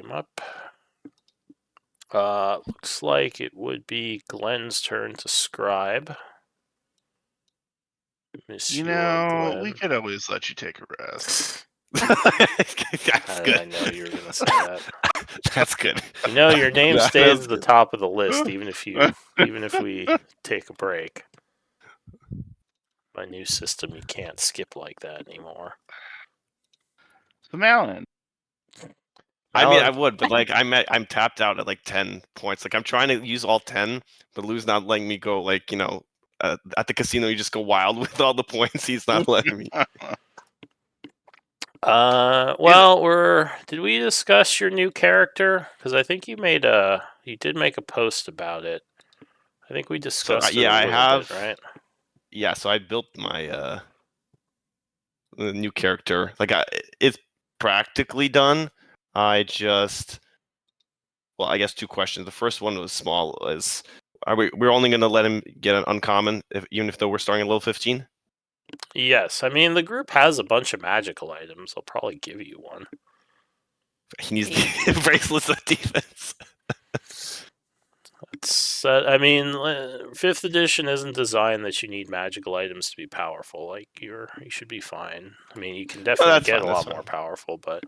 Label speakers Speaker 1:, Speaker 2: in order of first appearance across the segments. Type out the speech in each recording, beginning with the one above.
Speaker 1: him up. Looks like it would be Glenn's turn to scribe. Monsieur Glenn.
Speaker 2: We could always let you take a rest.
Speaker 3: That's good.
Speaker 1: I know you were gonna say that.
Speaker 3: That's good.
Speaker 1: Your name
Speaker 3: That's
Speaker 1: stays at the
Speaker 3: good.
Speaker 1: top of the list, even if we take a break. My new system, you can't skip like that anymore.
Speaker 2: So Malin.
Speaker 3: I mean, I would, but like I'm tapped out at like 10 points. Like I'm trying to use all 10, but Lou's not letting me go. Like at the casino, you just go wild with all the points. He's not letting me.
Speaker 1: Did we discuss your new character? Because I think you did make a post about it. I think we discussed it a little bit, right?
Speaker 3: Yeah, so I built my new character. Like it's practically done. I guess two questions. The first one was small. We're only going to let him get an uncommon, even if though we're starting at level 15?
Speaker 1: Yes, I mean the group has a bunch of magical items. They'll probably give you one.
Speaker 3: He needs the bracelets of defense.
Speaker 1: I mean, 5th edition isn't designed that you need magical items to be powerful. Like you should be fine. I mean, you can definitely get a lot more powerful, but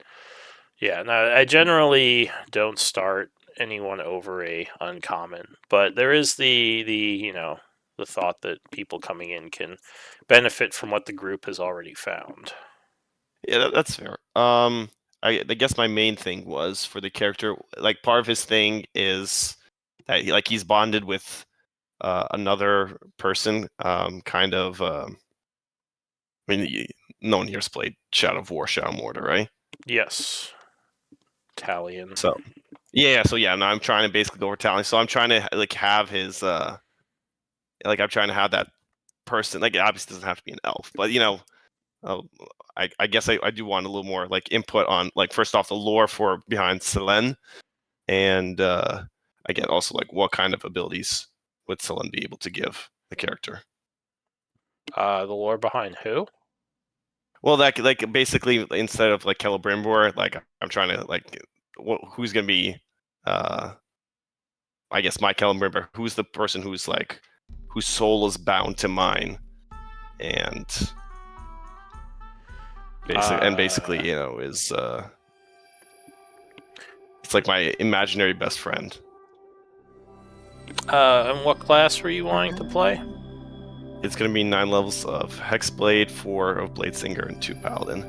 Speaker 1: yeah, no, I generally don't start anyone over a uncommon. But there is the thought that people coming in can benefit from what the group has already found.
Speaker 3: Yeah, that's fair. I guess my main thing was for the character, like part of his thing is that he's bonded with another person. I mean, no one here's played Shadow of War, Shadow Mortar, right?
Speaker 1: Yes. Italian.
Speaker 3: So no, I'm trying to basically go over Italian. So I'm trying to have his I'm trying to have that person. Like it obviously doesn't have to be an elf, but I guess I do want a little more input on first off the lore behind Selene, and again also what kind of abilities would Selene be able to give the character.
Speaker 1: The lore behind who?
Speaker 3: Well, basically instead of Celebrimbor, I'm trying to who's gonna be I guess my Celebrimbor, who's the person whose soul is bound to mine, and basically is it's like my imaginary best friend.
Speaker 1: And what class were you wanting to play?
Speaker 3: It's going to be 9 levels of Hexblade, 4 of Bladesinger, and 2 Paladin.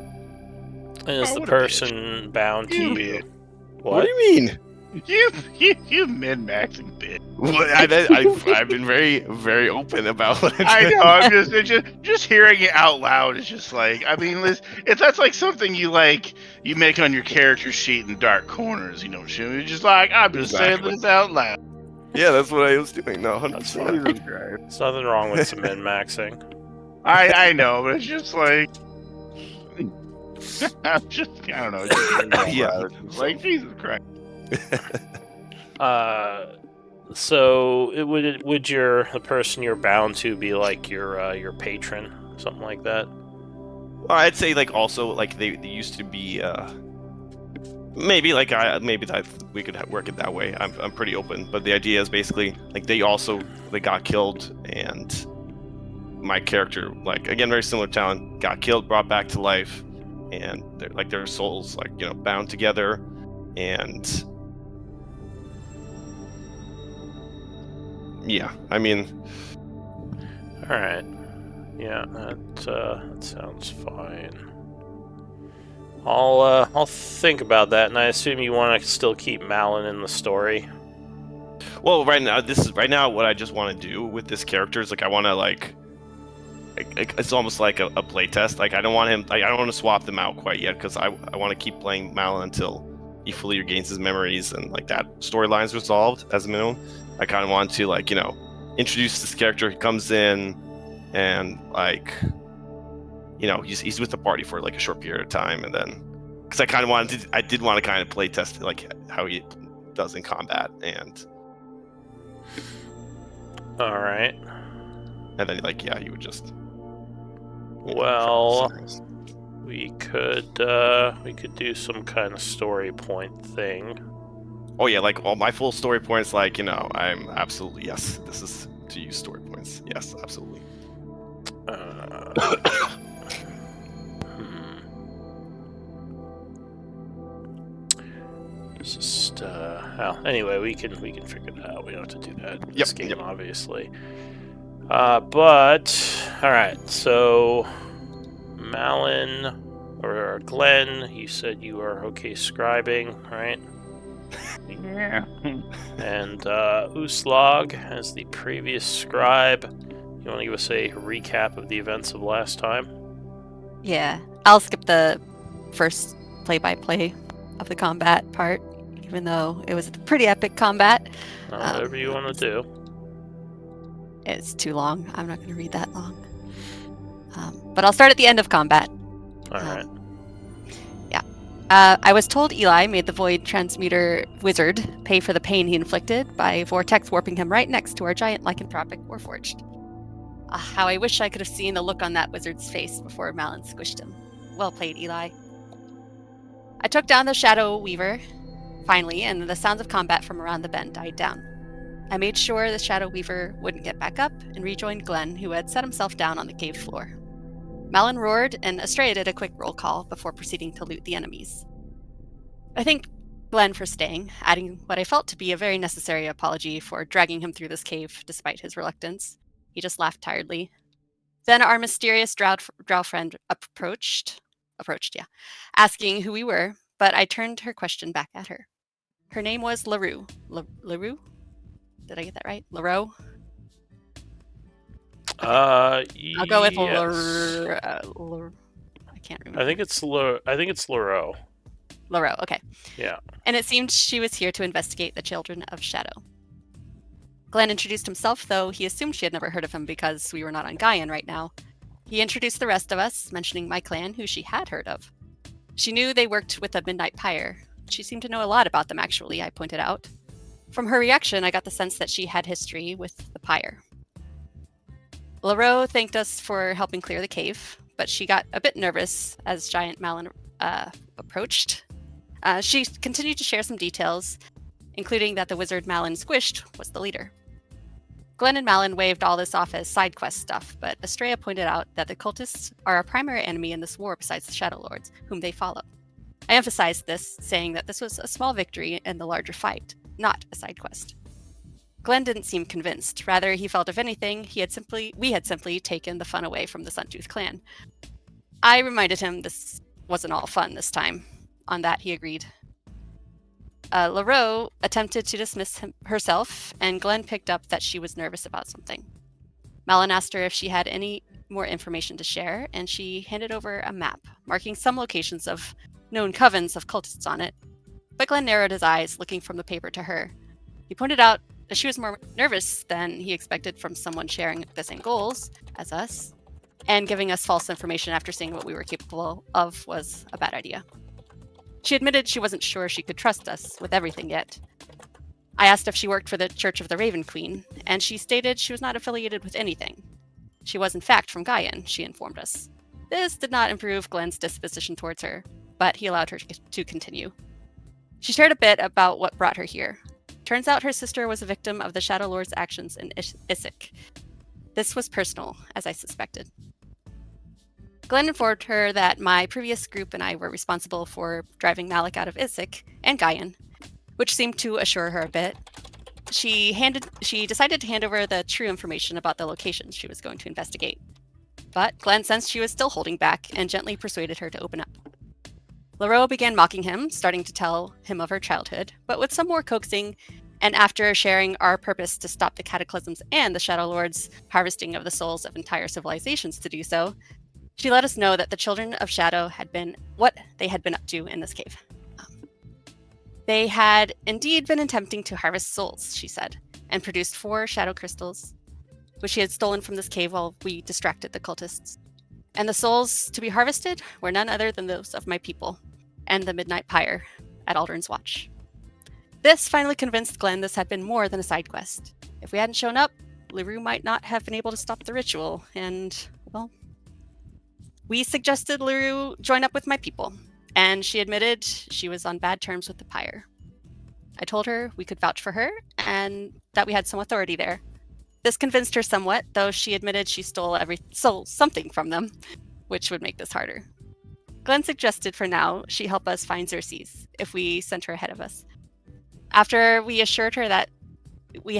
Speaker 1: And is the person bound to you?
Speaker 3: What do you mean?
Speaker 2: You min-maxing bitch.
Speaker 3: I've been very, very open about what
Speaker 2: I know. I'm just hearing it out loud is just like, I mean, if that's something you make on your character sheet in dark corners, you're just I'm just saying this out loud.
Speaker 3: Yeah, that's what I was doing. No, 100%.
Speaker 1: There's nothing wrong with some min-maxing.
Speaker 2: I know, but it's just I don't know. Just Jesus Christ.
Speaker 1: So would the person you're bound to be your patron, something like that?
Speaker 3: Well, I'd say also they used to be maybe we could work it that way. I'm pretty open, but the idea is basically they got killed, and my character again very similar talent got killed, brought back to life, and their souls bound together, and yeah, I mean,
Speaker 1: all right, yeah, that sounds fine. I'll think about that, and I assume you want to still keep Malin in the story.
Speaker 3: Well, right now what I just want to do with this character is I want to it's almost like a play test. I don't want him. I don't want to swap them out quite yet because I want to keep playing Malin until he fully regains his memories and that storyline's resolved as a minimum. I kind of want to introduce this character. He comes in and he's with the party for a short period of time, and then because I did want to kind of play test how he does in combat, and
Speaker 1: all right,
Speaker 3: and then you would just
Speaker 1: well, we could do some kind of story point thing.
Speaker 3: Oh yeah, like all my full story points. Like I'm absolutely yes. This is to use story points. Yes, absolutely.
Speaker 1: Just well, anyway, we can figure that out. We don't have to do that in this game, obviously. But all right, so Malin or Glenn, you said you are okay scribing, right?
Speaker 2: Yeah.
Speaker 1: And Uslog, as the previous scribe, you want to give us a recap of the events of last time?
Speaker 4: Yeah, I'll skip the first play-by-play of the combat part, even though it was a pretty epic combat.
Speaker 1: Whatever you want to do.
Speaker 4: It's too long. I'm not going to read that long. But I'll start at the end of combat.
Speaker 1: All right.
Speaker 4: Yeah. I was told Eli made the Void Transmuter wizard pay for the pain he inflicted by vortex warping him right next to our giant lycanthropic warforged. How I wish I could have seen the look on that wizard's face before Malin squished him. Well played, Eli. I took down the Shadow Weaver, finally, and the sounds of combat from around the bend died down. I made sure the Shadow Weaver wouldn't get back up and rejoined Glenn, who had set himself down on the cave floor. Malin roared, and Estrella did a quick roll call before proceeding to loot the enemies. I thanked Glenn for staying, adding what I felt to be a very necessary apology for dragging him through this cave despite his reluctance. He just laughed tiredly. Then our mysterious drow friend approached, asking who we were, but I turned her question back at her. Her name was LaRue. LaRue? Did I get that right? LaRue? Okay. I'll go with
Speaker 1: yes.
Speaker 4: I can't remember.
Speaker 1: I think it's LaRue.
Speaker 4: LaRue, okay.
Speaker 1: Yeah.
Speaker 4: And it seemed she was here to investigate the Children of Shadow. Glenn introduced himself, though he assumed she had never heard of him because we were not on Gaian right now. He introduced the rest of us, mentioning my clan, who she had heard of. She knew they worked with the Midnight Pyre. She seemed to know a lot about them, actually, I pointed out. From her reaction, I got the sense that she had history with the Pyre. LaRue thanked us for helping clear the cave, but she got a bit nervous as Giant Malin approached. She continued to share some details, including that the wizard Malin squished was the leader. Glenn and Malin waved all this off as side quest stuff, but Estrella pointed out that the cultists are a primary enemy in this war besides the Shadowlords, whom they follow. I emphasized this, saying that this was a small victory in the larger fight, not a side quest. Glenn didn't seem convinced. Rather, he felt, if anything, we had simply taken the fun away from the Suntooth clan. I reminded him this wasn't all fun this time. On that, he agreed. LaRue attempted to dismiss herself, and Glenn picked up that she was nervous about something. Malin asked her if she had any more information to share, and she handed over a map, marking some locations of known covens of cultists on it. But Glenn narrowed his eyes, looking from the paper to her. He pointed out that she was more nervous than he expected from someone sharing the same goals as us, and giving us false information after seeing what we were capable of was a bad idea. She admitted she wasn't sure she could trust us with everything yet. I asked if she worked for the Church of the Raven Queen, and she stated she was not affiliated with anything. She was in fact from Gaian, she informed us. This did not improve Glenn's disposition towards her, but he allowed her to continue. She shared a bit about what brought her here. Turns out her sister was a victim of the Shadowlord's actions in Issyk. This was personal, as I suspected. Glenn informed her that my previous group and I were responsible for driving Malik out of Issyk and Gaian, which seemed to assure her a bit. She decided to hand over the true information about the locations she was going to investigate. But Glenn sensed she was still holding back and gently persuaded her to open up. LaRue began mocking him, starting to tell him of her childhood, but with some more coaxing, and after sharing our purpose to stop the cataclysms and the Shadowlord's harvesting of the souls of entire civilizations to do so, she let us know that the Children of Shadow had been what they had been up to in this cave. They had indeed been attempting to harvest souls, she said, and produced 4 shadow crystals, which she had stolen from this cave while we distracted the cultists. And the souls to be harvested were none other than those of my people and the Midnight Pyre at Aldrin's Watch. This finally convinced Glenn this had been more than a side quest. If we hadn't shown up, LaRue might not have been able to stop the ritual, and, well, We suggested LaRue join up with my people, and she admitted she was on bad terms with the Pyre. I told her we could vouch for her and that we had some authority there. This convinced her somewhat, though she admitted she stole something from them, which would make this harder. Glenn suggested for now she help us find Xerxes if we sent her ahead of us. After we assured her that he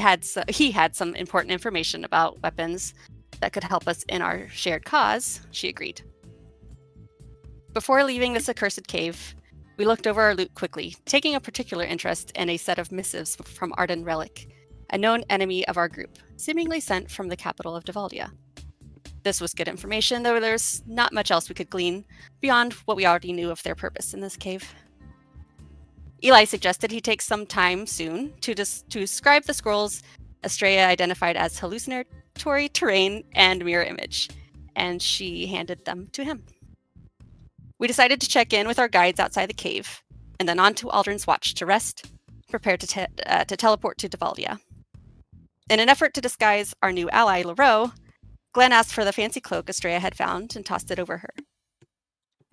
Speaker 4: had some important information about weapons that could help us in our shared cause, she agreed. Before leaving this accursed cave, we looked over our loot quickly, taking a particular interest in a set of missives from Arden Relic, a known enemy of our group, seemingly sent from the capital of Devaldia. This was good information, though there's not much else we could glean beyond what we already knew of their purpose in this cave. Eli suggested he take some time soon to describe the scrolls Estrella identified as hallucinatory terrain and mirror image, and she handed them to him. We decided to check in with our guides outside the cave, and then on to Aldrin's Watch to rest, prepare to teleport to Devaldia. In an effort to disguise our new ally, Leroux, Glenn asked for the fancy cloak Estrella had found and tossed it over her.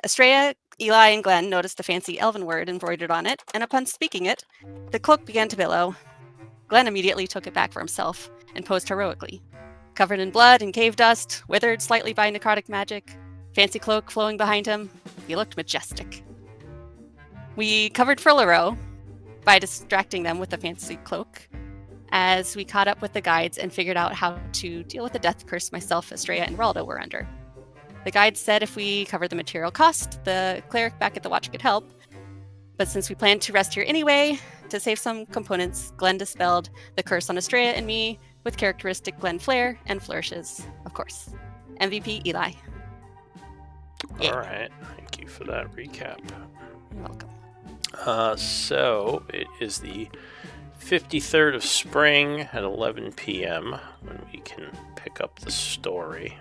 Speaker 4: Estrella, Eli, and Glenn noticed a fancy elven word embroidered on it, and upon speaking it, the cloak began to billow. Glenn immediately took it back for himself and posed heroically. Covered in blood and cave dust, withered slightly by necrotic magic, fancy cloak flowing behind him, he looked majestic. We covered for Leroux by distracting them with the fancy cloak as we caught up with the guides and figured out how to deal with the death curse myself, Estrella, and Raldo were under. The guides said if we covered the material cost, the cleric back at the watch could help. But since we planned to rest here anyway, to save some components, Glenn dispelled the curse on Estrella and me with characteristic Glenn flair and flourishes, of course. MVP Eli.
Speaker 1: Yeah. All right. Thank you for that recap.
Speaker 4: You're welcome.
Speaker 1: So it is the 53rd of spring at 11 p.m. when we can pick up the story.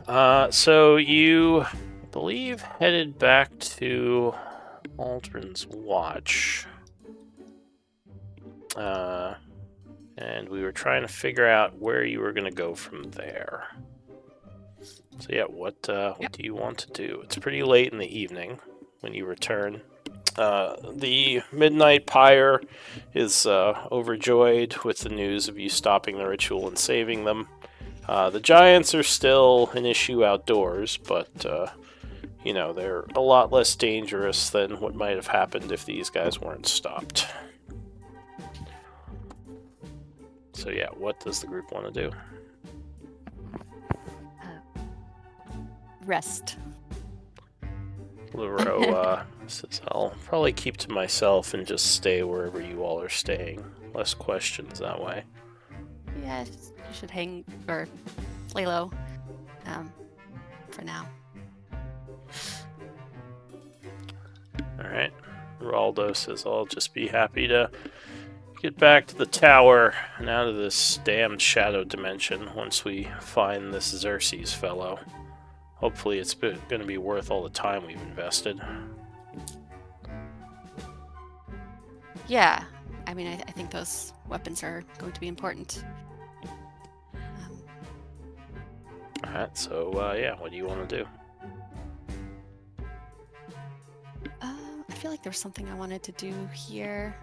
Speaker 1: So you, I believe, headed back to Aldrin's Watch. And we were trying to figure out where you were going to go from there. So yeah, what do you want to do? It's pretty late in the evening when you return. The Midnight Pyre is overjoyed with the news of you stopping the ritual and saving them. The giants are still an issue outdoors, but they're a lot less dangerous than what might have happened if these guys weren't stopped. So yeah, what does the group want to do?
Speaker 4: Rest.
Speaker 1: Leroux says, I'll probably keep to myself and just stay wherever you all are staying. Less questions that way.
Speaker 4: Yeah, you should hang or lay low for now.
Speaker 1: Alright. Raldo says, I'll just be happy to get back to the tower and out of this damned shadow dimension once we find this Xerxes fellow. Hopefully it's going to be worth all the time we've invested.
Speaker 4: Yeah, I mean, I think those weapons are going to be important.
Speaker 1: Alright, so what do you want to do?
Speaker 4: I feel like there was something I wanted to do here,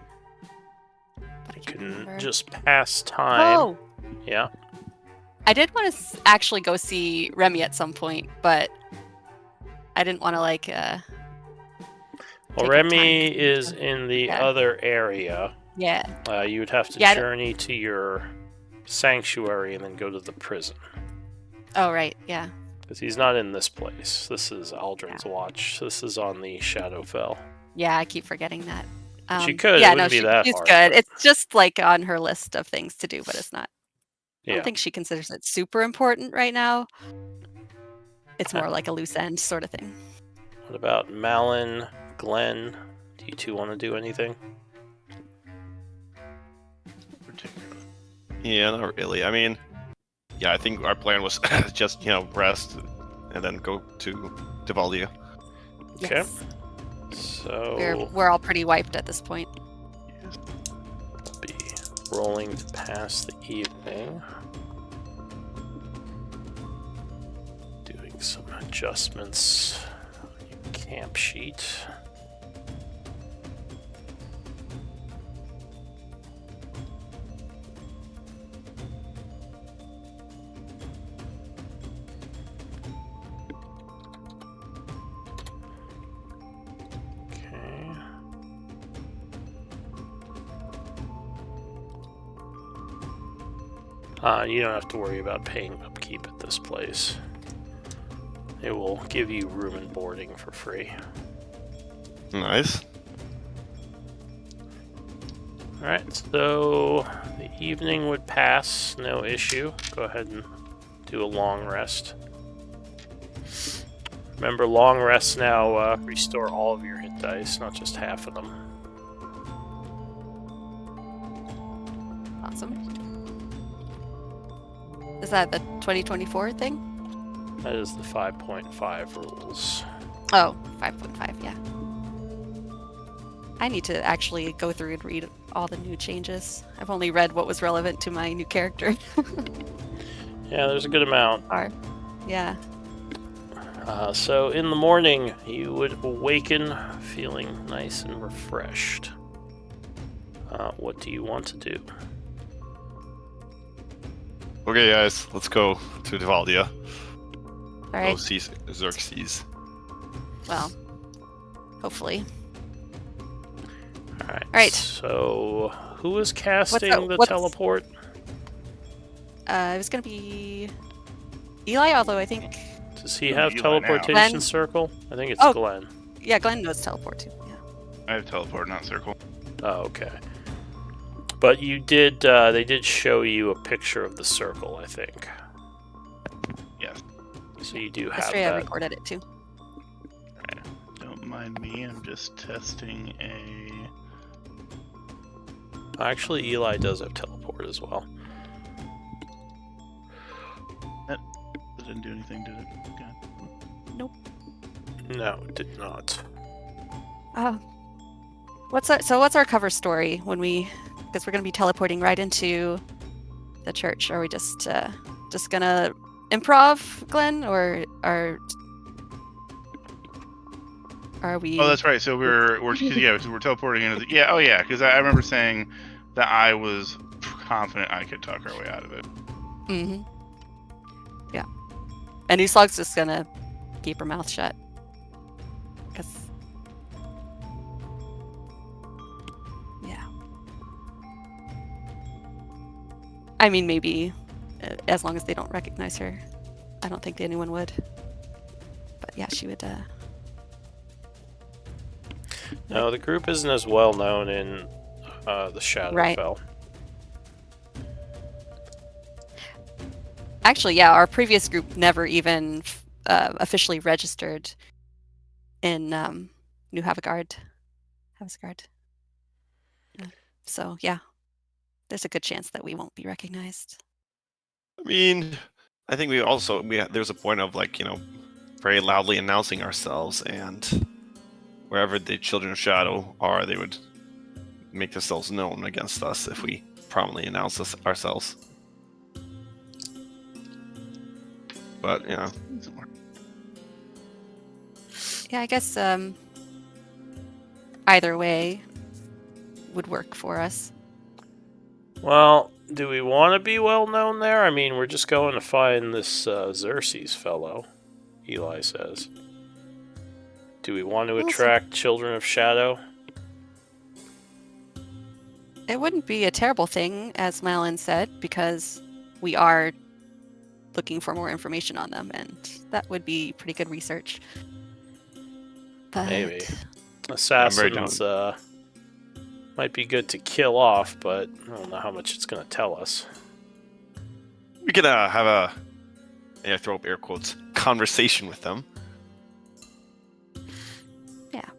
Speaker 4: but I can't remember.
Speaker 1: Just pass time.
Speaker 4: Oh!
Speaker 1: Yeah.
Speaker 4: I did want to actually go see Remy at some point, but I didn't want to
Speaker 1: well, Remy is in the other area.
Speaker 4: Yeah.
Speaker 1: You would have to journey to your sanctuary and then go to the prison.
Speaker 4: Oh, right. Yeah.
Speaker 1: Because he's not in this place. This is Aldrin's Watch. This is on the Shadowfell.
Speaker 4: Yeah, I keep forgetting that.
Speaker 1: She could. Yeah, it wouldn't be that
Speaker 4: she's
Speaker 1: hard.
Speaker 4: Good. It's just on her list of things to do, but it's not.
Speaker 1: Yeah.
Speaker 4: I don't think she considers it super important right now. It's more like a loose end sort of thing.
Speaker 1: What about Malin, Glenn? Do you two want to do anything?
Speaker 3: Yeah, not really. I mean, I think our plan was just, rest and then go to Devaldia.
Speaker 1: Okay.
Speaker 4: Yes.
Speaker 1: So
Speaker 4: we're all pretty wiped at this point.
Speaker 1: Be rolling to pass the evening. adjustments. Camp sheet. You don't have to worry about paying upkeep at this place. It will give you room and boarding for free.
Speaker 3: Nice.
Speaker 1: Alright, so the evening would pass, no issue. Go ahead and do a long rest. Remember, long rests now restore all of your hit dice, not just half of them.
Speaker 4: Awesome. Is that the 2024 thing?
Speaker 1: That is the 5.5 rules.
Speaker 4: Oh, 5.5, yeah. I need to actually go through and read all the new changes. I've only read what was relevant to my new character.
Speaker 1: Yeah, there's a good amount.
Speaker 4: Yeah.
Speaker 1: So in the morning, you would awaken feeling nice and refreshed. What do you want to do?
Speaker 3: Okay, guys, let's go to Devaldia.
Speaker 4: All right.
Speaker 3: Go see Xerxes.
Speaker 4: Well, hopefully.
Speaker 1: All
Speaker 4: right.
Speaker 1: So, who is casting the
Speaker 4: what's-
Speaker 1: teleport?
Speaker 4: It was going to be Eli, although I think...
Speaker 1: Does he have
Speaker 2: Eli
Speaker 1: teleportation
Speaker 4: Glenn?
Speaker 1: circle? I think it's
Speaker 4: Oh.
Speaker 1: Glenn.
Speaker 4: Yeah, Glenn knows teleport too. Yeah.
Speaker 2: I have teleport, not circle.
Speaker 1: Oh, okay. But you did. They did show you a picture of the circle, I think.
Speaker 2: Yes.
Speaker 1: So you do have
Speaker 4: Yesterday I
Speaker 1: that.
Speaker 4: recorded it too.
Speaker 2: Don't mind me, I'm just testing a...
Speaker 1: Actually, Eli does have teleport as well.
Speaker 2: That didn't do anything, did it? Okay.
Speaker 1: No, it did not.
Speaker 4: What's our cover story when we? Because we're going to be teleporting right into the church. Are we just gonna improv, Glenn, or are we?
Speaker 2: Oh, that's right. So we're teleporting into the... Yeah, oh yeah, because I remember saying that I was confident I could talk our way out of it.
Speaker 4: Mm-hmm. Yeah. And Uslog's just gonna keep her mouth shut. Because... Yeah. I mean, maybe as long as they don't recognize her. I don't think anyone would. But yeah, she would...
Speaker 1: No, the group isn't as well known in the Shadowfell.
Speaker 4: Right. Actually, yeah, our previous group never even officially registered in New Havasgard. So, yeah, there's a good chance that we won't be recognized.
Speaker 3: I mean, I think there's a point of very loudly announcing ourselves, and wherever the Children of Shadow are, they would make themselves known against us if we prominently announce ourselves. But
Speaker 4: Yeah, I guess either way would work for us.
Speaker 1: Well, do we want to be well known there? I mean, we're just going to find this Xerxes fellow, Eli says. Do we want to attract Children of Shadow?
Speaker 4: It wouldn't be a terrible thing, as Malin said, because we are looking for more information on them, and that would be pretty good research. But...
Speaker 1: Maybe. Assassins might be good to kill off, but I don't know how much it's going to tell us.
Speaker 3: we could have a, I throw up air quotes, conversation with them.
Speaker 4: Yeah.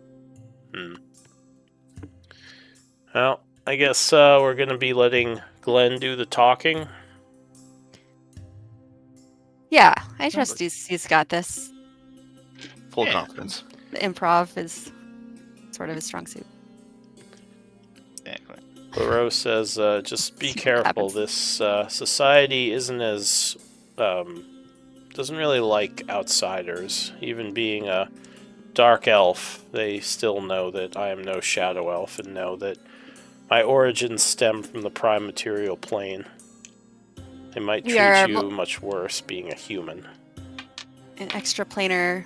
Speaker 1: Well, I guess we're going to be letting Glenn do the talking.
Speaker 4: Yeah, I trust he's got this.
Speaker 3: Full confidence.
Speaker 4: The improv is sort of his strong suit.
Speaker 2: Exactly.
Speaker 1: Barreau says, just be
Speaker 4: See what
Speaker 1: careful.
Speaker 4: happens.
Speaker 1: This society isn't as doesn't really like outsiders. Even being a dark elf, they still know that I am no shadow elf and know that my origins stem from the prime material plane. They might treat you much worse being a human.
Speaker 4: An extraplanar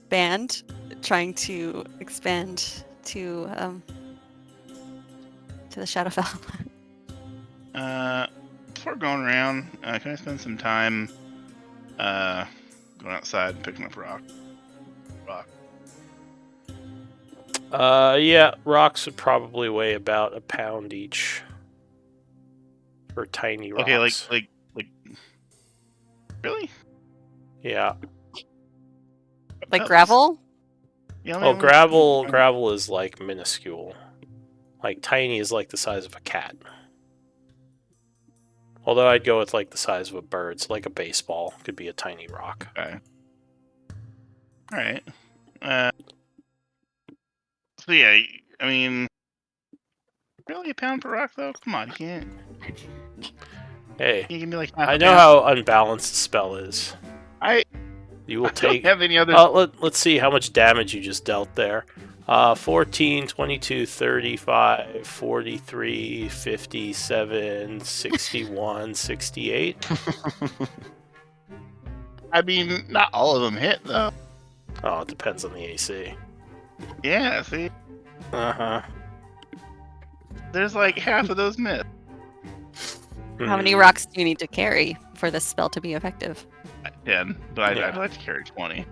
Speaker 4: band trying to expand to the Shadowfell.
Speaker 2: Before going around, can I spend some time going outside and picking up rock?
Speaker 1: Yeah, rocks would probably weigh about a pound each. For tiny rocks.
Speaker 2: Okay, like really?
Speaker 1: Yeah.
Speaker 4: Like gravel?
Speaker 2: Yeah,
Speaker 1: gravel is like minuscule. Like tiny is like the size of a cat. Although I'd go with like the size of a bird, so like a baseball could be a tiny rock.
Speaker 2: Okay. All right. So yeah, I mean, really a pound per rock though? Come on, you can't.
Speaker 1: Hey,
Speaker 2: can you give me like
Speaker 1: I know how unbalanced the spell is. You will
Speaker 2: don't have any other.
Speaker 1: Let's see how much damage you just dealt there. 14, 22, 35, 43, 57, 61, 68.
Speaker 2: I mean, not all of them hit though.
Speaker 1: Oh, it depends on the AC.
Speaker 2: Yeah, see?
Speaker 1: Uh-huh.
Speaker 2: There's like half of those miss.
Speaker 4: How many rocks do you need to carry for this spell to be effective?
Speaker 2: 10, but I'd like to carry 20.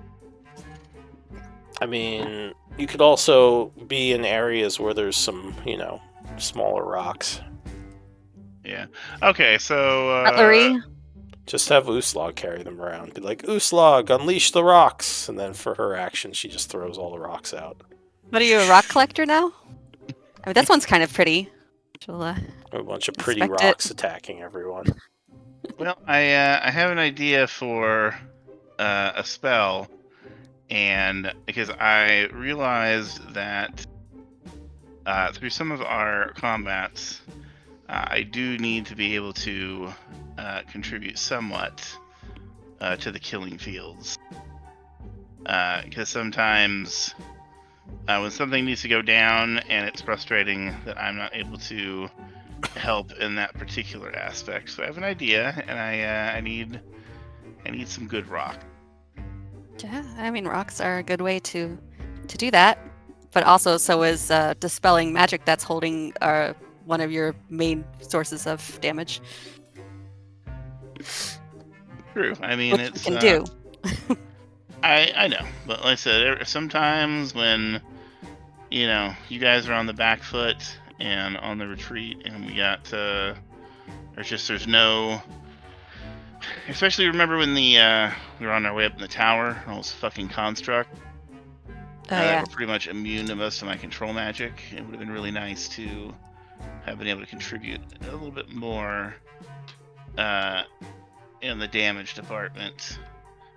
Speaker 1: I mean, you could also be in areas where there's some, smaller rocks.
Speaker 2: Yeah. Okay, so...
Speaker 4: Cutlery?
Speaker 1: Just have Uslog carry them around. Be like, Uslog, unleash the rocks! And then for her action, she just throws all the rocks out.
Speaker 4: What are you, a rock collector now? I mean, this one's kind of pretty. A
Speaker 1: bunch of pretty rocks attacking everyone.
Speaker 2: Well, I have an idea for a spell, and because I realized that through some of our combats, I do need to be able to contribute somewhat to the killing fields. Because sometimes when something needs to go down and it's frustrating that I'm not able to help in that particular aspect. So I have an idea, and I need some good rock.
Speaker 4: Yeah, I mean, rocks are a good way to do that. But also, so is dispelling magic that's holding one of your main sources of damage.
Speaker 2: True. I mean,
Speaker 4: which
Speaker 2: it's
Speaker 4: you can do.
Speaker 2: I know, but like I said, sometimes when you guys are on the back foot and on the retreat, and we got there's no. Especially remember when we were on our way up in the tower, and all this fucking construct. We're pretty much immune to most of my control magic. It would have been really nice to have been able to contribute a little bit more in the damage department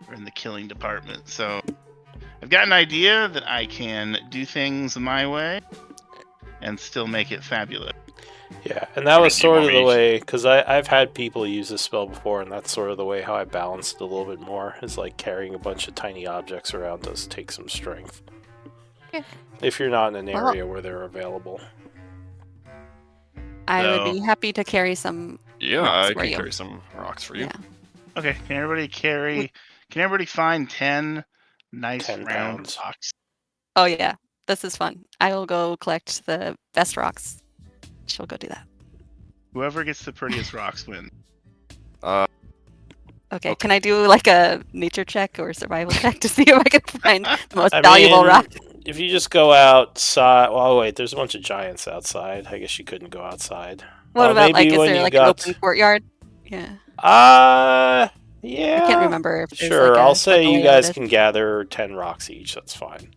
Speaker 2: or in the killing department. So I've got an idea that I can do things my way and still make it fabulous.
Speaker 1: Yeah, and that was sort of the way, because I've had people use this spell before, and that's sort of the way how I balanced it a little bit more, is like carrying a bunch of tiny objects around does take some strength. Yeah. If you're not in an area where they're available.
Speaker 4: I would be happy to carry some
Speaker 3: rocks for you. Carry some rocks for you.
Speaker 4: Yeah.
Speaker 2: Okay, can everybody find 10 nice
Speaker 1: 10
Speaker 2: round
Speaker 1: pounds.
Speaker 2: rocks?
Speaker 4: Oh yeah, this is fun. I will go collect the best rocks. She'll go do that.
Speaker 2: Whoever gets the prettiest rocks wins.
Speaker 4: Okay, can I do like a nature check or survival check to see if I can find the most valuable rock?
Speaker 1: If you just go outside... Well, wait, there's a bunch of giants outside. I guess you couldn't go outside.
Speaker 4: What about, like, is there like an open courtyard? Yeah.
Speaker 1: Yeah.
Speaker 4: I can't remember if there's
Speaker 1: sure,
Speaker 4: like
Speaker 1: I'll say you guys can gather 10 rocks each. That's fine.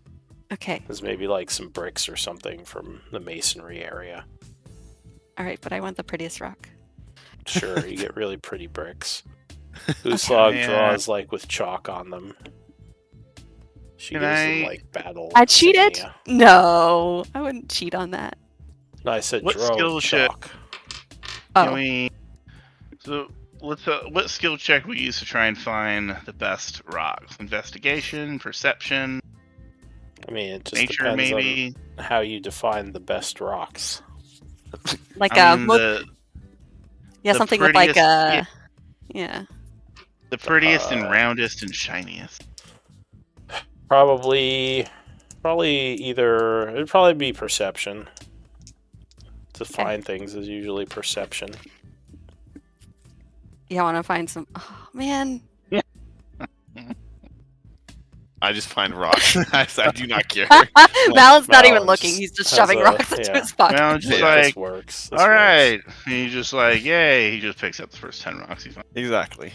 Speaker 4: Okay.
Speaker 1: There's maybe like some bricks or something from the masonry area.
Speaker 4: All right, but I want the prettiest rock.
Speaker 1: Sure, you get really pretty bricks. Uslog draws like with chalk on them. She gives them like battle.
Speaker 4: I cheat it? No, I wouldn't cheat on that.
Speaker 1: No, I said
Speaker 2: what
Speaker 1: draw with chalk.
Speaker 2: Can we? So what skill check we use to try and find the best rocks? Investigation, perception.
Speaker 1: I mean, it just
Speaker 2: nature,
Speaker 1: depends
Speaker 2: maybe
Speaker 1: on how you define the best rocks.
Speaker 4: Like
Speaker 2: something
Speaker 4: with like a
Speaker 2: the prettiest and roundest and shiniest.
Speaker 1: Probably it'd probably be perception. To find things is usually perception.
Speaker 4: Yeah, I want to find some. Oh man.
Speaker 3: I just find rocks. I do not care.
Speaker 4: Mal's not even looking. He's just shoving rocks into his pocket.
Speaker 2: Well, just
Speaker 1: this works.
Speaker 2: All right. And he's just like, yay. He just picks up the first 10 rocks he finds.
Speaker 3: Exactly.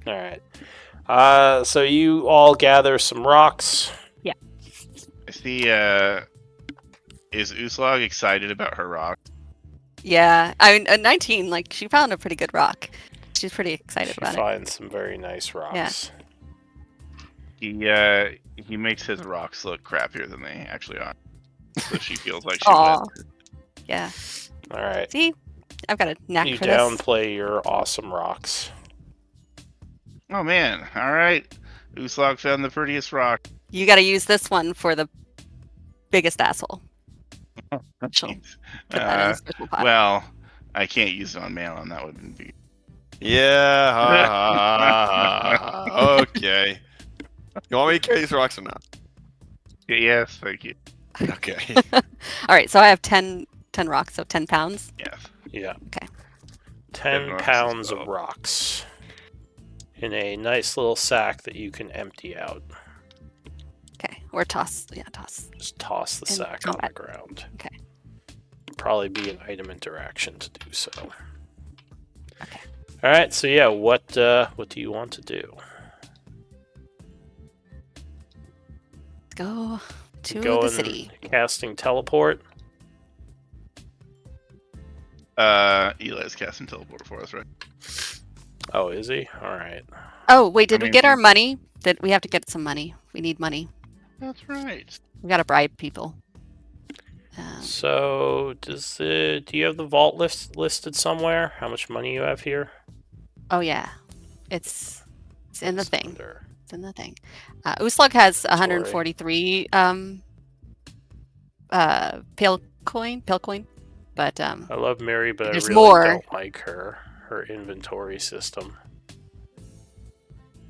Speaker 1: All right. So you all gather some rocks.
Speaker 4: Yeah.
Speaker 2: I see, is Uslog excited about her rock?
Speaker 4: Yeah. I mean, at 19, like, she found a pretty good rock. She's pretty excited about it.
Speaker 1: She finds some very nice rocks.
Speaker 2: Yeah. He makes his rocks look crappier than they actually are. So she feels like she would.
Speaker 4: Yeah.
Speaker 1: All right.
Speaker 4: See? I've got a knack for this.
Speaker 1: You downplay your awesome rocks.
Speaker 2: Oh, man. All right. Uslog found the prettiest rock.
Speaker 4: You got to use this one for the biggest asshole. She'll put that in the special pot.
Speaker 2: Well, I can't use it on Malin. That wouldn't be.
Speaker 3: Yeah. Okay. You want me to carry these rocks or not?
Speaker 2: Yes, thank you.
Speaker 3: Okay.
Speaker 4: All right, so I have 10 rocks, so 10 pounds.
Speaker 2: Yes.
Speaker 1: Yeah.
Speaker 4: Okay.
Speaker 1: 10 pounds of rocks in a nice little sack that you can empty out.
Speaker 4: Okay, or toss. Yeah, toss.
Speaker 1: Just toss the sack on the ground.
Speaker 4: Okay.
Speaker 1: Probably be an item interaction to do so.
Speaker 4: Okay.
Speaker 1: All right. So yeah, what do you want to do?
Speaker 4: Go to the city.
Speaker 1: Casting teleport.
Speaker 2: Eli's casting teleport for us, right?
Speaker 1: Oh, is he? All right.
Speaker 4: Oh, wait, did we get our money? We have to get some money. We need money.
Speaker 2: That's right.
Speaker 4: We gotta bribe people.
Speaker 1: So, do you have the vault listed somewhere? How much money you have here?
Speaker 4: Oh yeah, it's in the thing. It's in the thing. Uslug has 143 pale coin, but
Speaker 1: I love Mary, but I really don't like her inventory system.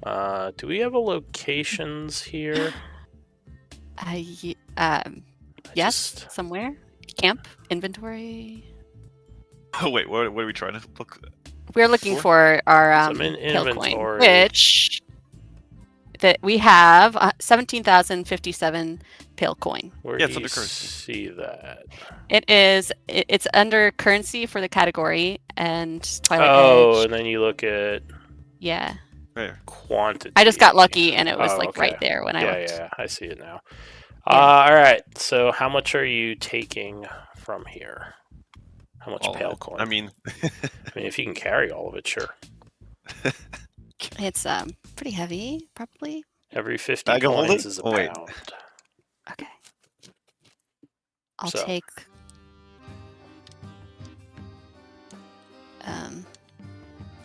Speaker 1: Do we have a locations here?
Speaker 4: Yes, somewhere. Camp, inventory.
Speaker 3: Oh wait, what are we trying to look?
Speaker 4: We're looking for our pale coin, which that we have 17,057 pale coin.
Speaker 1: Where do you see that?
Speaker 4: It's under currency for the category and Twilight Edge.
Speaker 1: And then you look at quantity.
Speaker 4: I just got lucky and it was right there when I looked.
Speaker 1: Yeah, I see it now. All right. So how much are you taking from here? How much pale coin?
Speaker 3: I mean,
Speaker 1: if you can carry all of it, sure.
Speaker 4: It's pretty heavy, probably.
Speaker 1: Every 50 coins is a pound.
Speaker 4: Okay. I'll take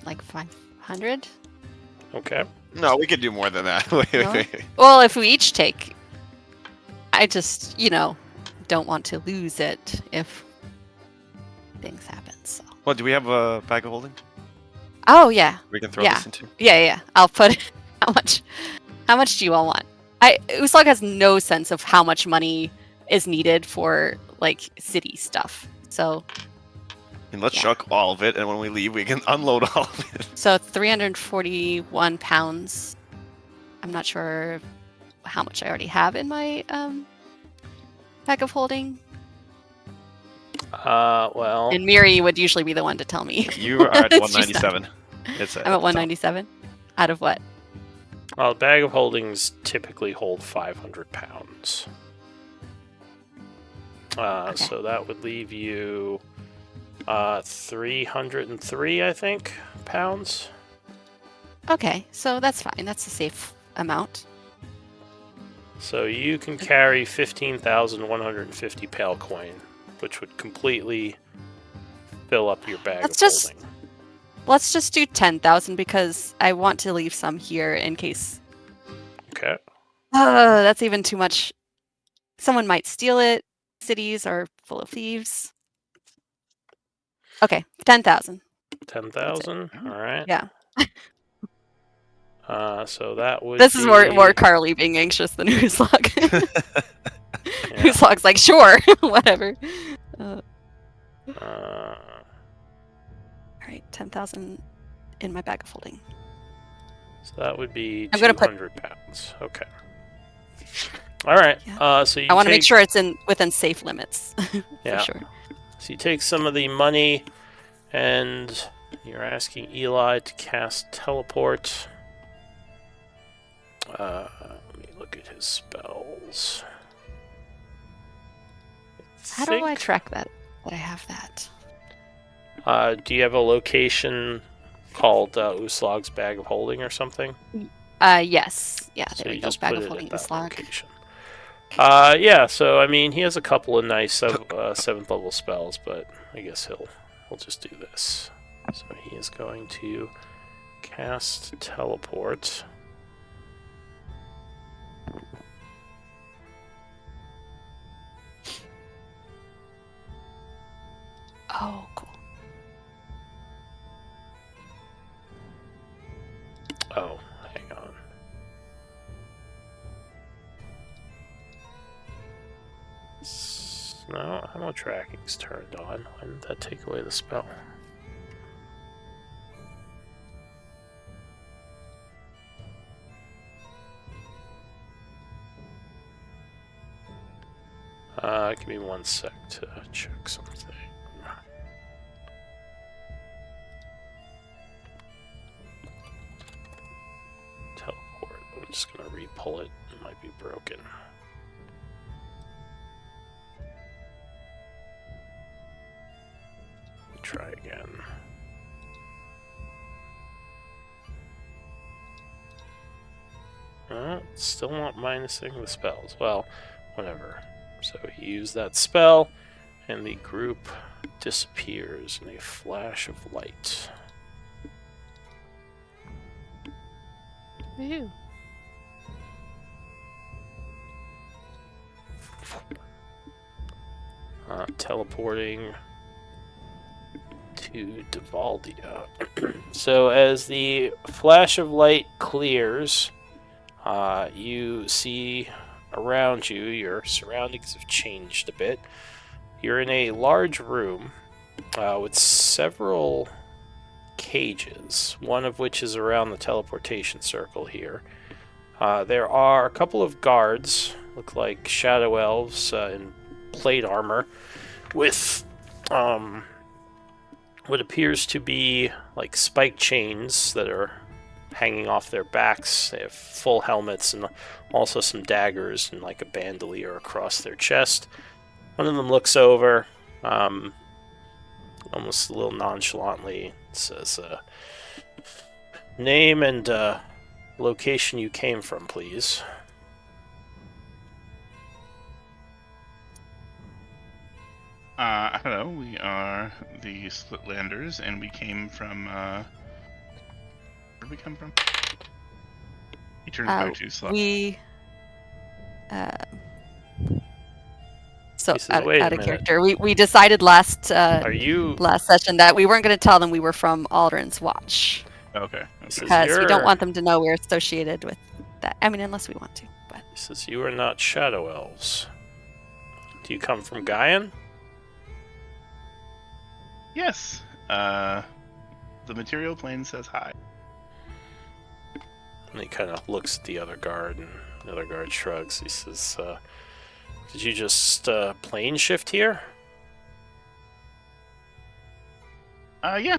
Speaker 4: like 500.
Speaker 1: Okay.
Speaker 3: No, we could do more than that. Wait.
Speaker 4: Well, if we each take, I just don't want to lose it if things happen. So.
Speaker 3: Well, do we have a bag of holding?
Speaker 4: Oh yeah.
Speaker 3: We can throw this into.
Speaker 4: Yeah. I'll put how much do you all want? Uslug has no sense of how much money is needed for like city stuff. So
Speaker 3: let's chuck all of it, and when we leave, we can unload all of it.
Speaker 4: So 341 pounds. I'm not sure how much I already have in my bag of holding.
Speaker 1: Well.
Speaker 4: And Miri would usually be the one to tell me.
Speaker 3: You are at 197.
Speaker 4: I'm at 197. Out of what?
Speaker 1: Well, the bag of holdings typically hold 500 pounds. So that would leave you 303, I think, pounds.
Speaker 4: Okay, so that's fine. That's a safe amount.
Speaker 1: So you can carry 15,150 pale coin, which would completely fill up your bag of holding.
Speaker 4: Let's just do 10,000 because I want to leave some here in case.
Speaker 1: Okay.
Speaker 4: That's even too much. Someone might steal it. Cities are full of thieves. Okay, 10,000.
Speaker 1: 10,000. All right.
Speaker 4: Yeah.
Speaker 1: So that would.
Speaker 4: This is more Carly being anxious than Uslog. Uslog's like, sure, whatever. All right, 10,000 in my bag of holding.
Speaker 1: So that would be
Speaker 4: I'm gonna
Speaker 1: 200 pounds. Okay. All right.
Speaker 4: Yeah.
Speaker 1: So you
Speaker 4: I want to make sure it's within safe limits.
Speaker 1: Yeah.
Speaker 4: For sure.
Speaker 1: So you take some of the money, and you're asking Eli to cast teleport. Let me look at his spells.
Speaker 4: How do I track that I have that?
Speaker 1: Do you have a location called Uslog's Bag of Holding or something?
Speaker 4: Yes. Yeah,
Speaker 1: So
Speaker 4: there we
Speaker 1: you
Speaker 4: go.
Speaker 1: just
Speaker 4: Bag
Speaker 1: put
Speaker 4: of
Speaker 1: it
Speaker 4: holding
Speaker 1: at that
Speaker 4: Uslog.
Speaker 1: location. Yeah, so I mean, he has a couple of nice 7th level spells, but I guess he'll just do this. So he is going to cast teleport.
Speaker 4: Oh, cool.
Speaker 1: Oh, hang on. No, ammo tracking's turned on. Why didn't that take away the spell? Give me 1 sec to check something. Teleport. I'm just gonna re-pull it. It might be broken. Try again. Still not minusing the spells. Well, whatever. So he used that spell, and the group disappears in a flash of light.
Speaker 4: Woohoo.
Speaker 1: Teleporting to Devaldia. So as the flash of light clears, you see around you, your surroundings have changed a bit. You're in a large room with several cages, one of which is around the teleportation circle here. There are a couple of guards, look like shadow elves in plate armor, with what appears to be like spike chains that are hanging off their backs. They have full helmets and also some daggers and like a bandolier across their chest. One of them looks over, almost a little nonchalantly, says, name and location you came from, please.
Speaker 2: Hello, we are the Splitlanders, and we came from, where did we come from? He turns back to Slav.
Speaker 4: So out of character, we decided last session that we weren't going to tell them we were from Aldrin's Watch.
Speaker 2: Okay.
Speaker 4: Because we don't want them to know we're associated with that. I mean, unless we want to. But
Speaker 1: he says you are not shadow elves. Do you come from Gaian?
Speaker 2: Yes. The material plane says hi.
Speaker 1: And he kind of looks at the other guard, and the other guard shrugs. He says, did you just plane shift here?
Speaker 2: Yeah.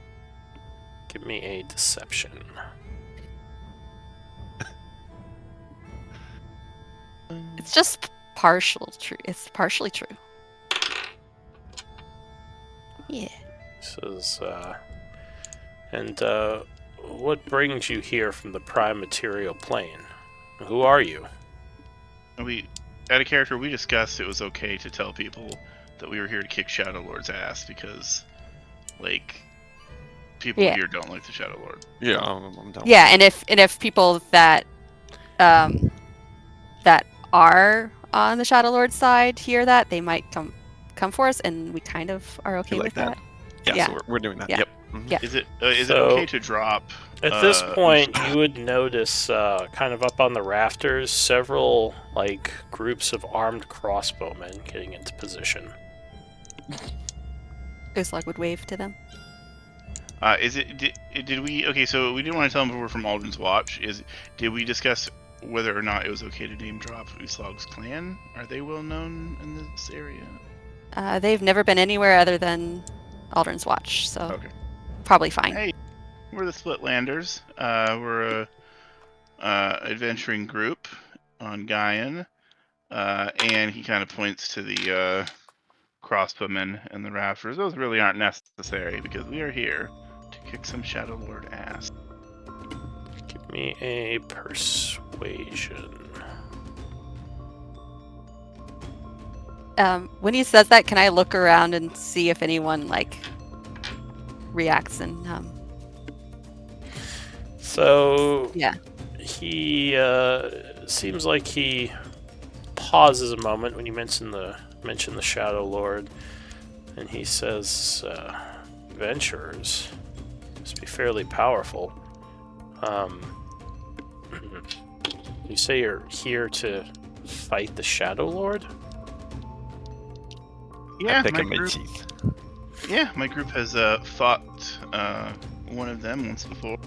Speaker 1: Give me a deception.
Speaker 4: It's just partial true. It's partially true. Yeah.
Speaker 1: Says, and what brings you here from the prime material plane? Who are you?
Speaker 2: Out of character, we discussed it was okay to tell people that we were here to kick Shadowlord's ass because, like, people here don't like the Shadowlord.
Speaker 3: Yeah, I'm down.
Speaker 4: Yeah, and if people that that are on the Shadowlord side hear that, they might come for us, and we kind of are okay with that.
Speaker 3: Yeah, so we're doing that.
Speaker 4: Yeah.
Speaker 3: Yep.
Speaker 4: Yeah.
Speaker 2: Is it okay to drop?
Speaker 1: At this point, you would notice, kind of up on the rafters, several groups of armed crossbowmen getting into position.
Speaker 4: Uslag would wave to them.
Speaker 2: Did we? Okay, so we didn't want to tell them we're from Aldrin's Watch. Did we discuss whether or not it was okay to name drop Uslag's clan? Are they well known in this area?
Speaker 4: They've never been anywhere other than Aldrin's Watch, so probably fine.
Speaker 2: Hey, we're the Splitlanders. We're a adventuring group on Gaian, and he kind of points to the crossbowmen and the rafters. Those really aren't necessary because we are here to kick some Shadowlord ass.
Speaker 1: Give me a persuasion.
Speaker 4: When he says that, can I look around and see if anyone reacts and
Speaker 1: So
Speaker 4: yeah,
Speaker 1: he seems like he pauses a moment when you mention the Shadowlord, and he says, "Adventurers must be fairly powerful. You say you're here to fight the Shadowlord?"
Speaker 2: Yeah,
Speaker 3: my
Speaker 2: my group has fought one of them once before,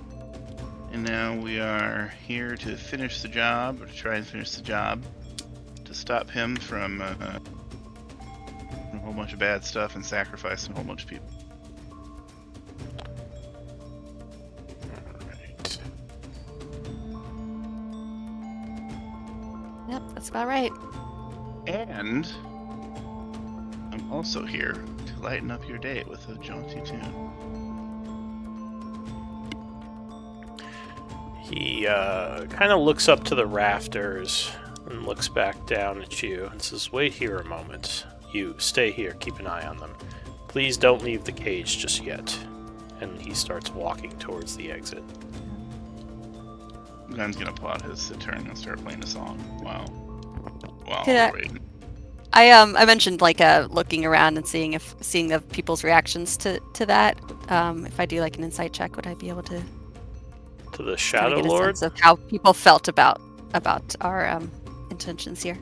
Speaker 2: and now we are here to finish the job, or to try and finish the job, to stop him from a whole bunch of bad stuff and sacrificing a whole bunch of people.
Speaker 1: Alright.
Speaker 4: yep, that's about right.
Speaker 2: And I'm also here to lighten up your day with a jaunty tune.
Speaker 1: He kind of looks up to the rafters and looks back down at you and says, "Wait here a moment. You stay here, keep an eye on them. Please don't leave the cage just yet." And he starts walking towards the exit.
Speaker 2: Glenn's gonna pull out his sitar and start playing a song while
Speaker 4: Yeah.
Speaker 2: we're waiting.
Speaker 4: I mentioned looking around and seeing the people's reactions to that. If I do an insight check, would I be able to
Speaker 1: The
Speaker 4: kind of get a
Speaker 1: Shadowlord?
Speaker 4: sense of how people felt about our intentions here?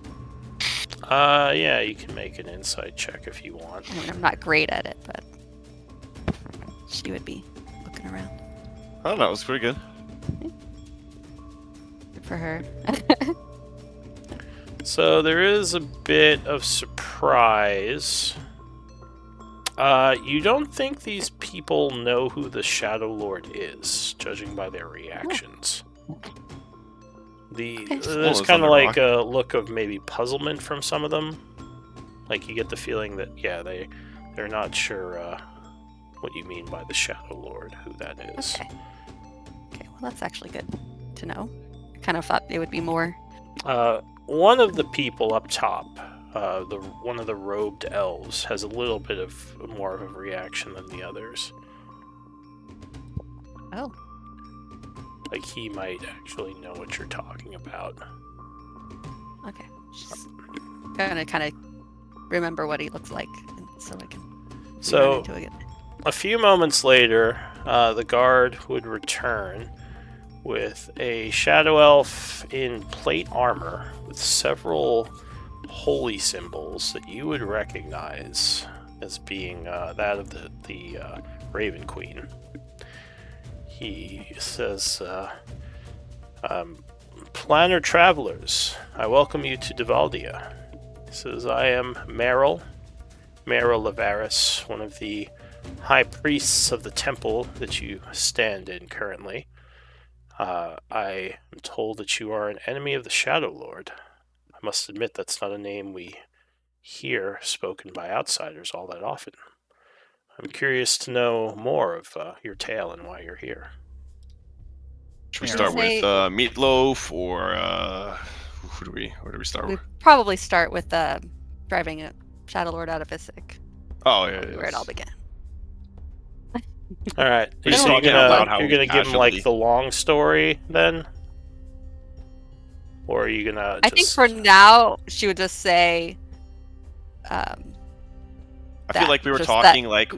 Speaker 1: Yeah, you can make an insight check if you want.
Speaker 4: I mean, I'm not great at it, but she would be looking around.
Speaker 3: I don't know. It was pretty good.
Speaker 4: Good for her.
Speaker 1: So there is a bit of surprise. You don't think these people know who the Shadowlord is, judging by their reactions. There's kind of a look of maybe puzzlement from some of them. You get the feeling that they're not sure what you mean by the Shadowlord, who that is.
Speaker 4: Okay, well that's actually good to know. I kind of thought it would be more.
Speaker 1: One of the people up top, one of the robed elves, has a little bit of more of a reaction than the others.
Speaker 4: Oh.
Speaker 1: He might actually know what you're talking about.
Speaker 4: Okay. Just gonna kind of remember what he looks like, so I can.
Speaker 1: So, a few moments later, the guard would return with a shadow elf in plate armor with several holy symbols that you would recognize as being that of the Raven Queen. He says, "Planner travelers, I welcome you to Devaldia." He says, "I am Merrill Lavaris, one of the high priests of the temple that you stand in currently. I am told that you are an enemy of the Shadowlord. I must admit that's not a name we hear spoken by outsiders all that often. I'm curious to know more of your tale and why you're here."
Speaker 3: Should we start with Meatloaf, or where do we start with?
Speaker 4: We probably start with driving a Shadowlord out of Isaac.
Speaker 3: Oh, yeah.
Speaker 4: Where it all began.
Speaker 1: All right.
Speaker 3: We're just
Speaker 1: So
Speaker 3: talking out loud how
Speaker 1: you're
Speaker 3: we
Speaker 1: gonna give him like
Speaker 3: casually-
Speaker 1: the long story then, or are you gonna?
Speaker 4: I think for now she would just say.
Speaker 3: I feel like we were talking like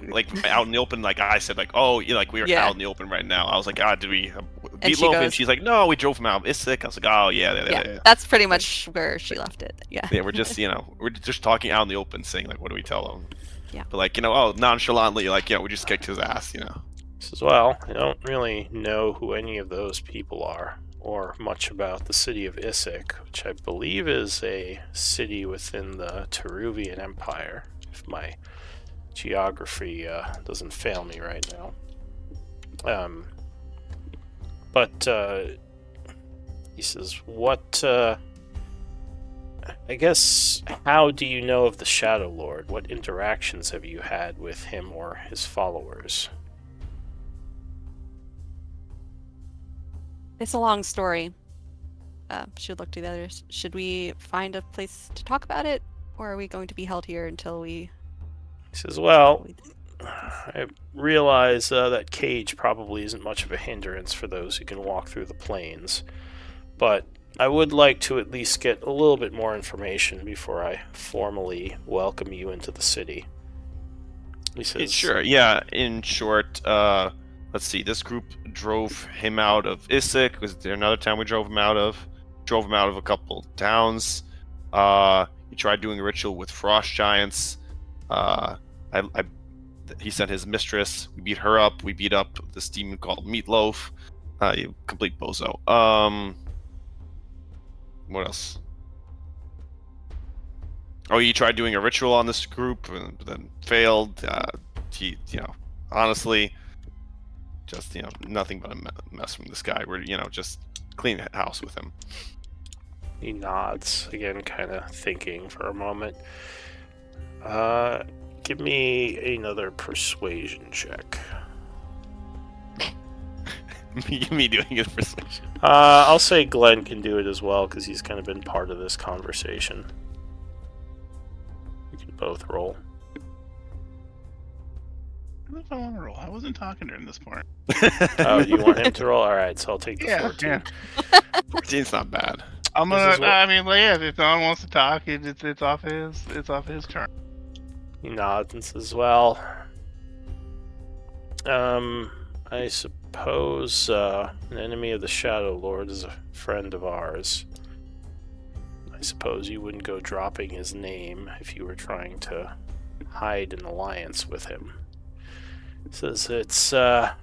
Speaker 3: out in the open. Like I said, like we were out in the open right now. I was like, did we beat Loaf? And she's like, no, we drove him out. It's sick. I was like, oh yeah.
Speaker 4: That's pretty much where she left it. Yeah.
Speaker 3: Yeah, we're just we're just talking out in the open, saying like, what do we tell him?
Speaker 4: Yeah.
Speaker 3: But like nonchalantly, like we just kicked his ass.
Speaker 1: As well, I don't really know who any of those people are, or much about the city of Issyk, which I believe is a city within the Teruvian Empire, if my geography doesn't fail me right now. But he says, what, I guess, how do you know of the Shadowlord? What interactions have you had with him or his followers?
Speaker 4: It's a long story. She would look to the others. Should we find a place to talk about it, or are we going to be held here until we...
Speaker 1: He says, well, I realize that cage probably isn't much of a hindrance for those who can walk through the plains, but I would like to at least get a little bit more information before I formally welcome you into the city. He says,
Speaker 3: sure, yeah, in short, let's see, this group drove him out of Issyk. Was there another town we drove him out of? Drove him out of a couple towns. He tried doing a ritual with frost giants. He sent his mistress. We beat her up. We beat up this demon called Meatloaf. You complete bozo. What else? Oh, he tried doing a ritual on this group and then failed. He, honestly, just nothing but a mess from this guy. We're just clean house with him.
Speaker 1: He nods again, kind of thinking for a moment. Give me another persuasion check.
Speaker 3: Me doing his persuasion.
Speaker 1: I'll say Glenn can do it as well because he's kind of been part of this conversation. You can both roll.
Speaker 2: I don't know if I want to roll. I wasn't talking during this part.
Speaker 1: Oh, you want him to roll? All right, so I'll take the 14.
Speaker 2: Yeah.
Speaker 3: 14's not bad.
Speaker 2: I'm gonna. I mean, if no one wants to talk, it's off his turn.
Speaker 1: He nods and says, well, I suppose an enemy of the Shadowlord is a friend of ours. I suppose you wouldn't go dropping his name if you were trying to hide an alliance with him. He says, it's not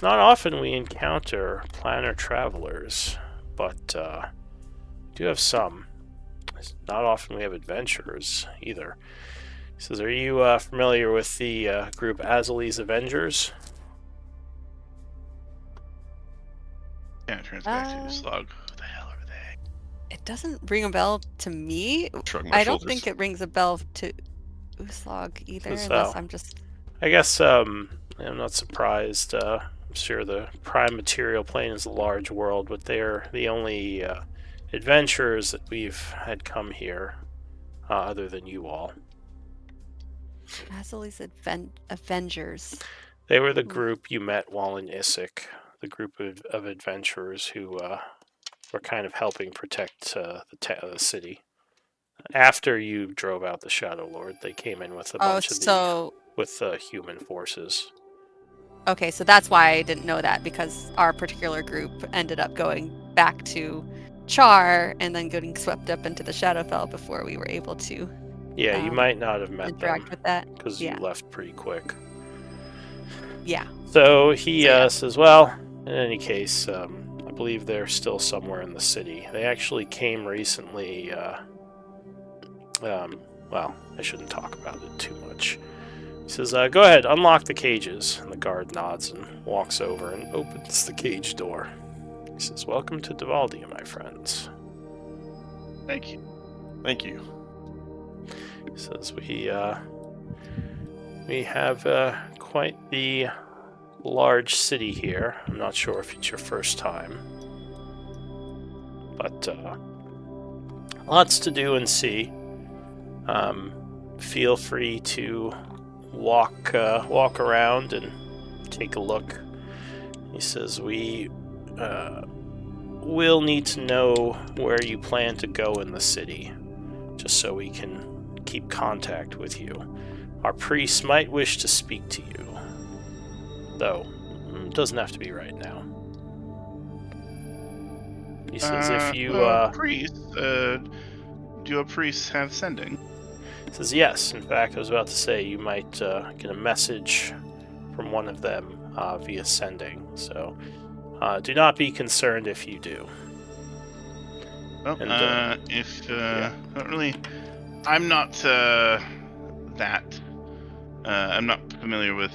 Speaker 1: often we encounter planar travelers, but we do have some. It's not often we have adventurers either. He says, are you familiar with the group Azali's Avengers?
Speaker 2: Yeah, transparency to slug. Who the hell are they?
Speaker 4: It doesn't ring a bell to me. I don't think it rings a bell to Uslog either, unless I'm just...
Speaker 1: I guess I'm not surprised. I'm sure the Prime Material Plane is a large world, but they're the only adventurers that we've had come here, other than you all.
Speaker 4: Azali's Avengers.
Speaker 1: They were the group you met while in Issyk, the group of adventurers who were kind of helping protect the city. After you drove out the Shadowlord, they came in with a bunch of human forces.
Speaker 4: Okay, so that's why I didn't know that, because our particular group ended up going back to Char and then getting swept up into the Shadowfell before we were able to.
Speaker 1: Yeah, you might not have met
Speaker 4: interact
Speaker 1: them
Speaker 4: with that
Speaker 1: because you left pretty quick.
Speaker 4: Yeah.
Speaker 1: So he says, well, in any case, I believe they're still somewhere in the city. They actually came recently. Well, I shouldn't talk about it too much. He says, go ahead, unlock the cages. And the guard nods and walks over and opens the cage door. He says, welcome to Devaldia, my friends.
Speaker 2: Thank you.
Speaker 3: Thank you.
Speaker 1: He says, we have quite the large city here. I'm not sure if it's your first time. But lots to do and see. Feel free to walk around and take a look. He says, we will need to know where you plan to go in the city, just so we can keep contact with you. Our priests might wish to speak to you, though it doesn't have to be right now. He says, if you...
Speaker 2: priests, do your priests have sending?
Speaker 1: He says, yes. In fact, I was about to say you might get a message from one of them via sending, so do not be concerned if you do.
Speaker 2: Well,
Speaker 1: And,
Speaker 2: not really, I'm not I'm not familiar with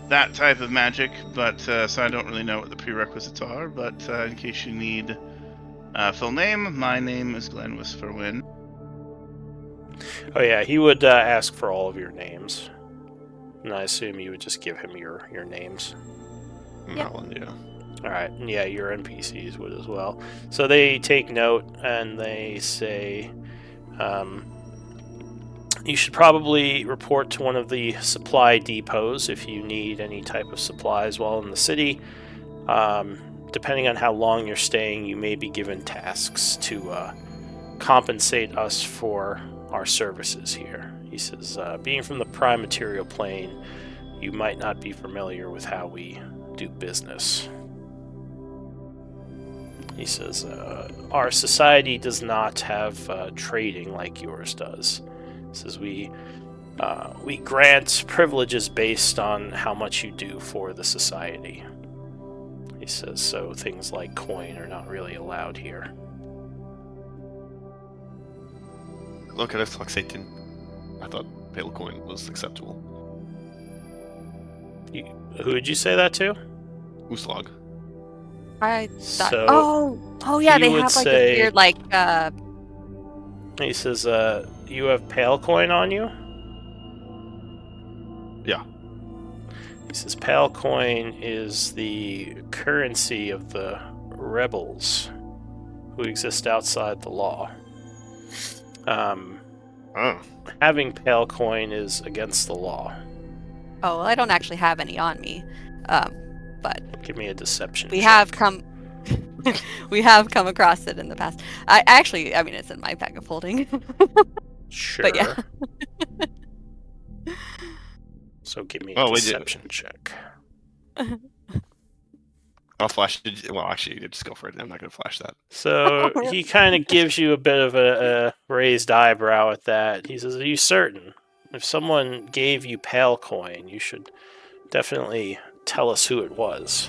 Speaker 2: that type of magic, but so I don't really know what the prerequisites are. But in case you need full name, my name is Glenn Whisperwind.
Speaker 1: Oh yeah, he would ask for all of your names, and I assume you would just give him your names.
Speaker 3: Melon, yeah.
Speaker 1: All right, and yeah, your NPCs would as well. So they take note and they say, you should probably report to one of the supply depots if you need any type of supplies while in the city. Depending on how long you're staying, you may be given tasks to compensate us for our services here. He says, being from the prime material plane, you might not be familiar with how we do business. He says, our society does not have trading like yours does. He says, we grant privileges based on how much you do for the society. He says, so things like coin are not really allowed here.
Speaker 3: Look at us, like Satan. I thought pale coin was acceptable.
Speaker 1: Who would you say that to?
Speaker 3: Uslag.
Speaker 4: I thought.
Speaker 1: So
Speaker 4: oh yeah,
Speaker 1: he
Speaker 4: they
Speaker 1: would
Speaker 4: have like
Speaker 1: say-
Speaker 4: a weird like.
Speaker 1: He says, you have pale coin on you?
Speaker 3: Yeah.
Speaker 1: He says, pale coin is the currency of the rebels who exist outside the law. Having pale coin is against the law.
Speaker 4: Oh, well, I don't actually have any on me, but
Speaker 1: Give me a deception
Speaker 4: we
Speaker 1: check.
Speaker 4: have come. We have come across it in the past. I mean, it's in my bag of holding.
Speaker 1: Sure.
Speaker 4: But yeah.
Speaker 1: So give me a deception check.
Speaker 3: I'll flash it. Well, actually, you just go for it. I'm not going to flash that.
Speaker 1: So he kind of gives you a bit of a raised eyebrow at that. He says, are you certain? If someone gave you pale coin, you should definitely tell us who it was.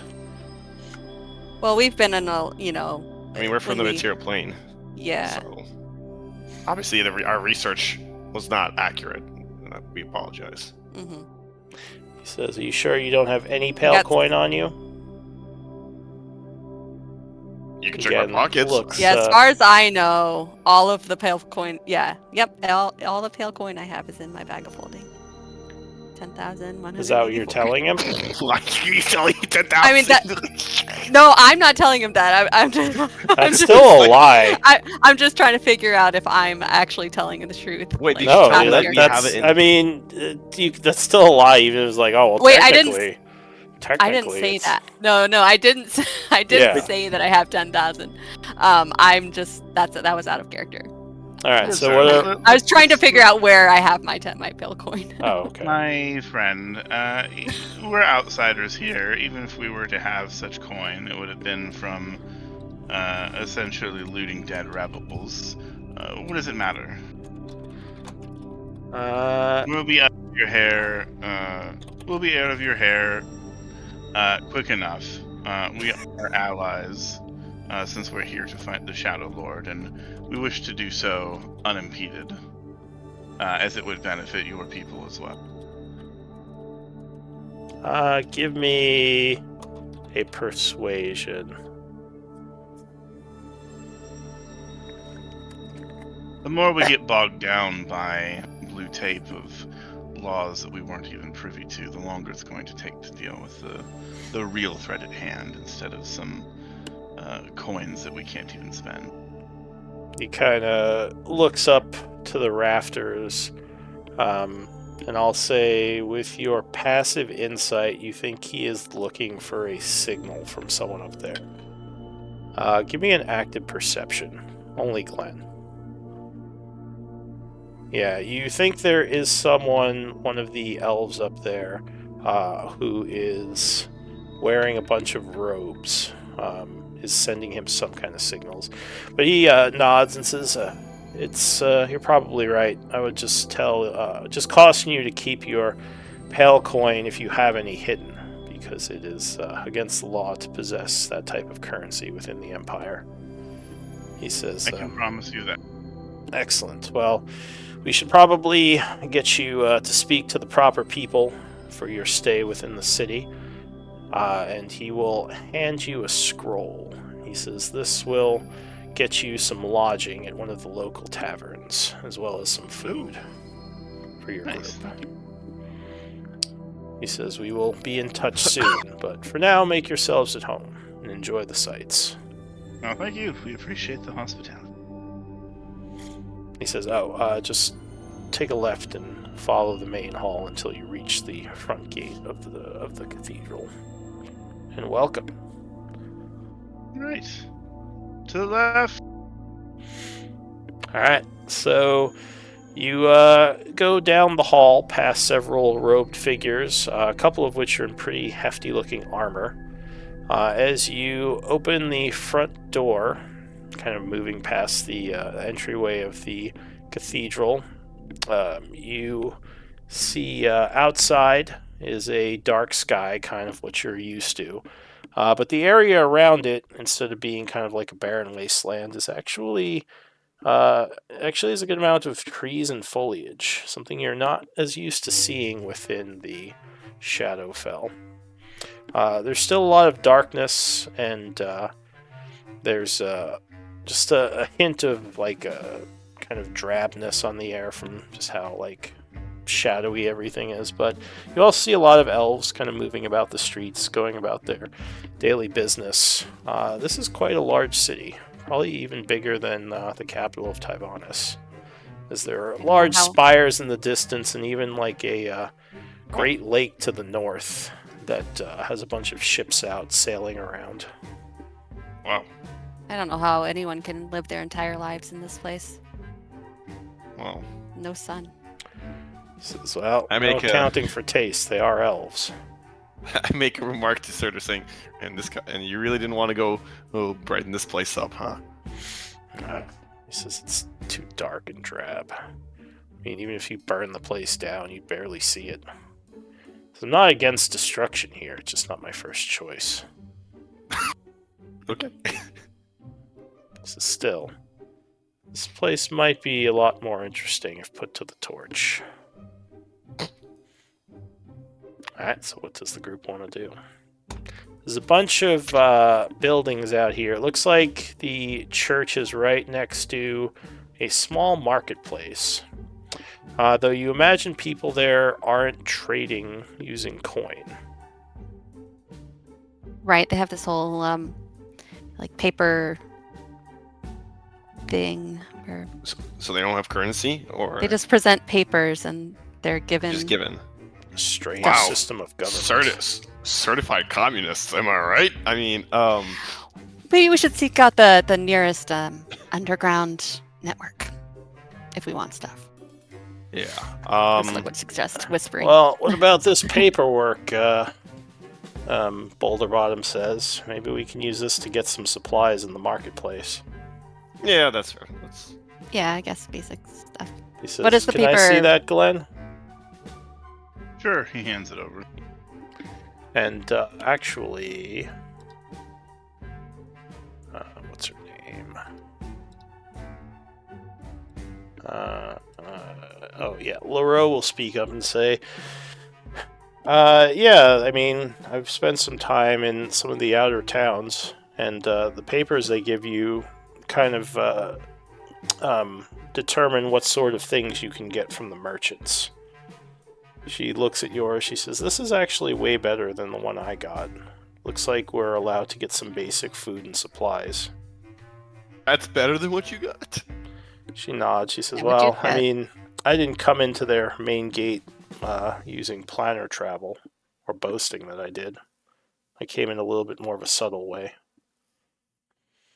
Speaker 4: Well, we've been in a,
Speaker 3: I mean, we're from the material plane.
Speaker 4: Yeah.
Speaker 3: So obviously, our research was not accurate. We apologize.
Speaker 4: Mm-hmm.
Speaker 1: He says, are you sure you don't have any pale coin on you?
Speaker 3: You can check my pockets.
Speaker 4: Yeah, as far as I know, all of the pale coin. Yeah, yep. All the pale coin I have is in my bag of holding. 10,100.
Speaker 1: Is that what you're telling him?
Speaker 3: Like you telling 10,000?
Speaker 4: I mean, no, I'm not telling him that. I'm just.
Speaker 1: That's still a lie.
Speaker 4: I'm just trying to figure out if I'm actually telling him the truth.
Speaker 3: Wait,
Speaker 4: like,
Speaker 1: no, that's. I mean, that's still a lie. Even if it was like, oh, well,
Speaker 4: wait,
Speaker 1: technically.
Speaker 4: I didn't say that. No, I didn't. I didn't say that I have 10,000. I'm just that was out of character.
Speaker 1: All right. So what?
Speaker 4: I was trying to figure out where I have my pale coin.
Speaker 1: Oh, okay.
Speaker 2: My friend, we're outsiders here. Even if we were to have such coin, it would have been from essentially looting dead rebels. What does it matter? We'll be out of your hair. We'll be out of your hair. Quick enough. We are allies, since we're here to fight the Shadowlord, and we wish to do so unimpeded, as it would benefit your people as well.
Speaker 1: Give me a persuasion.
Speaker 2: The more we get bogged down by blue tape of laws that we weren't even privy to, the longer it's going to take to deal with the real threat at hand instead of some coins that we can't even spend. He
Speaker 1: kind of looks up to the rafters. And I'll say, with your passive insight, you think he is looking for a signal from someone up there. Give me an active perception. Only Glenn. Yeah, you think there is someone, one of the elves up there, who is wearing a bunch of robes, is sending him some kind of signals. But he nods and says, you're probably right. I would just just caution you to keep your pale coin if you have any hidden, because it is against the law to possess that type of currency within the Empire. He says,
Speaker 2: I can promise you that.
Speaker 1: Excellent. Well, we should probably get you to speak to the proper people for your stay within the city. And he will hand you a scroll. He says this will get you some lodging at one of the local taverns, as well as some food for your group. He says we will be in touch soon, but for now, make yourselves at home and enjoy the sights.
Speaker 2: Oh, thank you. We appreciate the hospitality.
Speaker 1: He says, just take a left and follow the main hall until you reach the front gate of the cathedral. And welcome.
Speaker 2: Right. To the left.
Speaker 1: Alright, so you go down the hall past several robed figures, a couple of which are in pretty hefty looking armor. As you open the front door, kind of moving past the entryway of the cathedral, you see outside is a dark sky, kind of what you're used to. But the area around it, instead of being kind of like a barren wasteland, is actually is a good amount of trees and foliage, something you're not as used to seeing within the Shadowfell. There's still a lot of darkness, and there's just a hint of like a kind of drabness on the air from just how like shadowy everything is. But you also see a lot of elves kind of moving about the streets, going about their daily business. This is quite a large city, probably even bigger than the capital of Tyvonis, as there are large spires in the distance and even like a great lake to the north that has a bunch of ships out sailing around.
Speaker 2: Wow.
Speaker 4: I don't know how anyone can live their entire lives in this place.
Speaker 2: Wow.
Speaker 4: No sun.
Speaker 1: So, well, accounting for taste, they are elves.
Speaker 3: I make a remark to sort of saying, and you really didn't want to go brighten this place up, huh?
Speaker 1: He says it's too dark and drab. I mean, even if you burn the place down, you barely see it. So I'm not against destruction here, it's just not my first choice.
Speaker 3: Okay.
Speaker 1: So still, this place might be a lot more interesting if put to the torch. Alright, so what does the group want to do? There's a bunch of buildings out here. It looks like the church is right next to a small marketplace. Though you imagine people there aren't trading using coin.
Speaker 4: Right, they have this whole like paper thing where
Speaker 3: so they don't have currency, or
Speaker 4: they just present papers and they're given
Speaker 1: A strange system of government.
Speaker 3: Certified communists, am I right? I mean,
Speaker 4: maybe we should seek out the nearest underground network if we want stuff.
Speaker 3: Yeah.
Speaker 4: That's like what suggest whispering.
Speaker 1: Well, what about this paperwork? Boulder Bottom says maybe we can use this to get some supplies in the marketplace.
Speaker 3: Yeah, that's fair.
Speaker 4: Yeah, I guess basic stuff.
Speaker 1: He says,
Speaker 4: what is the
Speaker 1: can
Speaker 4: paper?
Speaker 1: I see that, Glenn?
Speaker 2: Sure, he hands it over.
Speaker 1: And actually, what's her name? Leroux will speak up and say, I mean, I've spent some time in some of the outer towns, and the papers they give you kind of determine what sort of things you can get from the merchants. She looks at yours, she says, this is actually way better than the one I got. Looks like we're allowed to get some basic food and supplies.
Speaker 3: That's better than what you got?
Speaker 1: She nods, she says, well, I mean, I didn't come into their main gate using planner travel, or boasting that I did. I came in a little bit more of a subtle way.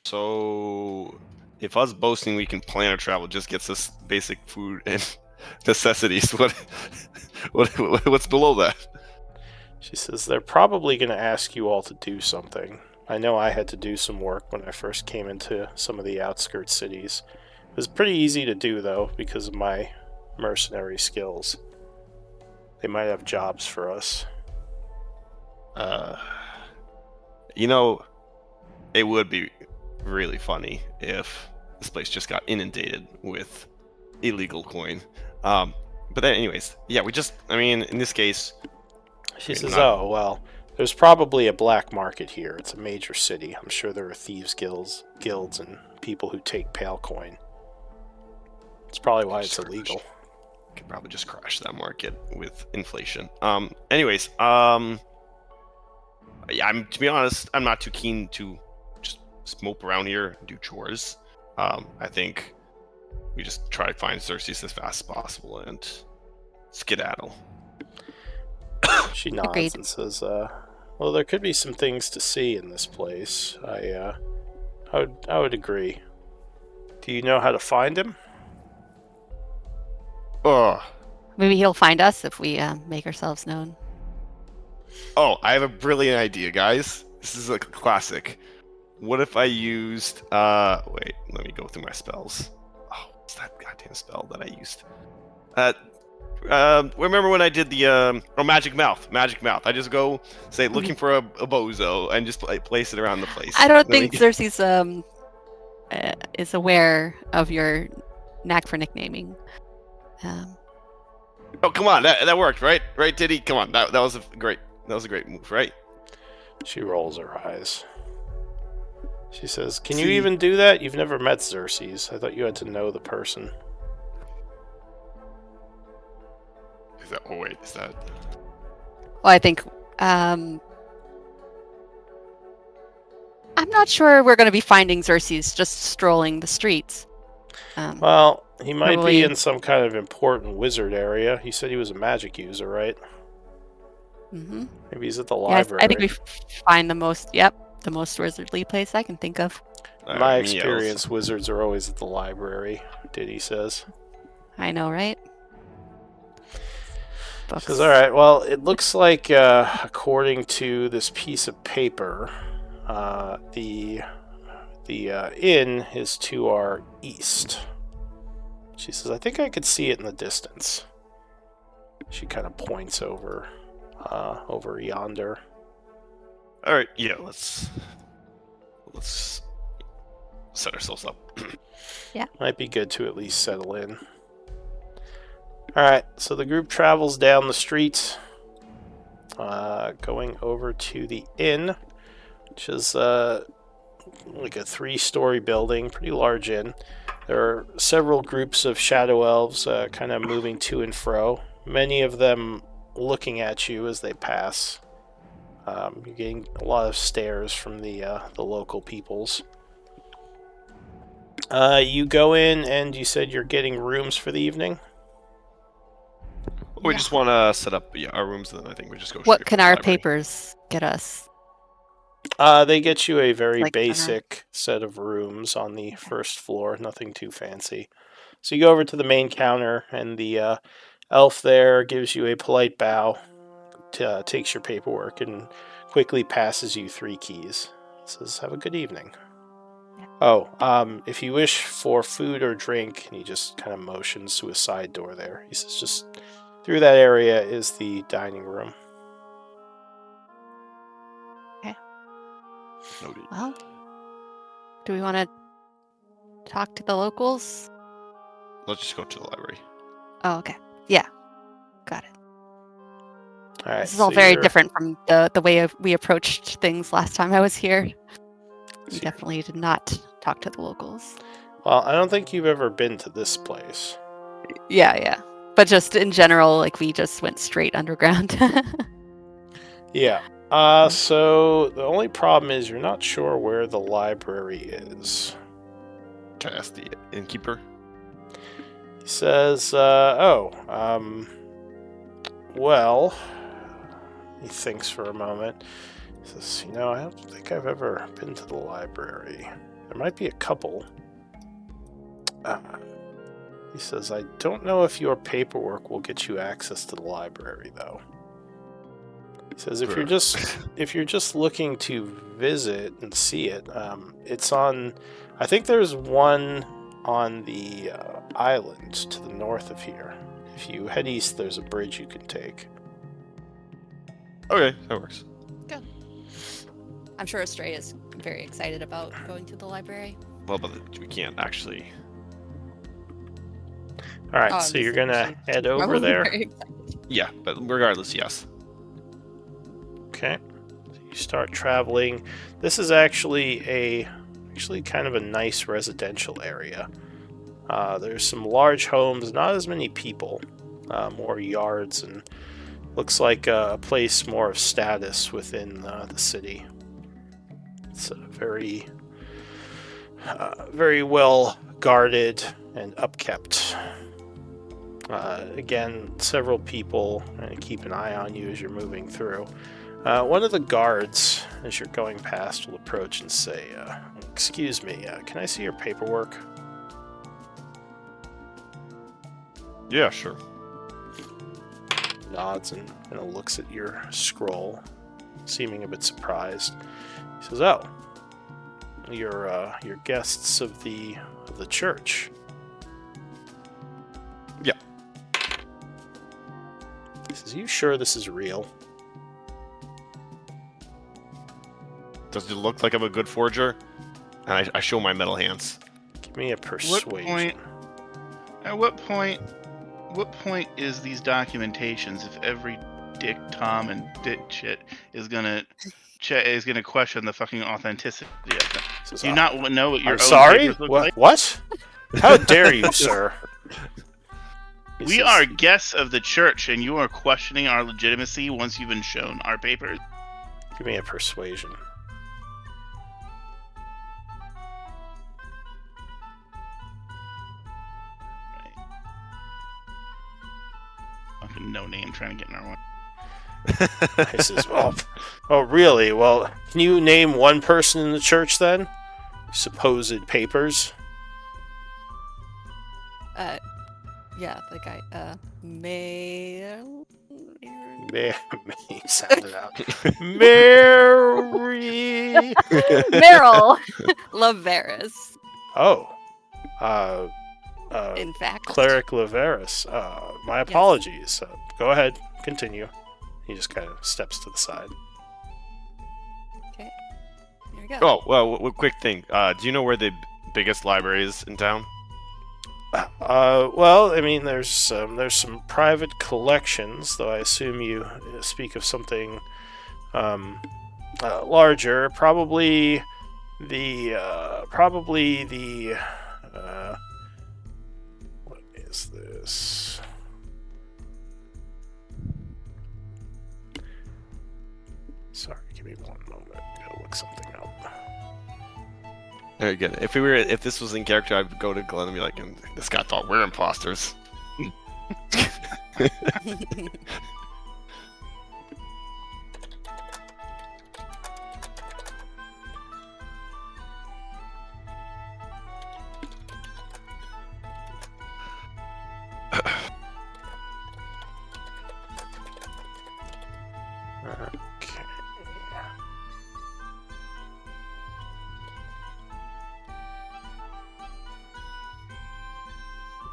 Speaker 3: So, if us boasting we can plan or travel just gets us basic food and necessities, what's below that?
Speaker 1: She says, they're probably going to ask you all to do something. I know I had to do some work when I first came into some of the outskirts cities. It was pretty easy to do, though, because of my mercenary skills. They might have jobs for us.
Speaker 3: It would be really funny if this place just got inundated with illegal coin. But then, anyways, yeah, in this case...
Speaker 1: She says, oh, well, there's probably a black market here. It's a major city. I'm sure there are thieves' guilds and people who take pale coin. It's probably why it's illegal.
Speaker 3: Could probably just crash that market with inflation. To be honest, I'm not too keen to just mope around here and do chores. I think we just try to find Xerxes as fast as possible and skedaddle.
Speaker 1: She nods
Speaker 4: Agreed.
Speaker 1: and says, well, there could be some things to see in this place. I would agree. Do you know how to find him?
Speaker 4: Maybe he'll find us if we make ourselves known.
Speaker 3: Oh, I have a brilliant idea, guys. This is a classic. What if I used... wait, let me go through my spells. Oh, what's that goddamn spell that I used? Remember when I did the... Magic Mouth. Magic Mouth. I just go, say, looking for a bozo, and just place it around the place.
Speaker 4: I don't think Xerxes is aware of your knack for nicknaming.
Speaker 3: Oh, come on. That worked, right? Right, Diddy? Come on. That was a great move, right?
Speaker 1: She rolls her eyes. She says, can you even do that? You've never met Xerxes. I thought you had to know the person.
Speaker 3: Is that...
Speaker 4: Well, I think... I'm not sure we're going to be finding Xerxes just strolling the streets.
Speaker 1: Well, he might be in some kind of important wizard area. He said he was a magic user, right?
Speaker 4: Mm-hmm.
Speaker 1: Maybe he's at the library.
Speaker 4: I think we find the most wizardly place I can think of.
Speaker 1: In my experience, wizards are always at the library, Diddy says.
Speaker 4: I know, right?
Speaker 1: He says, all right, well, it looks like, according to this piece of paper, the inn is to our east. She says, I think I could see it in the distance. She kind of points over yonder.
Speaker 3: All right, yeah, let's set ourselves up.
Speaker 4: Yeah.
Speaker 1: Might be good to at least settle in. Alright, so the group travels down the street, going over to the inn, which is like a 3-story building, pretty large inn. There are several groups of shadow elves kind of moving to and fro, many of them looking at you as they pass. You're getting a lot of stares from the local peoples. You go in and you said you're getting rooms for the evening?
Speaker 3: We just want to set up our rooms, and then I think we just go.
Speaker 4: What can our papers get us?
Speaker 1: They get you a very basic
Speaker 4: general
Speaker 1: set of rooms on the first floor, nothing too fancy. So you go over to the main counter, and the elf there gives you a polite bow, takes your paperwork, and quickly passes you 3 keys. Says, have a good evening. Oh, if you wish for food or drink, and he just kind of motions to a side door there. He says, just through that area is the dining room.
Speaker 4: Okay. Well, do we want to talk to the locals?
Speaker 3: Let's just go to the library.
Speaker 4: Oh, okay. Yeah. Got it.
Speaker 1: All right,
Speaker 4: this is all very different from the way we approached things last time I was here. We definitely did not talk to the locals.
Speaker 1: Well, I don't think you've ever been to this place.
Speaker 4: Yeah. But just in general, like, we just went straight underground.
Speaker 1: Yeah. So the only problem is you're not sure where the library is.
Speaker 3: Can I ask the innkeeper?
Speaker 1: He says, Well, he thinks for a moment. He says, I don't think I've ever been to the library. There might be a couple. He says, I don't know if your paperwork will get you access to the library, though. He says, if you're just looking to visit and see it, it's on. I think there's one on the island to the north of here. If you head east, there's a bridge you can take.
Speaker 3: Okay, that works.
Speaker 4: Good. I'm sure Astray is very excited about going to the library.
Speaker 3: Well, but we can't actually.
Speaker 1: All right, so you're gonna head over there.
Speaker 3: Yeah, but regardless, yes.
Speaker 1: Okay. So you start traveling. This is actually kind of a nice residential area. There's some large homes, not as many people, more yards, and looks like a place more of status within the city. It's very, very well guarded and upkept. Again, several people keep an eye on you as you're moving through. One of the guards, as you're going past, will approach and say, excuse me, can I see your paperwork?
Speaker 3: Yeah, sure.
Speaker 1: Nods and looks at your scroll, seeming a bit surprised. He says, "Oh, you're guests of the church."
Speaker 3: Yeah.
Speaker 1: He says, "Are you sure this is real?"
Speaker 3: Does it look like I'm a good forger? And I show my metal hands.
Speaker 1: Give me a persuasion.
Speaker 2: At what point is these documentations if every dick, Tom, and dipshit is gonna question the fucking authenticity of them? Do you not know what your own papers look like?
Speaker 1: What? How dare you, sir?
Speaker 2: We are guests of the church, and you are questioning our legitimacy once you've been shown our papers.
Speaker 1: Give me a persuasion.
Speaker 2: Fucking no name trying to get in our way.
Speaker 1: He says, oh, really? Well, can you name one person in the church then? Supposed papers?
Speaker 4: Yeah, the guy, May
Speaker 1: sounded out. Mary!
Speaker 4: Meryl Laveris.
Speaker 1: Oh.
Speaker 4: In fact.
Speaker 1: Cleric Laveris. My apologies. Go ahead. Continue. He just kind of steps to the side.
Speaker 4: Okay. Here we go.
Speaker 3: Oh, well, quick thing. Do you know where the biggest library is in town?
Speaker 1: Well, I mean, there's some private collections, though I assume you speak of something larger. Probably the what is this? Sorry, give me one moment. Gotta look something up.
Speaker 3: Very good. If this was in character, I'd go to Glenn and be like, "This guy thought we're imposters."
Speaker 1: Okay.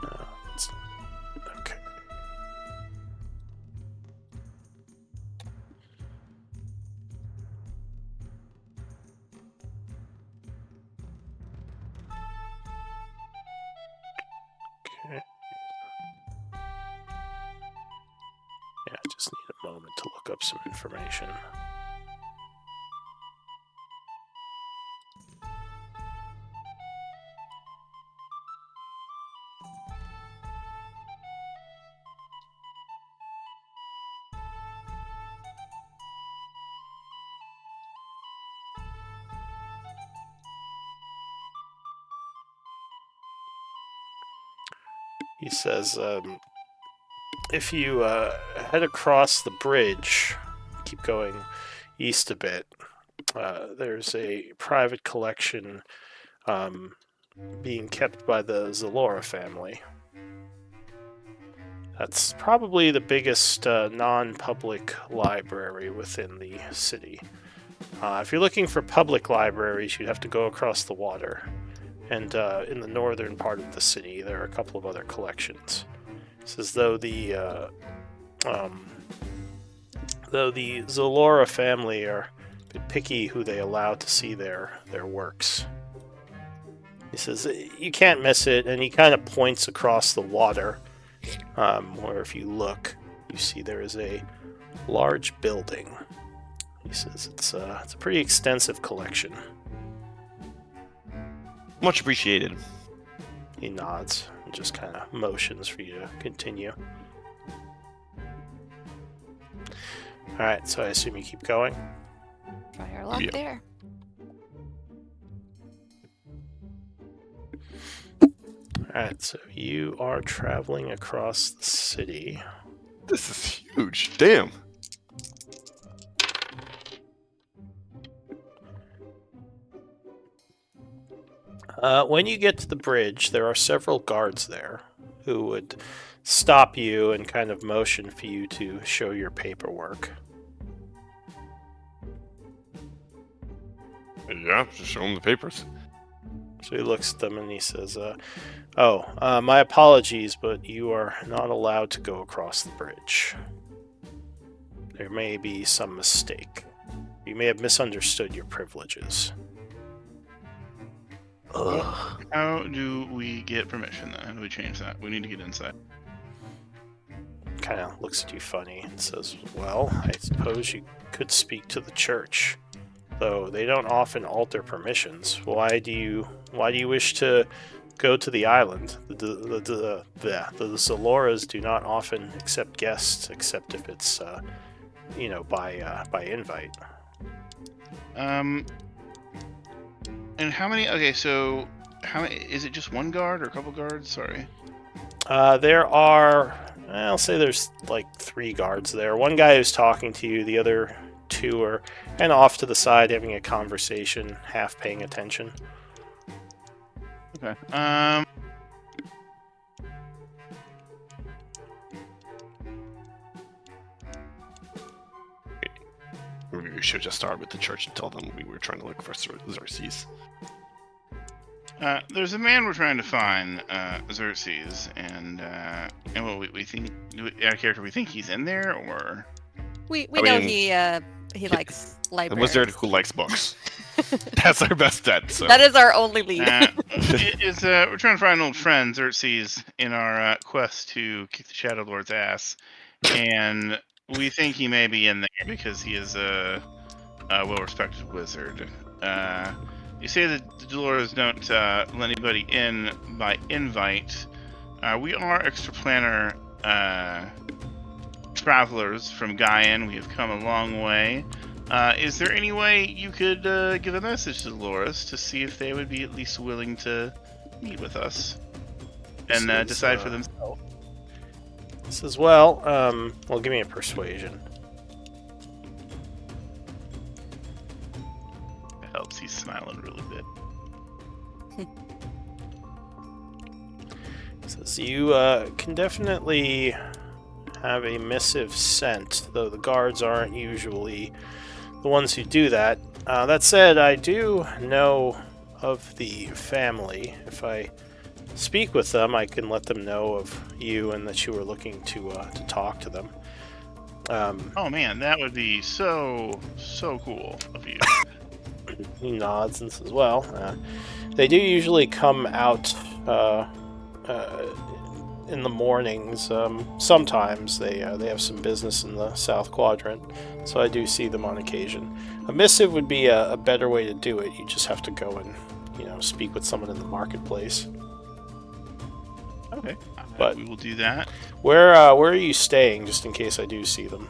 Speaker 1: No, it's okay. Okay. Yeah, I just need a moment to look up some information. He says, if you head across the bridge, keep going east a bit, there's a private collection being kept by the Zalora family. That's probably the biggest non-public library within the city. If you're looking for public libraries, you'd have to go across the water. And in the northern part of the city, there are a couple of other collections. It's as though the Zalora family are a bit picky who they allow to see their works. He says, you can't miss it, and he kind of points across the water, where if you look, you see there is a large building. He says it's a pretty extensive collection.
Speaker 3: Much appreciated.
Speaker 1: He nods and just kind of motions for you to continue. Alright, so I assume you keep going?
Speaker 4: Try our luck there.
Speaker 1: Alright, so you are traveling across the city.
Speaker 3: This is huge. Damn.
Speaker 1: When you get to the bridge, there are several guards there who would stop you and kind of motion for you to show your paperwork.
Speaker 3: Yeah, just show him the papers.
Speaker 1: So he looks at them and he says, my apologies, but you are not allowed to go across the bridge. There may be some mistake. You may have misunderstood your privileges.
Speaker 2: Well, how do we get permission then? How do we change that? We need to get inside.
Speaker 1: Kind of looks at you funny and says, well, I suppose you could speak to the church. Though they don't often alter permissions. Why do you wish to go to the island? The Zaloras do not often accept guests, except if it's by invite.
Speaker 2: And how many? Okay, so how many? Is it just one guard or a couple guards? Sorry.
Speaker 1: There are, I'll say there's like 3 guards there. One guy who's talking to you, the other 2 are kind of off to the side having a conversation, half paying attention.
Speaker 2: Okay.
Speaker 3: We should just start with the church and tell them we were trying to look for Xerxes.
Speaker 2: There's a man we're trying to find, Xerxes, and what we think, our character, we think he's in there, or
Speaker 4: we know he likes libraries.
Speaker 3: A wizard who likes books. That's our best bet. So.
Speaker 4: That is our only lead.
Speaker 2: We're trying to find an old friend, Xerxes, in our quest to kick the Shadowlord's ass, and we think he may be in there because he is a well-respected wizard. You say that the Zaloras don't let anybody in by invite. We are extra planner travelers from Gaian. We have come a long way. Is there any way you could give a message to the Zaloras to see if they would be at least willing to meet with us and decide for themselves?
Speaker 1: Says, well, give me a persuasion.
Speaker 2: It helps. He's smiling really big.
Speaker 1: Says, you can definitely have a missive sent, though the guards aren't usually the ones who do that. That said, I do know of the family. If I speak with them, I can let them know of you and that you were looking to talk to them.
Speaker 2: Oh man, that would be so cool of you.
Speaker 1: He nods and says, well, they do usually come out in the mornings. Sometimes they have some business in the South Quadrant, so I do see them on occasion. A missive would be a better way to do it. You just have to go and speak with someone in the marketplace.
Speaker 2: Okay,
Speaker 1: but
Speaker 2: we will do that.
Speaker 1: Where are you staying, just in case I do see them?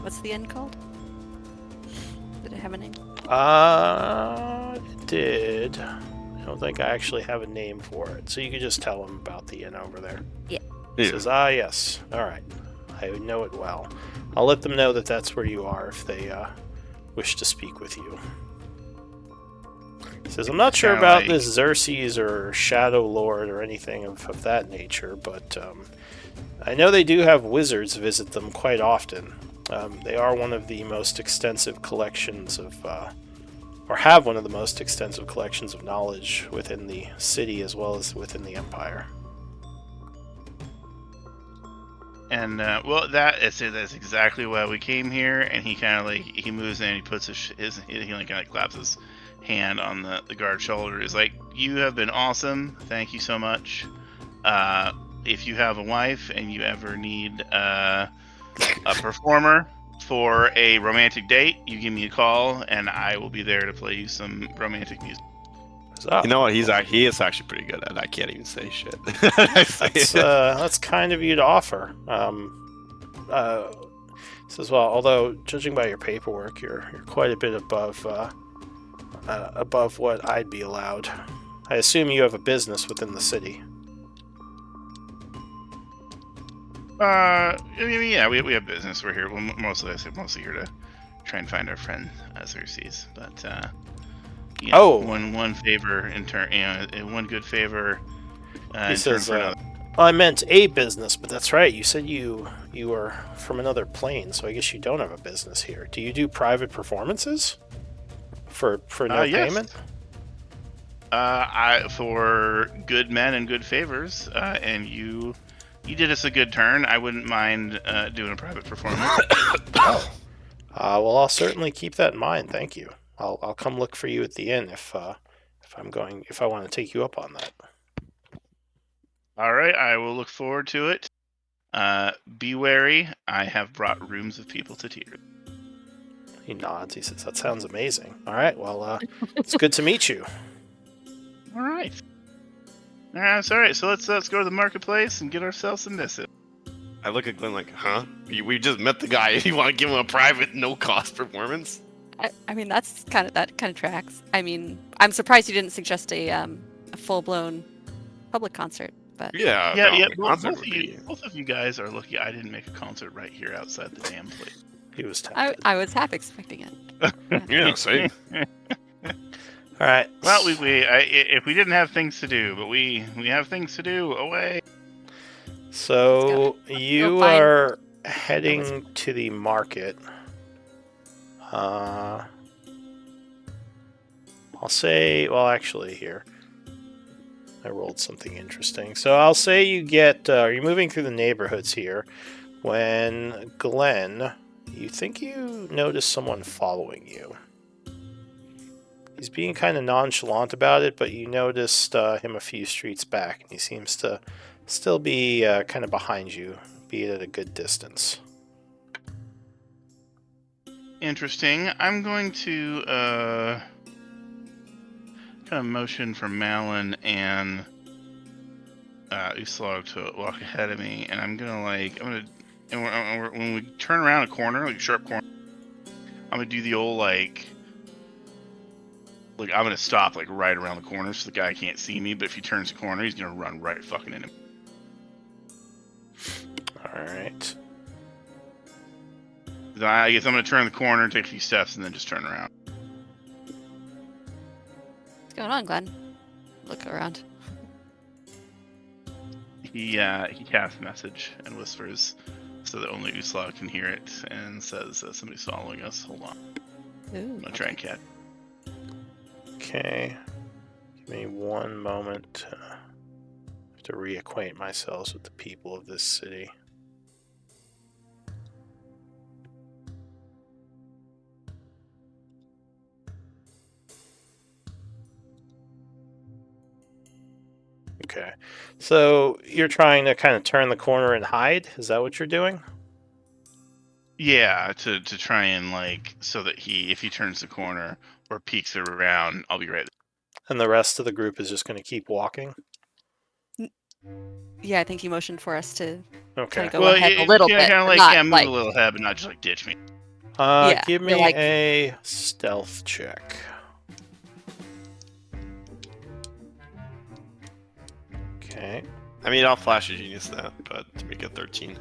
Speaker 4: What's the inn called? Did it have a name?
Speaker 1: It did. I don't think I actually have a name for it. So you could just tell him about the inn over there.
Speaker 4: Yeah.
Speaker 1: He says, yes. All right. I know it well. I'll let them know that that's where you are if they wish to speak with you. He says, I'm not sure about this Xerxes or Shadowlord or anything of that nature, but I know they do have wizards visit them quite often. They are one of the most extensive collections of, or have one of the most extensive collections of knowledge within the city as well as within the empire.
Speaker 2: And well, that's exactly why we came here. And he kind of like he moves in and he puts he like kind of claps his hand on the guard's shoulder. He's like, "You have been awesome. Thank you so much. If you have a wife and you ever need a performer for a romantic date, you give me a call and I will be there to play you some romantic music."
Speaker 3: You know what? He is actually pretty good at it. I can't even say shit.
Speaker 1: That's kind of you to offer. Says, well, although judging by your paperwork, you're quite a bit above what I'd be allowed. I assume you have a business within the city.
Speaker 2: I mean, yeah, we have business. We're here. Well, mostly here to try and find our friend Xerxes. But one favor in turn, one good favor.
Speaker 1: He says, I meant a business, but that's right. You said you are from another plane, so I guess you don't have a business here. Do you do private performances for no payment?
Speaker 2: For good men and good favors, and you did us a good turn. I wouldn't mind doing a private performance.
Speaker 1: Well, I'll certainly keep that in mind. Thank you. I'll come look for you at the inn if I want to take you up on that.
Speaker 2: All right, I will look forward to it. Be wary. I have brought rooms of people to tears.
Speaker 1: He nods. He says, "That sounds amazing." All right. Well, it's good to meet you.
Speaker 2: All right. That's all right. So let's go to the marketplace and get ourselves some misses.
Speaker 3: I look at Glenn like, huh? We just met the guy. You want to give him a private, no-cost performance?
Speaker 4: I mean, that kind of tracks. I mean, I'm surprised you didn't suggest a full-blown public concert. But
Speaker 2: yeah. Both of you guys are lucky I didn't make a concert right here outside the damn place.
Speaker 1: He was tempted.
Speaker 4: I was half expecting it.
Speaker 3: Yeah, same.
Speaker 1: All right.
Speaker 2: Well, if we didn't have things to do, but we have things to do. Away.
Speaker 1: So you are heading to the market. I'll say, well, actually, here. I rolled something interesting. So I'll say you get, you're moving through the neighborhoods here when Glenn, you think you notice someone following you. He's being kind of nonchalant about it, but you noticed him a few streets back, and he seems to still be kind of behind you, be it at a good distance.
Speaker 2: Interesting. I'm going to kind of motion for Malin and Uslog to walk ahead of me, and when we turn around a corner, like a sharp corner, I'm gonna do the old like I'm gonna stop like right around the corner so the guy can't see me, but if he turns the corner, he's gonna run right fucking into me.
Speaker 1: All right.
Speaker 2: I guess I'm gonna turn the corner, take a few steps, and then just turn around.
Speaker 4: What's going on, Glenn? Look around.
Speaker 2: He casts a message and whispers so that only Uslog can hear it, and says somebody's following us. Hold on. I'm gonna try and catch.
Speaker 1: Okay. Give me one moment to reacquaint myself with the people of this city. Okay. So you're trying to kind of turn the corner and hide? Is that what you're doing?
Speaker 2: Yeah, to try and so that if he turns the corner or peeks around, I'll be right there.
Speaker 1: And the rest of the group is just going to keep walking?
Speaker 4: Yeah, I think he motioned for us to
Speaker 1: okay.
Speaker 4: Go ahead a little bit.
Speaker 2: Move a little ahead, but not just ditch me.
Speaker 1: Give me a stealth check. Okay.
Speaker 3: I mean, I'll flash a genius that, but to make it 13.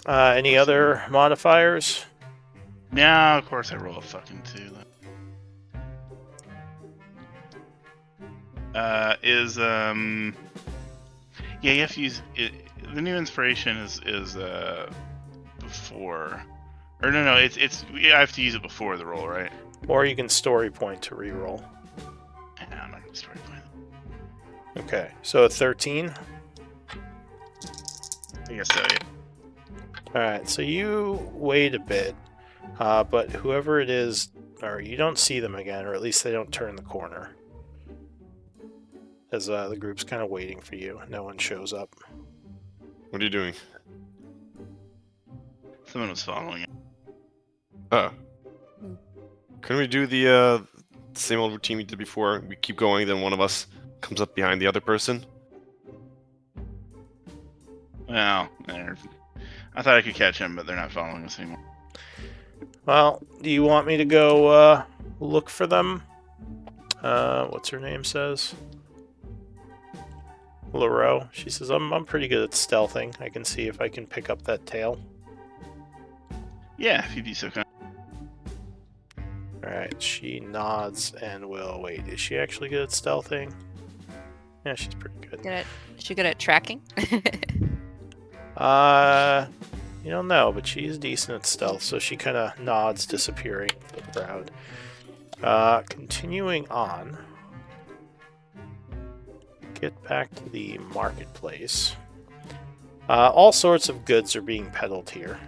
Speaker 1: Any other modifiers?
Speaker 2: Yeah, of course I roll a fucking 2. Yeah, you have to use it. The new inspiration is before, or no, it's I have to use it before the roll, right?
Speaker 1: Or you can story point to reroll.
Speaker 2: Yeah, I'm not gonna story point.
Speaker 1: Okay, so a 13.
Speaker 2: I guess so. Yeah.
Speaker 1: All right, so you wait a bit, but whoever it is, or you don't see them again, or at least they don't turn the corner. As the group's kind of waiting for you. No one shows up.
Speaker 3: What are you doing?
Speaker 2: Someone was following it.
Speaker 3: Oh. Couldn't we do the same old routine we did before? We keep going, then one of us comes up behind the other person?
Speaker 2: Well, I thought I could catch him, but they're not following us anymore.
Speaker 1: Well, do you want me to go look for them? What's her name says? Lareau. She says, I'm pretty good at stealthing. I can see if I can pick up that tail.
Speaker 2: Yeah, if you'd be so kind.
Speaker 1: Alright, she nods and will wait. Is she actually good at stealthing? Yeah, she's pretty good.
Speaker 4: Is she good at tracking?
Speaker 1: You don't know, but she's decent at stealth, so she kind of nods, disappearing from the crowd. Continuing on. Get back to the marketplace. All sorts of goods are being peddled here.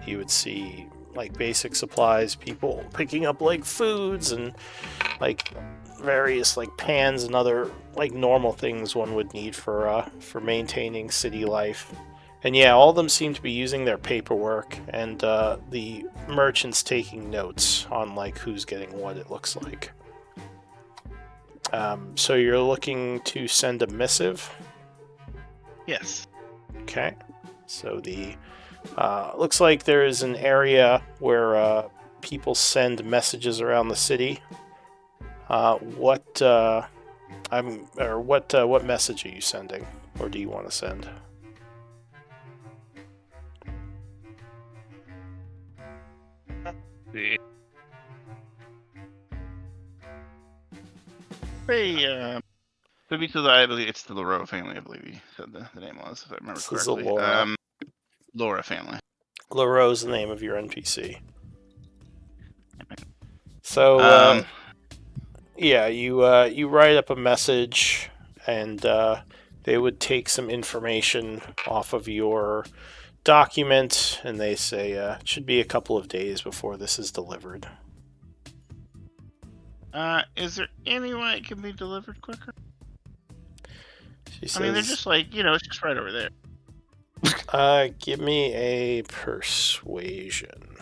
Speaker 1: You would see like basic supplies, people picking up like foods and like various like pans and other like normal things one would need for maintaining city life. And yeah, all of them seem to be using their paperwork, and the merchants taking notes on like who's getting what, it looks like. So you're looking to send a missive?
Speaker 2: Yes.
Speaker 1: Okay. So the looks like there is an area where people send messages around the city. What message are you sending, or do you want to send?
Speaker 2: Hey, I believe it's the Lareau family. I believe you said the name was, if I remember
Speaker 1: This
Speaker 2: correctly.
Speaker 1: is Laura.
Speaker 2: Laura family.
Speaker 1: Lareau's the name of your NPC. So, yeah, you write up a message, and they would take some information off of your document, and they say it should be a couple of days before this is delivered.
Speaker 2: Is there any way it can be delivered quicker?
Speaker 1: She says,
Speaker 2: I mean, they're just like, it's just right over there.
Speaker 1: Give me a persuasion.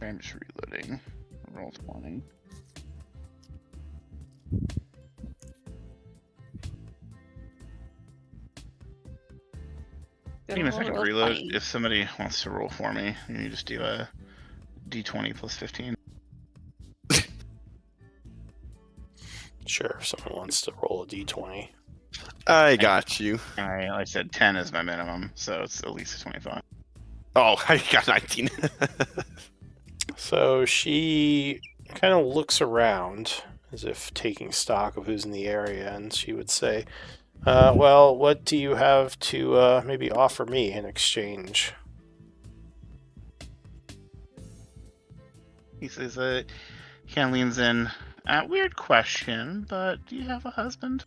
Speaker 2: I'm just reloading. Roll 20. Give me a second to reload. 20. If somebody wants to roll for me, you just do a d20 plus 15.
Speaker 1: Sure, if someone wants to roll a d20.
Speaker 3: I got you.
Speaker 2: I said 10 is my minimum, so it's at least a 25.
Speaker 3: Oh, I got 19.
Speaker 1: So she kind of looks around as if taking stock of who's in the area, and she would say, well, what do you have to maybe offer me in exchange?
Speaker 2: He says, kind of leans in. Weird question, but do you have a husband?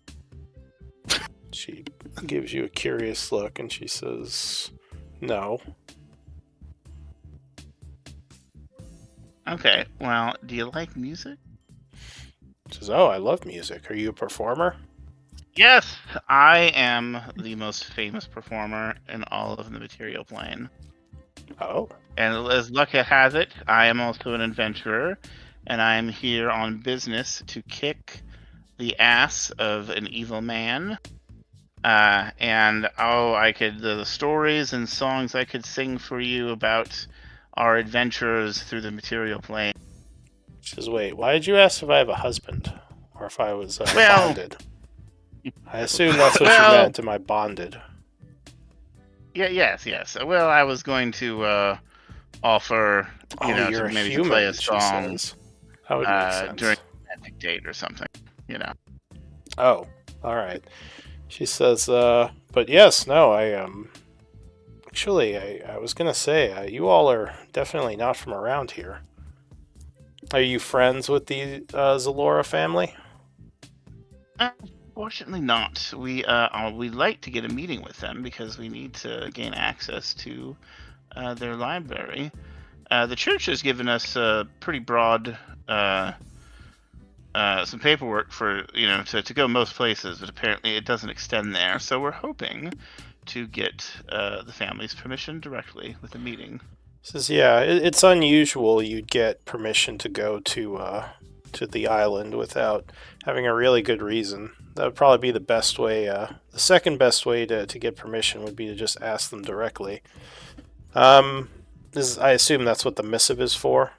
Speaker 1: She gives you a curious look, and she says, no.
Speaker 2: Okay, well, do you like music?
Speaker 1: She says, oh, I love music. Are you a performer?
Speaker 2: Yes, I am the most famous performer in all of the material plane.
Speaker 1: Oh.
Speaker 2: And as luck has it, I am also an adventurer, and I'm here on business to kick the ass of an evil man. The stories and songs I could sing for you about our adventures through the material plane.
Speaker 1: She says, wait, why did you ask if I have a husband? Or if I was bonded? I assume that's what you meant, am I bonded?
Speaker 2: Yes. Well, I was going to offer,
Speaker 1: you're
Speaker 2: to maybe
Speaker 1: human,
Speaker 2: play a song
Speaker 1: that would make sense.
Speaker 2: during a romantic date or something,
Speaker 1: Oh, all right. She says, but yes, no, actually, I was going to say, you all are definitely not from around here. Are you friends with the Zalora family?
Speaker 2: Fortunately not. We'd like to get a meeting with them because we need to gain access to their library. The church has given us a pretty broad some paperwork for to go most places, but apparently it doesn't extend there. So we're hoping to get the family's permission directly with a meeting.
Speaker 1: Says, yeah, it's unusual you'd get permission to go to the island without having a really good reason. That would probably be the best way. The second best way to get permission would be to just ask them directly. I assume that's what the missive is for.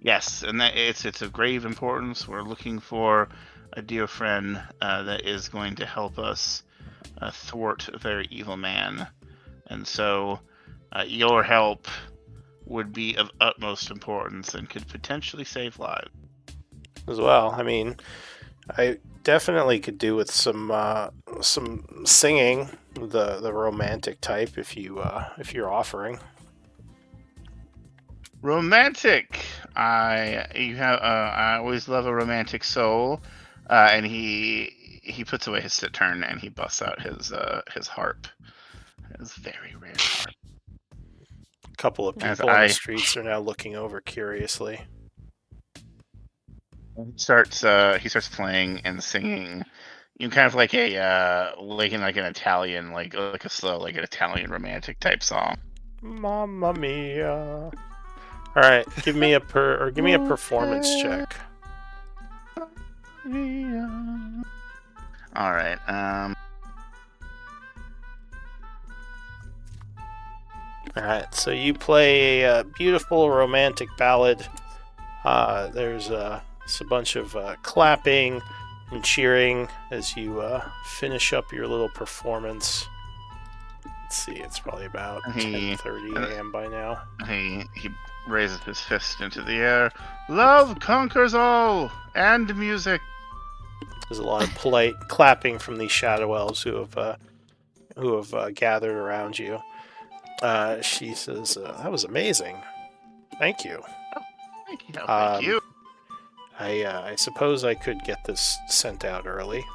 Speaker 2: Yes, and that it's of grave importance. We're looking for a dear friend that is going to help us thwart a very evil man, and so your help would be of utmost importance and could potentially save lives.
Speaker 1: As well, I mean, I definitely could do with some singing, the romantic type, if you're offering.
Speaker 2: Romantic. I always love a romantic soul, and he puts away his cittern and he busts out his harp, his very rare harp.
Speaker 1: A couple of people on the streets are now looking over curiously.
Speaker 2: He starts playing and singing, kind of like an Italian, like a slow, like an Italian romantic type song.
Speaker 1: Mamma mia. All right, give me a performance check.
Speaker 2: All right.
Speaker 1: All right. So you play a beautiful romantic ballad. There's a bunch of clapping and cheering as you finish up your little performance. Let's see. It's probably about 10:30 a.m. by now.
Speaker 2: He raises his fist into the air. Love conquers all, and music.
Speaker 1: There's a lot of polite clapping from these shadow elves who have gathered around you. She says, "That was amazing. Thank you."
Speaker 2: Oh, thank you.
Speaker 1: I suppose I could get this sent out early.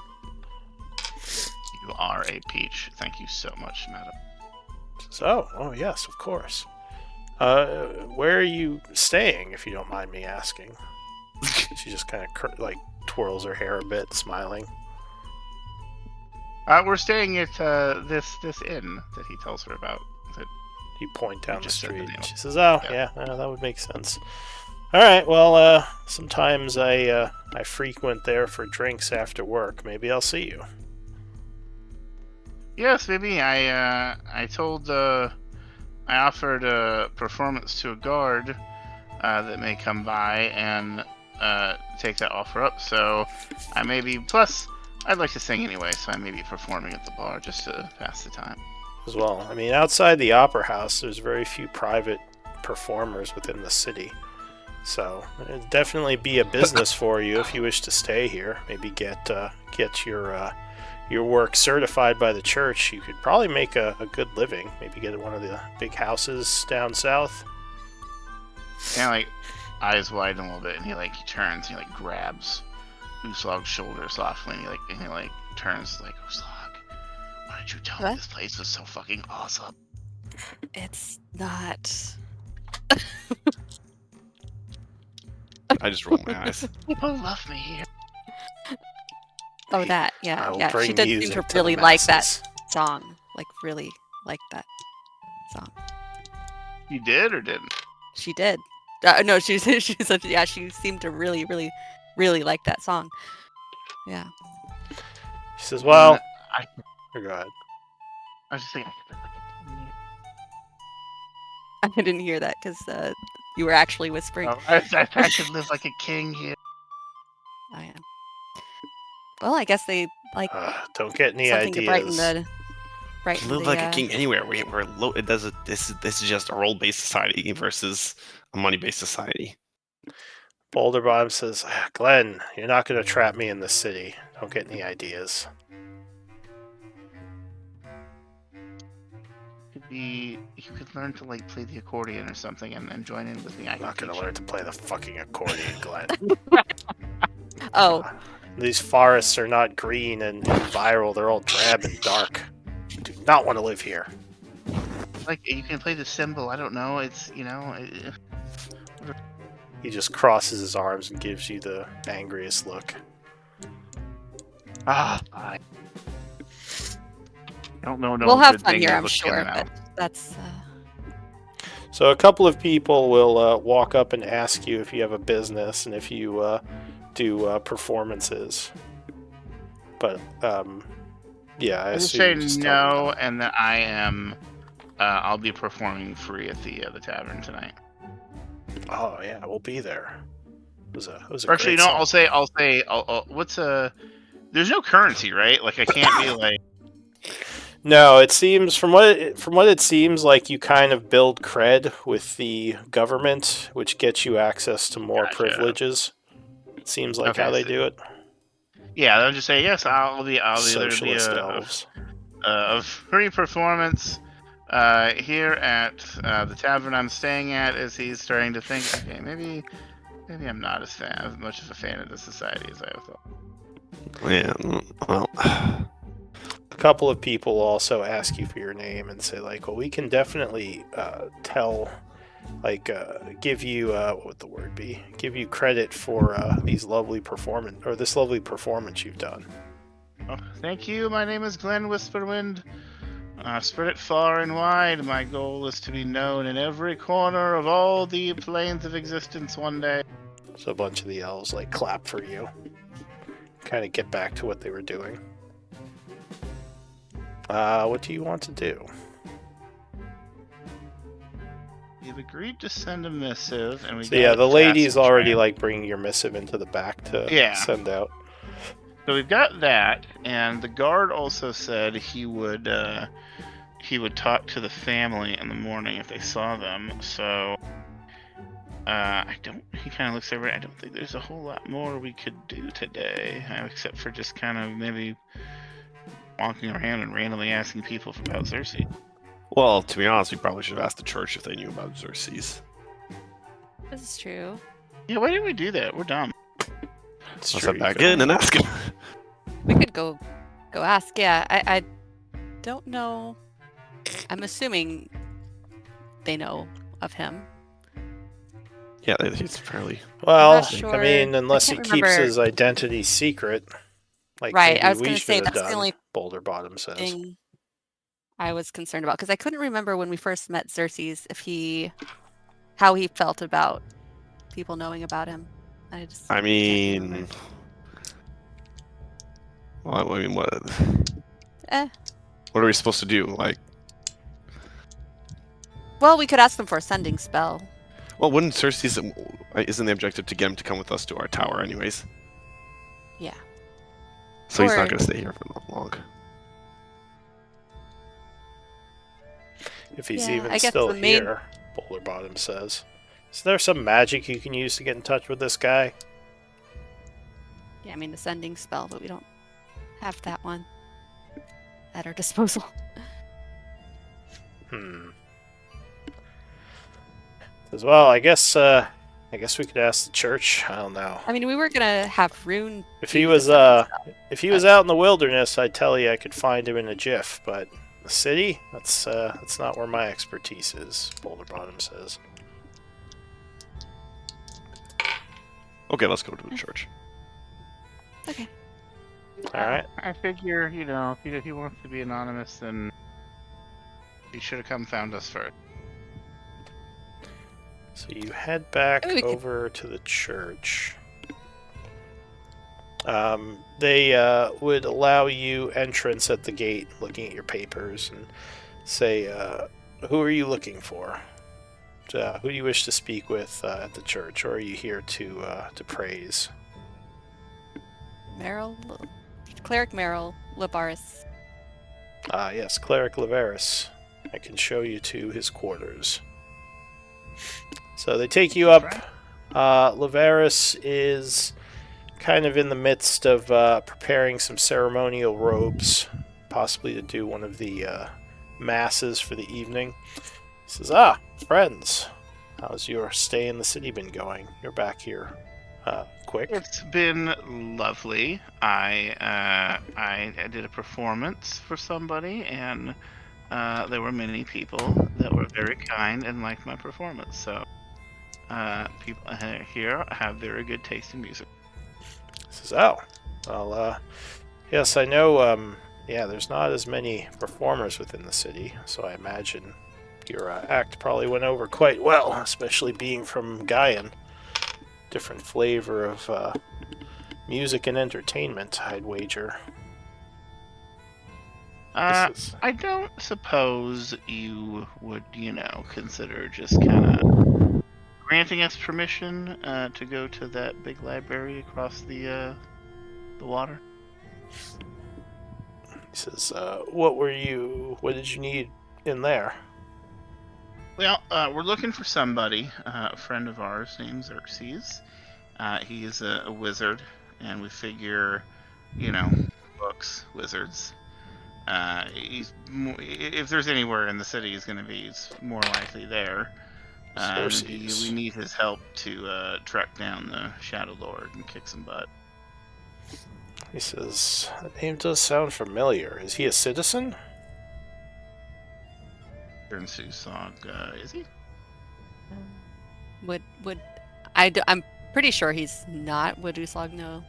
Speaker 2: You are a peach. Thank you so much, madam.
Speaker 1: So, oh yes, of course. Where are you staying, if you don't mind me asking? She just kind of twirls her hair a bit, smiling.
Speaker 2: We're staying at this inn that he tells her about.
Speaker 1: You point down the street. And she says, "Oh, yeah, that would make sense." All right. Well, sometimes I frequent there for drinks after work. Maybe I'll see you.
Speaker 2: Yes, maybe. I offered a performance to a guard that may come by and take that offer up. So I may be. Plus, I'd like to sing anyway, so I may be performing at the bar just to pass the time.
Speaker 1: As well. I mean, outside the opera house, there's very few private performers within the city. So it'd definitely be a business for you if you wish to stay here. Maybe get your work certified by the church. You could probably make a good living. Maybe get one of the big houses down south.
Speaker 2: Kind of eyes widen a little bit, and he turns and he grabs Uslog's shoulder softly, and he turns Uslog, why did you tell me this place was so fucking awesome?
Speaker 4: It's not.
Speaker 3: I just roll my eyes.
Speaker 2: People love me here.
Speaker 4: Oh, that, yeah. She did seem to really
Speaker 1: the
Speaker 4: like that song. Really like that song.
Speaker 2: You did or didn't?
Speaker 4: She did. No, she said yeah. She seemed to really, really, really like that song. Yeah.
Speaker 1: She says, "Well, go ahead."
Speaker 2: I was just thinking.
Speaker 4: I didn't hear that because you were actually whispering.
Speaker 2: Oh, I could live like a king here.
Speaker 4: Oh yeah. Well, I guess they like
Speaker 1: don't get any
Speaker 4: something
Speaker 1: ideas.
Speaker 4: to brighten
Speaker 3: Live like a king anywhere. We're low. It does. This is just a role-based society versus a money-based society.
Speaker 1: Boulder Bottom says, "Glenn, you're not going to trap me in the city. Don't get any ideas."
Speaker 2: You could learn to like play the accordion or something and then join in with me.
Speaker 1: I'm not going to learn to play the fucking accordion, Glenn.
Speaker 4: Oh.
Speaker 1: These forests are not green and viral. They're all drab and dark. I do not want to live here.
Speaker 2: Like, you can play the cymbal. I don't know. It's,
Speaker 1: He just crosses his arms and gives you the angriest look.
Speaker 2: I don't know.
Speaker 4: We'll have fun here, I'm sure, but that's...
Speaker 1: So a couple of people will walk up and ask you if you have a business and if you do performances. But, yeah, I assume
Speaker 2: say no, and that I am... I'll be performing free at the tavern tonight.
Speaker 1: Oh yeah, we'll be there. It was a
Speaker 2: Actually,
Speaker 1: great song.
Speaker 2: I'll say. What's a? There's no currency, right? Like I can't be like.
Speaker 1: No, it seems from what it seems like you kind of build cred with the government, which gets you access to more privileges. It seems like how they do it.
Speaker 2: Yeah, they'll just say yes. I'll be
Speaker 1: Socialist elves.
Speaker 2: A free performance. Here at the tavern I'm staying at, as he's starting to think, okay, maybe I'm not as much of a fan of the society as I thought.
Speaker 3: Yeah, well,
Speaker 1: a couple of people also ask you for your name and say like, well, we can definitely tell, like, give you what would the word be? Give you credit for this lovely performance you've done.
Speaker 2: Oh, thank you. My name is Glenn Whisperwind. Spread it far and wide. My goal is to be known in every corner of all the planes of existence one day.
Speaker 1: So a bunch of the elves like clap for you. Kind of get back to what they were doing. What do you want to do?
Speaker 2: We've agreed to send a missive, and
Speaker 1: the lady's already like bringing your missive into the back to send out.
Speaker 2: So we've got that, and the guard also said he would talk to the family in the morning if they saw them. So he kind of looks over. I don't think there's a whole lot more we could do today, except for just kind of maybe walking around and randomly asking people about Xerxes.
Speaker 3: Well, to be honest, we probably should have asked the church if they knew about Xerxes.
Speaker 4: This is true.
Speaker 2: Yeah, why didn't we do that? We're dumb.
Speaker 3: Let's head back in and ask him.
Speaker 4: We could go ask. Yeah, I don't know. I'm assuming they know of him.
Speaker 3: Yeah, he's fairly...
Speaker 1: Well,
Speaker 4: sure.
Speaker 1: I mean, unless he keeps his identity secret. Like
Speaker 4: right, I was going to say that's
Speaker 1: done,
Speaker 4: the only
Speaker 1: Boulder Bottom says.
Speaker 4: Thing I was concerned about, because I couldn't remember when we first met Xerxes how he felt about people knowing about him.
Speaker 3: I mean, what? What are we supposed to do? Like,
Speaker 4: well, we could ask them for a sending spell.
Speaker 3: Well, wouldn't Xerxes, isn't the objective to get him to come with us to our tower, anyways?
Speaker 4: Yeah.
Speaker 3: So he's not going to stay here for long.
Speaker 1: If he's even still here, Boulder Bottom says. Is there some magic you can use to get in touch with this guy?
Speaker 4: Yeah, I mean the sending spell, but we don't have that one at our disposal.
Speaker 1: As well, I guess we could ask the church. I don't know.
Speaker 4: I mean, we were gonna have Rune.
Speaker 1: If he was out in the wilderness, I'd tell you I could find him in a jiff. But the city, that's not where my expertise is. Boulder Bottom says.
Speaker 3: Okay, let's go to the church.
Speaker 4: Okay.
Speaker 1: All right.
Speaker 2: I figure, if he wants to be anonymous, then he should have come found us first.
Speaker 1: So you head back over to the church. They would allow you entrance at the gate, looking at your papers, and say, who are you looking for? Who do you wish to speak with at the church, or are you here to praise?
Speaker 4: Cleric Merrill Labaris.
Speaker 1: Yes, Cleric Labaris. I can show you to his quarters. So they take you up. Labaris is kind of in the midst of preparing some ceremonial robes, possibly to do one of the masses for the evening. He says, friends, how's your stay in the city been going? You're back here quick.
Speaker 2: It's been lovely. I did a performance for somebody, and there were many people that were very kind and liked my performance. So people here have very good taste in music.
Speaker 1: He says, yes, I know, there's not as many performers within the city, so I imagine your act probably went over quite well, especially being from Gaian. Different flavor of music and entertainment, I'd wager.
Speaker 2: I don't suppose you would, consider just kind of granting us permission to go to that big library across the water.
Speaker 1: He says, what did you need in there?
Speaker 2: Well, we're looking for somebody, a friend of ours named Xerxes. He is a wizard, and we figure, books, wizards. If there's anywhere in the city he's going to be, he's more likely there. We need his help to track down the Shadowlord and kick some butt.
Speaker 1: He says, the name does sound familiar. Is he a citizen?
Speaker 2: Is he?
Speaker 4: I'm pretty sure he's not. Would Uslag know?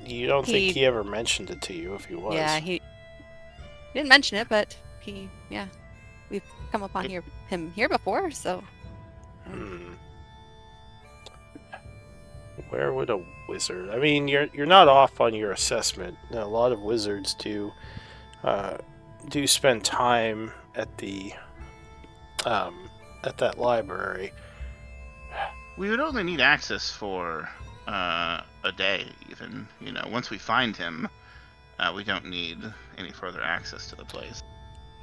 Speaker 1: You don't think he ever mentioned it to you if he was?
Speaker 4: Yeah, he didn't mention it, but we've come upon him here before, so.
Speaker 1: Where would a wizard? I mean, you're not off on your assessment. A lot of wizards do spend time at the at that library.
Speaker 2: We would only need access for a day, even. Once we find him, we don't need any further access to the place.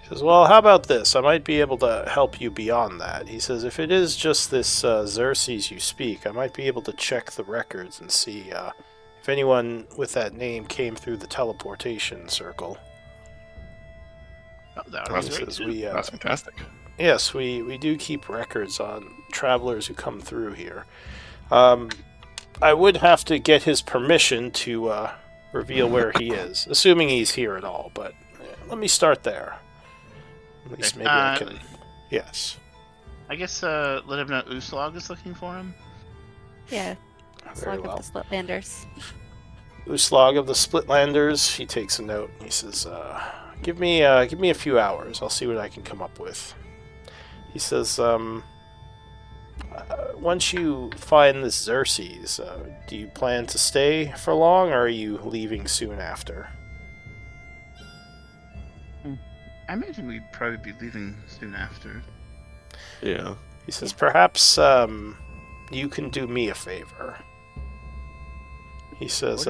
Speaker 1: He says, well, how about this? I might be able to help you beyond that. He says, if it is just this Xerxes you speak, I might be able to check the records and see if anyone with that name came through the teleportation circle.
Speaker 2: Oh, that's
Speaker 3: fantastic.
Speaker 1: Yes, we do keep records on travelers who come through here. I would have to get his permission to reveal where he is, assuming he's here at all, but let me start there. At least maybe I can... Yes.
Speaker 2: I guess let him know Uslag is looking for him.
Speaker 4: Yeah. Uslag of the Splitlanders.
Speaker 1: Uslag of the Splitlanders. He takes a note and he says, give me a few hours. I'll see what I can come up with. He says, once you find this Xerxes, do you plan to stay for long, or are you leaving soon after?
Speaker 2: I imagine we'd probably be leaving soon after.
Speaker 3: Yeah.
Speaker 1: He says, perhaps you can do me a favor. He says,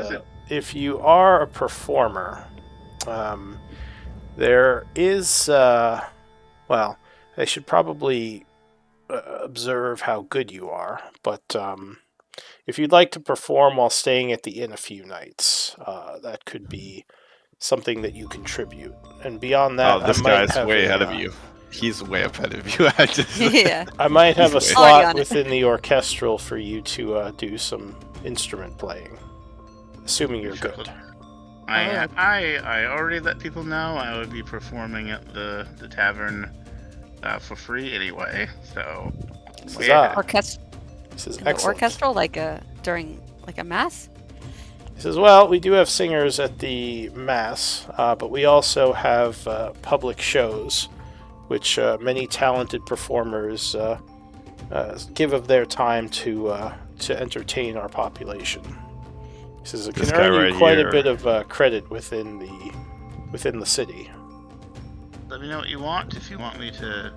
Speaker 1: if you are a performer, there is, I should probably observe how good you are, but if you'd like to perform while staying at the inn a few nights, that could be something that you contribute. And beyond that,
Speaker 3: this guy's way ahead of you. He's way ahead of you.
Speaker 1: I might have a slot within the orchestral for you to do some instrument playing, assuming you're good.
Speaker 2: I already let people know I would be performing at the tavern for free anyway. So
Speaker 4: orchestral, during a mass.
Speaker 1: He says, well, we do have singers at the mass, but we also have public shows, which many talented performers give of their time to entertain our population. He says it can earn you quite a bit of credit within the city.
Speaker 2: Let me know what you want. If you want me to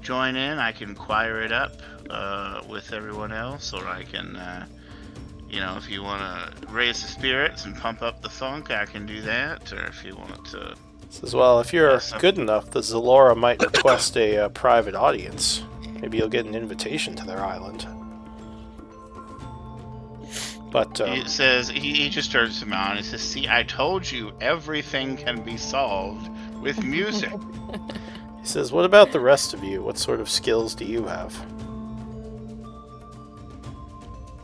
Speaker 2: join in, I can choir it up with everyone else, or I can, if you want to raise the spirits and pump up the funk, I can do that. Or if you want to...
Speaker 1: Says, well, if you're good enough, the Zalora might request a private audience. Maybe you'll get an invitation to their island. But
Speaker 2: he says, he just turns him on and says, see, I told you everything can be solved with music.
Speaker 1: He says, what about the rest of you? What sort of skills do you have?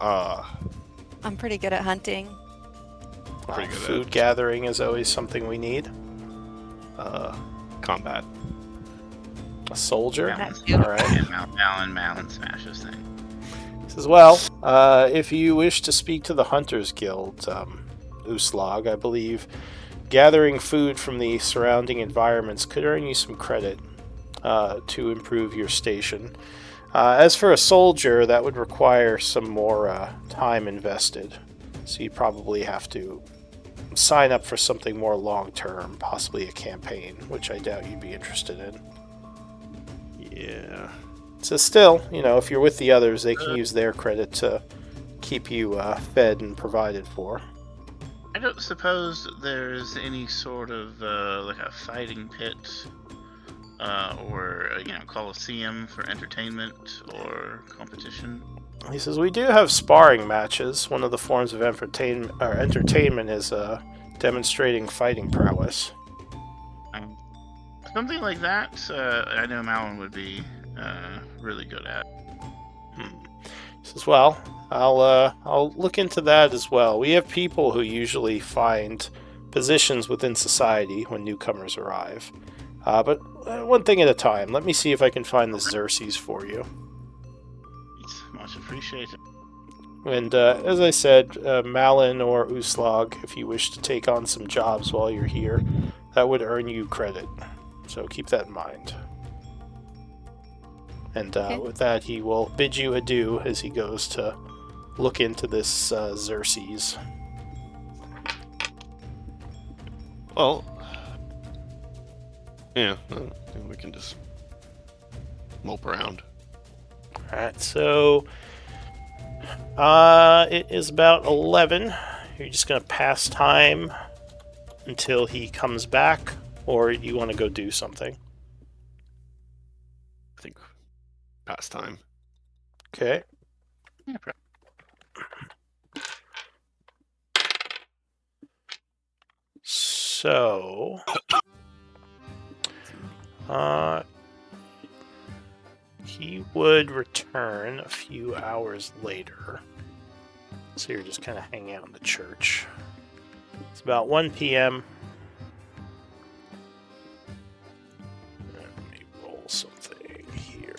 Speaker 4: I'm pretty good at hunting.
Speaker 1: Food gathering is always something we need.
Speaker 3: Combat.
Speaker 1: A soldier?
Speaker 2: All right. Malin smashes thing.
Speaker 1: He says, well, if you wish to speak to the Hunters Guild, Uslag, I believe gathering food from the surrounding environments could earn you some credit to improve your station. As for a soldier, that would require some more time invested. So you'd probably have to sign up for something more long-term, possibly a campaign, which I doubt you'd be interested in.
Speaker 3: Yeah.
Speaker 1: So still, if you're with the others, they can use their credit to keep you fed and provided for.
Speaker 2: I don't suppose there's any sort of like a fighting pit or coliseum for entertainment or competition.
Speaker 1: He says, we do have sparring matches. One of the forms of entertainment is demonstrating fighting prowess.
Speaker 2: Something like that, I know Malin would be really good at.
Speaker 1: He says, well, I'll look into that as well. We have people who usually find positions within society when newcomers arrive. But one thing at a time. Let me see if I can find the Xerxes for you.
Speaker 2: It's much appreciated.
Speaker 1: And as I said, Malin or Uslag, if you wish to take on some jobs while you're here, that would earn you credit. So keep that in mind. And with that, he will bid you adieu as he goes to look into this Xerxes.
Speaker 3: Well, yeah, we can just mope around.
Speaker 1: Alright, so it is about 11. You're just going to pass time until he comes back, or you want to go do something?
Speaker 3: I think past time.
Speaker 1: Okay. So, he would return a few hours later. So you're just kind of hanging out in the church. It's about 1 p.m. Let me roll something here.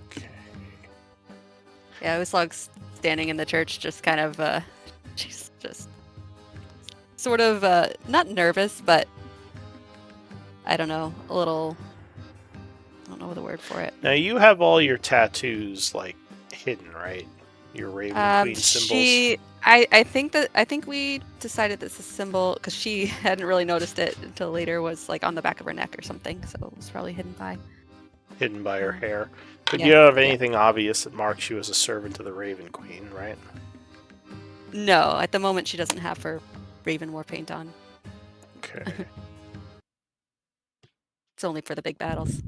Speaker 1: Okay.
Speaker 4: Yeah, Uslug's standing in the church, just kind of, she's just sort of, not nervous, but I don't know, a little, I don't know the word for it.
Speaker 1: Now you have all your tattoos, like, hidden, right? Your Raven Queen symbols?
Speaker 4: I think we decided this symbol, because she hadn't really noticed it until later, was like on the back of her neck or something, so it was probably hidden by
Speaker 1: her hair. But you don't have anything obvious that marks you as a servant of the Raven Queen, right?
Speaker 4: No, at the moment she doesn't have her Raven war paint on.
Speaker 1: Okay.
Speaker 4: It's only for the big battles.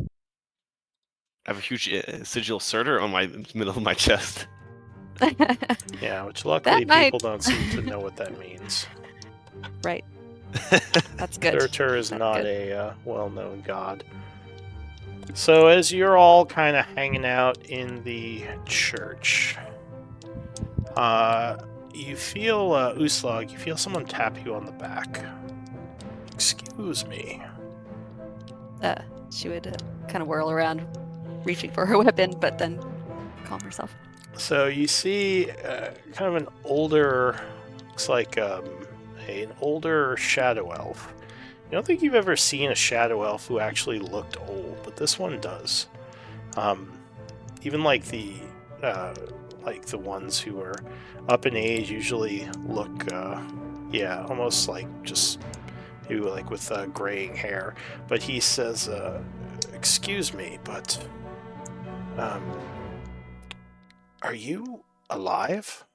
Speaker 3: I have a huge sigil surtur on my middle of my chest.
Speaker 1: Yeah, which luckily people don't seem to know what that means.
Speaker 4: Right. That's good.
Speaker 1: Surtur is not a well-known god. So as you're all kind of hanging out in the church, you feel, Uslag, you feel someone tap you on the back. Excuse me.
Speaker 4: She would kind of whirl around, reaching for her weapon, but then calm herself.
Speaker 1: So you see kind of an older, looks like an older shadow elf. I don't think you've ever seen a shadow elf who actually looked old, but this one does. Even like the ones who are up in age usually look, almost like just maybe like with graying hair. But he says, "Excuse me, but are you alive?"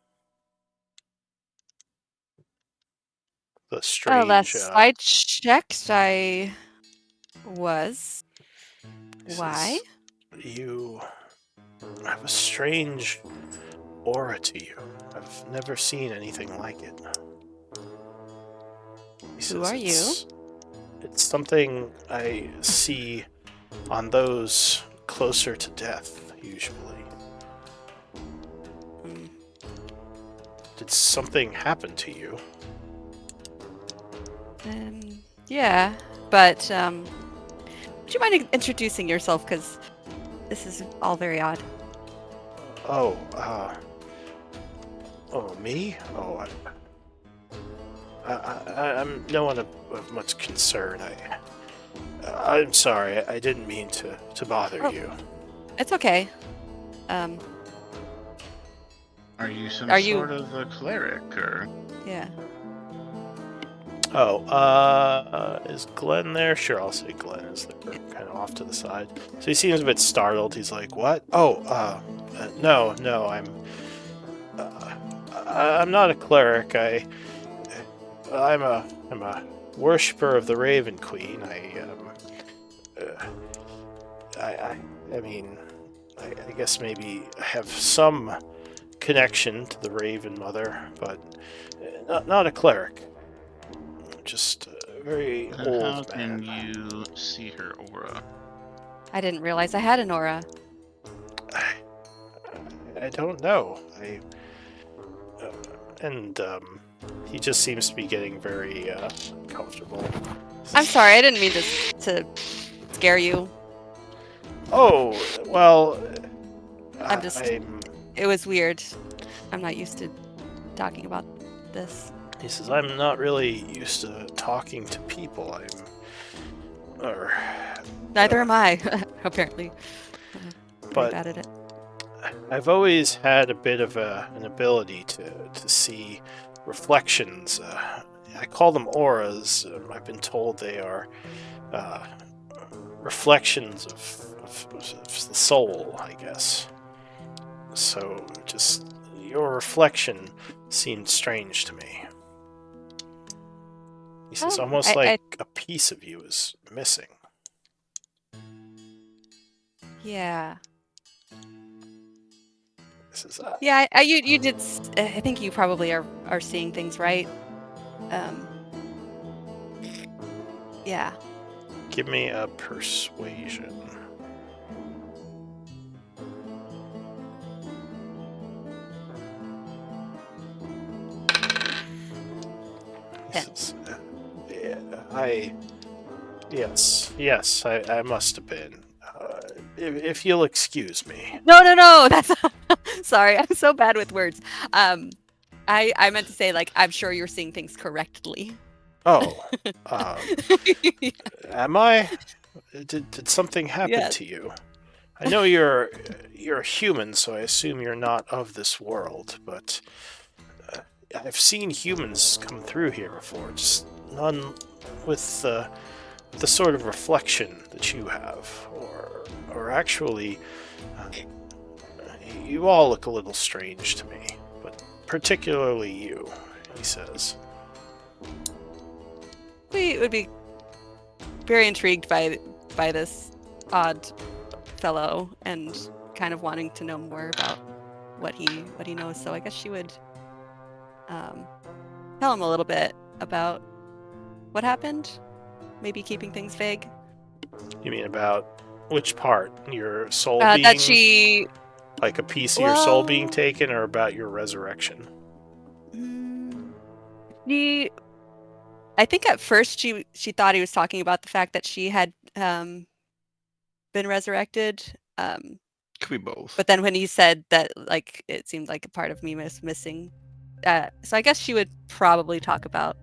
Speaker 1: The strange.
Speaker 4: Last I checked, I was. Why?
Speaker 1: You have a strange aura to you. I've never seen anything like it.
Speaker 4: Who are you?
Speaker 1: It's something I see on those closer to death, usually. Did something happen to you?
Speaker 4: Yeah, but would you mind introducing yourself? Because this is all very odd.
Speaker 1: Oh, me? Oh, I'm no one of much concern. I'm sorry. I didn't mean to bother you.
Speaker 4: It's okay.
Speaker 2: Are you sort of a cleric, or?
Speaker 4: Yeah.
Speaker 1: Oh, is Glenn there? Sure, I'll say Glenn is there, kind of off to the side. So he seems a bit startled. He's like, "What? Oh, no, I'm not a cleric. I'm a worshipper of the Raven Queen. I guess maybe I have some connection to the Raven Mother, but not a cleric. Just a very old
Speaker 2: How
Speaker 1: man.
Speaker 2: can you see her aura?
Speaker 4: I didn't realize I had an aura.
Speaker 1: I don't know. He just seems to be getting very comfortable.
Speaker 4: I'm sorry, I didn't mean to scare you.
Speaker 1: Oh, well,
Speaker 4: It was weird. I'm not used to talking about this.
Speaker 1: He says, I'm not really used to talking to people.
Speaker 4: Neither am I, apparently.
Speaker 1: But
Speaker 4: bad at it.
Speaker 1: I've always had a bit of an ability to see reflections. I call them auras. I've been told they are reflections of the soul, I guess. So just your reflection seemed strange to me. He says, almost like a piece of you is missing.
Speaker 4: Yeah.
Speaker 1: This is
Speaker 4: yeah, you did. I think you probably are seeing things right. Yeah.
Speaker 1: Give me a persuasion. Says, Yes, I must have been. If you'll excuse me.
Speaker 4: No, that's sorry, I'm so bad with words. I meant to say, like, I'm sure you're seeing things correctly.
Speaker 1: Oh, am I? Did something happen to you? I know you're human, so I assume you're not of this world, but I've seen humans come through here before, just none with the sort of reflection that you have, or actually, you all look a little strange to me, but particularly you, he says.
Speaker 4: We would be very intrigued by this odd fellow and kind of wanting to know more about what he knows. So I guess she would tell him a little bit about what happened. Maybe keeping things vague.
Speaker 1: You mean about which part? Your soul being...
Speaker 4: That she...
Speaker 1: Like a piece of your soul being taken, or about your resurrection?
Speaker 4: I think at first she thought he was talking about the fact that she had been resurrected.
Speaker 3: Could be both.
Speaker 4: But then when he said that, like, it seemed like a part of me was missing. So I guess she would probably talk about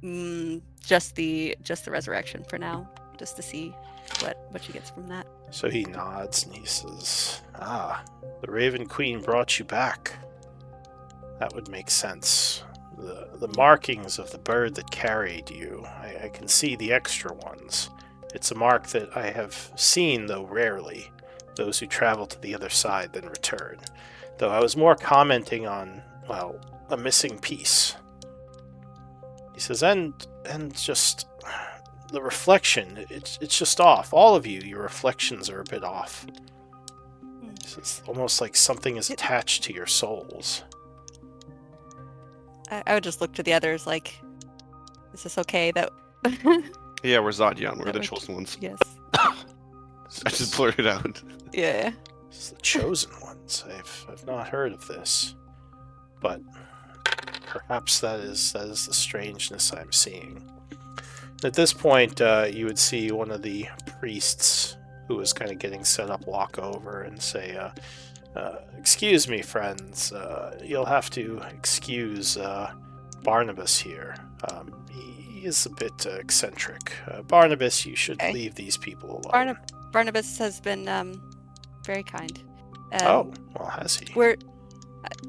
Speaker 4: Just the resurrection for now, just to see what she gets from that.
Speaker 1: So he nods and he says, the Raven Queen brought you back. That would make sense. The markings of the bird that carried you, I can see the extra ones. It's a mark that I have seen, though rarely, those who travel to the other side then return. Though I was more commenting on, well, a missing piece. He says, and just the reflection, it's just off. All of you, your reflections are a bit off. It's almost like something is attached to your souls.
Speaker 4: I would just look to the others like, is this okay that...
Speaker 3: Yeah, we're Zodyan. We're the chosen ones.
Speaker 4: Yes.
Speaker 3: I just blurted out.
Speaker 4: Yeah.
Speaker 1: This is the chosen ones. I've not heard of this. But perhaps that is the strangeness I'm seeing. At this point, you would see one of the priests who was kind of getting set up walk over and say, excuse me, friends. You'll have to excuse Barnabas here. He is a bit eccentric. Barnabas, you should leave these people alone.
Speaker 4: Barnabas has been very kind.
Speaker 1: Oh, well, has he?
Speaker 4: We're...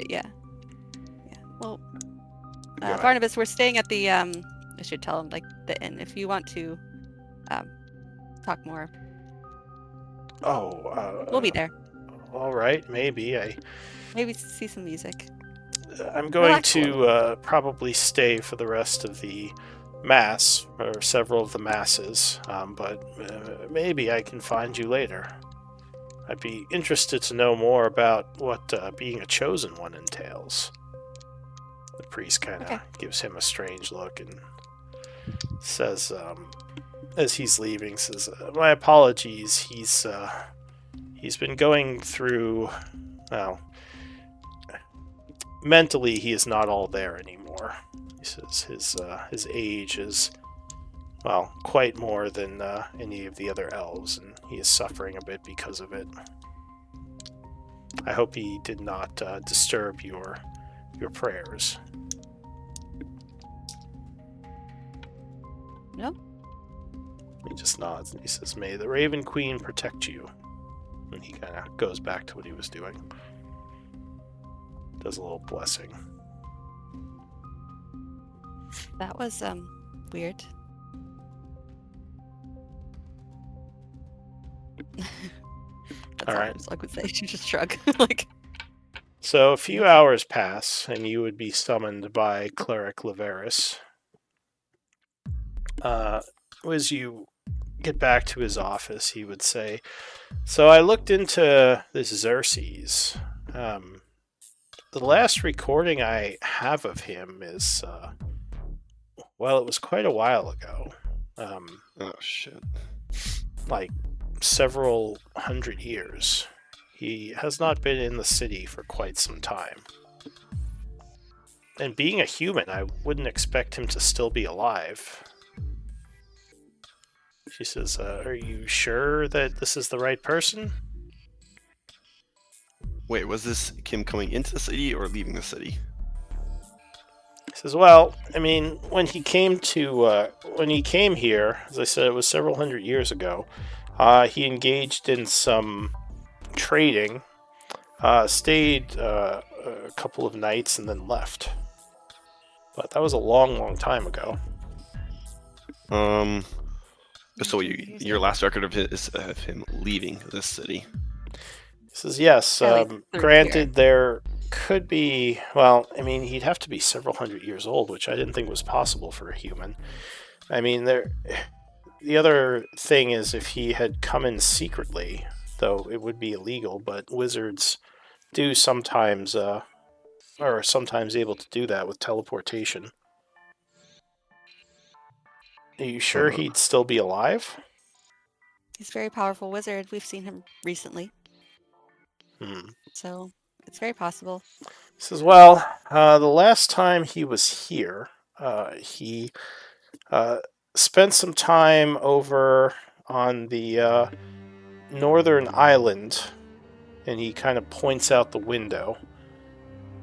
Speaker 4: yeah. Well, Barnabas, we're staying at the... I should tell him, like, the inn. If you want to talk more.
Speaker 1: Oh,
Speaker 4: we'll be there.
Speaker 1: All right, maybe.
Speaker 4: Maybe see some music.
Speaker 1: I'm going to probably stay for the rest of the mass, or several of the masses, but maybe I can find you later. I'd be interested to know more about what being a chosen one entails. The priest kind of gives him a strange look and says, as he's leaving, says, my apologies, he's been going through, well, mentally he is not all there anymore. He says his age is, well, quite more than any of the other elves, and he is suffering a bit because of it. I hope he did not disturb your prayers.
Speaker 4: No.
Speaker 1: He just nods and he says, may the Raven Queen protect you. And he kind of goes back to what he was doing. Does a little blessing.
Speaker 4: That was weird. That's all right. I would say. She just shrug. Like.
Speaker 1: So a few hours pass, and you would be summoned by Cleric Laveris. As you get back to his office, he would say, so I looked into this Xerxes. The last recording I have of him is, well, it was quite a while ago.
Speaker 3: Oh, shit.
Speaker 1: Like several hundred years. He has not been in the city for quite some time. And being a human, I wouldn't expect him to still be alive. She says, are you sure that this is the right person?
Speaker 3: Wait, was this Kim coming into the city or leaving the city?
Speaker 1: He says, well, I mean, when he came here, as I said, it was several hundred years ago, he engaged in some trading, stayed a couple of nights, and then left. But that was a long, long time ago.
Speaker 3: So your last record of it is of him leaving this city.
Speaker 1: He says, yes, granted there could be, well, I mean, he'd have to be several hundred years old, which I didn't think was possible for a human. I mean, the other thing is if he had come in secretly, though it would be illegal, but wizards do sometimes, are sometimes able to do that with teleportation. Are you sure he'd still be alive?
Speaker 4: He's a very powerful wizard. We've seen him recently. So it's very possible.
Speaker 1: He says, well, the last time he was here, he spent some time over on the northern island, and he kind of points out the window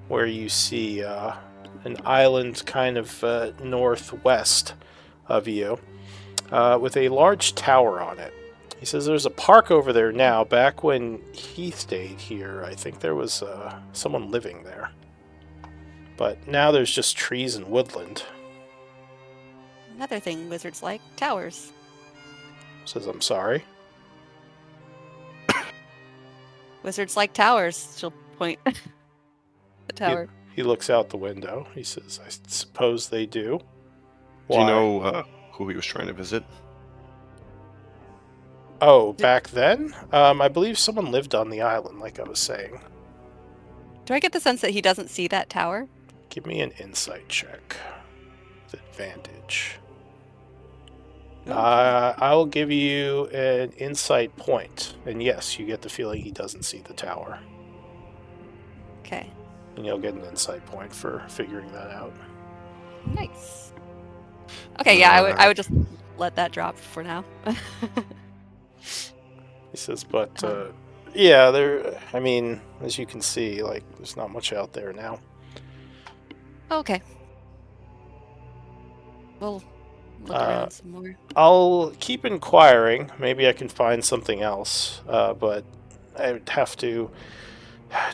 Speaker 1: where you see an island kind of northwest of you with a large tower on it. He says there's a park over there now. Back when he stayed here, I think there was someone living there. But now there's just trees and woodland.
Speaker 4: Another thing wizards like, towers.
Speaker 1: Says, I'm sorry.
Speaker 4: Wizards like towers. She'll point the tower.
Speaker 1: He looks out the window. He says, I suppose they do.
Speaker 3: Why? Do you know who he was trying to visit?
Speaker 1: Oh, back then? I believe someone lived on the island, like I was saying.
Speaker 4: Do I get the sense that he doesn't see that tower?
Speaker 1: Give me an insight check with advantage. I will give you an insight point. And yes, you get the feeling he doesn't see the tower.
Speaker 4: Okay.
Speaker 1: And you'll get an insight point for figuring that out.
Speaker 4: Nice. Okay, yeah, I would just let that drop for now.
Speaker 1: He says, but yeah, there. I mean, as you can see, like, there's not much out there now.
Speaker 4: Okay. We'll look around some more.
Speaker 1: I'll keep inquiring. Maybe I can find something else, but I would have to